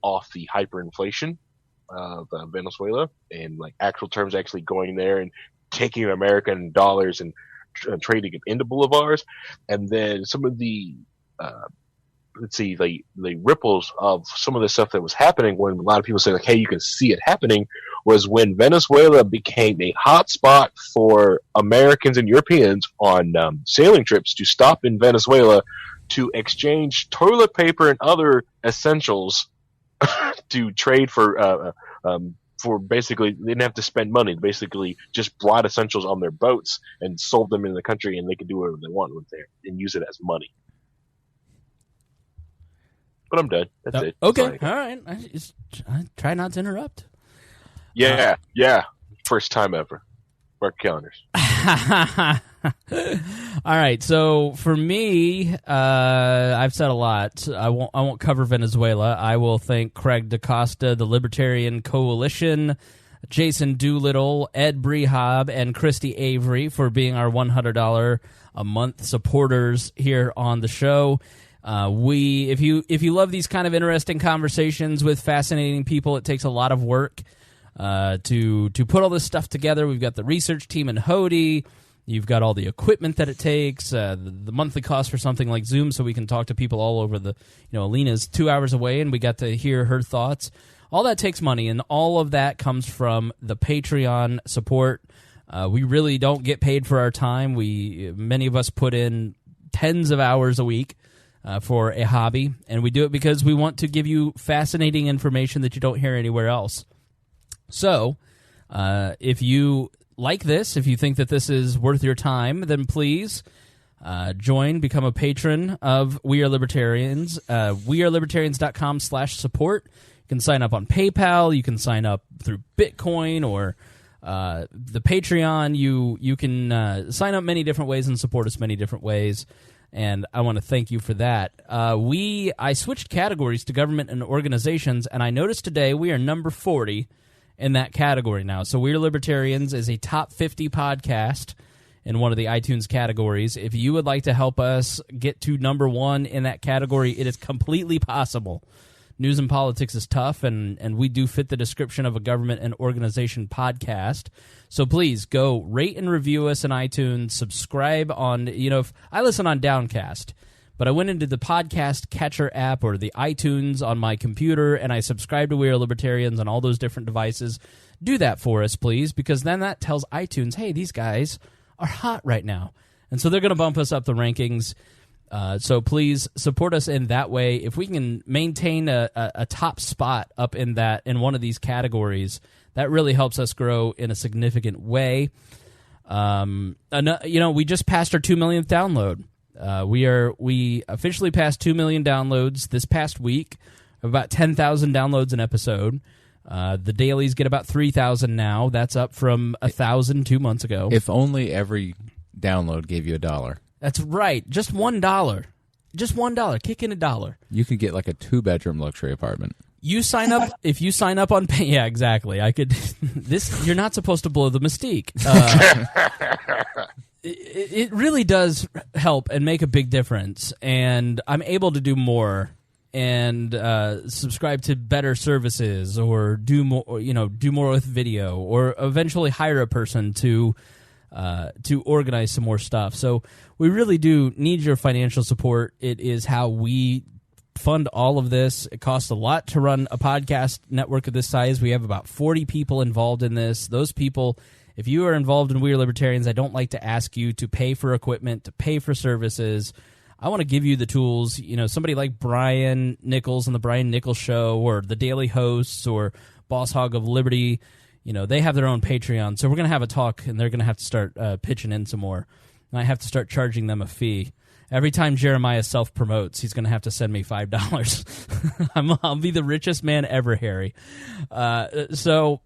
off the hyperinflation of Venezuela and like actual terms, actually going there and taking American dollars and trading it into bolivars. And then some of the the ripples of some of the stuff that was happening when a lot of people say like, hey, you can see it happening, was when Venezuela became a hot spot for Americans and Europeans on sailing trips to stop in Venezuela to exchange toilet paper and other essentials to trade for basically, they didn't have to spend money. They basically just brought essentials on their boats and sold them in the country, and they could do whatever they want with it and use it as money. But I'm done. That's it. Okay, all right. I try not to interrupt. Yeah. First time ever. Mark calendars. All right. So for me, I've said a lot. I won't cover Venezuela. I will thank Craig DaCosta, the Libertarian Coalition, Jason Doolittle, Ed Brehab, and Christy Avery for being our $100 a month supporters here on the show. If you love these kind of interesting conversations with fascinating people, it takes a lot of work to put all this stuff together. We've got the research team in Hody. You've got all the equipment that it takes, the monthly cost for something like Zoom, so we can talk to people all over the. Alina's 2 hours away, and we got to hear her thoughts. All that takes money, and all of that comes from the Patreon support. We really don't get paid for our time. Many of us put in tens of hours a week for a hobby, and we do it because we want to give you fascinating information that you don't hear anywhere else. So, if you like this, if you think that this is worth your time, then please become a patron of We Are Libertarians. WeAreLibertarians.com/support. You can sign up on PayPal. You can sign up through Bitcoin or the Patreon. You can sign up many different ways and support us many different ways. And I want to thank you for that. I switched categories to government and organizations, and I noticed today we are number 40 in that category now. So We're Libertarians is a top 50 podcast in one of the iTunes categories. If you would like to help us get to number 1 in that category, it is completely possible. News and politics is tough, and we do fit the description of a government and organization podcast. So please go rate and review us in iTunes. Subscribe on, if I listen on Downcast, but I went into the podcast catcher app or the iTunes on my computer, and I subscribe to We Are Libertarians on all those different devices. Do that for us, please, because then that tells iTunes, hey, these guys are hot right now. And so they're going to bump us up the rankings. So please support us in that way. If we can maintain a top spot up in one of these categories, that really helps us grow in a significant way. We just passed our 2 millionth download. We officially passed 2 million downloads this past week. About 10,000 downloads an episode. The dailies get about 3,000 now. That's up from 1,000 2 months ago. If only every download gave you $1. That's right. Just $1. Just $1. Kick in $1. You could get like a 2-bedroom luxury apartment. You sign up if you sign up on yeah, exactly. I could this you're not supposed to blow the mystique. It really does help and make a big difference, and I'm able to do more and subscribe to better services or do more, do more with video, or eventually hire a person to organize some more stuff. So we really do need your financial support. It is how we fund all of this. It costs a lot to run a podcast network of this size. We have about 40 people involved in this. Those people, if you are involved in We Are Libertarians, I don't like to ask you to pay for equipment, to pay for services. I want to give you the tools. Somebody like Brian Nichols on the Brian Nichols Show, or the Daily Hosts, or Boss Hog of Liberty, they have their own Patreon. So we're going to have a talk, and they're going to have to start pitching in some more. And I have to start charging them a fee. Every time Jeremiah self-promotes, he's going to have to send me $5. I'll be the richest man ever, Harry. So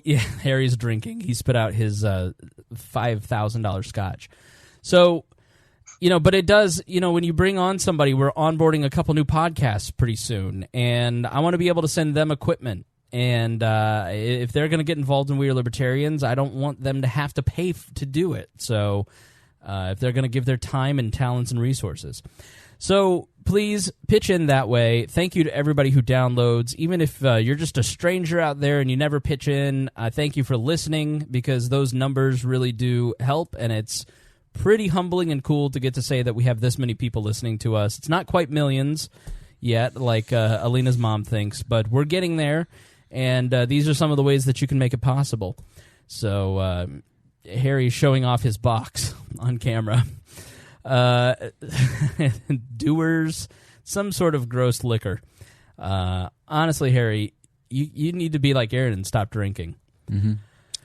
yeah, Harry's drinking. He spit out his $5,000 scotch. So, but it does, when you bring on somebody, we're onboarding a couple new podcasts pretty soon, and I want to be able to send them equipment. And if they're going to get involved in We Are Libertarians, I don't want them to have to pay to do it. So if they're going to give their time and talents and resources. So please pitch in that way. Thank you to everybody who downloads. Even if you're just a stranger out there and you never pitch in, thank you for listening, because those numbers really do help, and it's pretty humbling and cool to get to say that we have this many people listening to us. It's not quite millions yet, like Alina's mom thinks, but we're getting there, and these are some of the ways that you can make it possible. So Harry's showing off his box on camera. Doers, some sort of gross liquor. Honestly, Harry, you need to be like Aaron and stop drinking. Mm-hmm.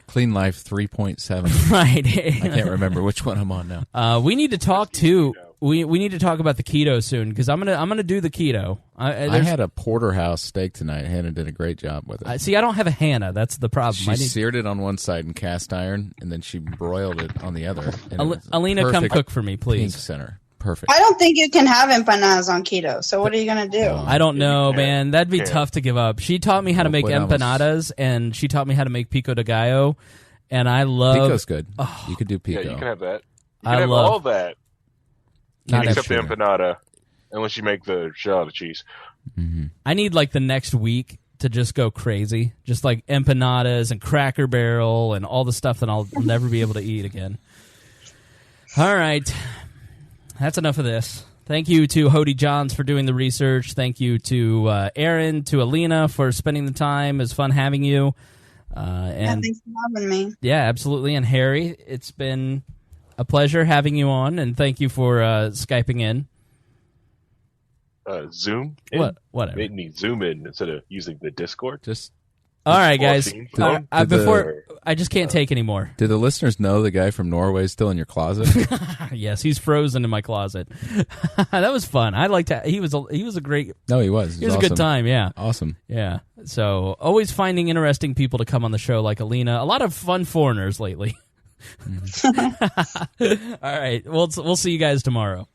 Clean Life 3.7. Right. I can't remember which one I'm on now. We need to talk too. We need to talk about the keto soon, because I'm gonna do the keto. I had a porterhouse steak tonight. Hannah did a great job with it. See, I don't have a Hannah. That's the problem. She seared it on one side in cast iron, and then she broiled it on the other. Alina, come cook for me, please. Pink center. Perfect. I don't think you can have empanadas on keto. So what are you going to do? I don't know, man. That'd be tough to give up. She taught me how to make empanadas, and she taught me how to make pico de gallo, and I love... Pico's good. Oh, you could do pico. Yeah, you can have that. You can have all that. Not except the empanada, unless you make the shell out of cheese. Mm-hmm. I need, like, the next week to just go crazy. Just, like, empanadas and Cracker Barrel and all the stuff that I'll never be able to eat again. All right. That's enough of this. Thank you to Hody Johns for doing the research. Thank you to Aaron, to Alina for spending the time. It was fun having you. And thanks for having me. Yeah, absolutely. And Harry, it's been a pleasure having you on, and thank you for Skyping in. Zoom in? Whatever. Made me zoom in instead of using the Discord. All right, guys. I just can't take anymore. Do the listeners know the guy from Norway is still in your closet? Yes, he's frozen in my closet. That was fun. I liked that. He was a great. No, he was. It was awesome. A good time. Yeah. Awesome. Yeah. So always finding interesting people to come on the show, like Alina. A lot of fun foreigners lately. Mm-hmm. All right. We'll see you guys tomorrow.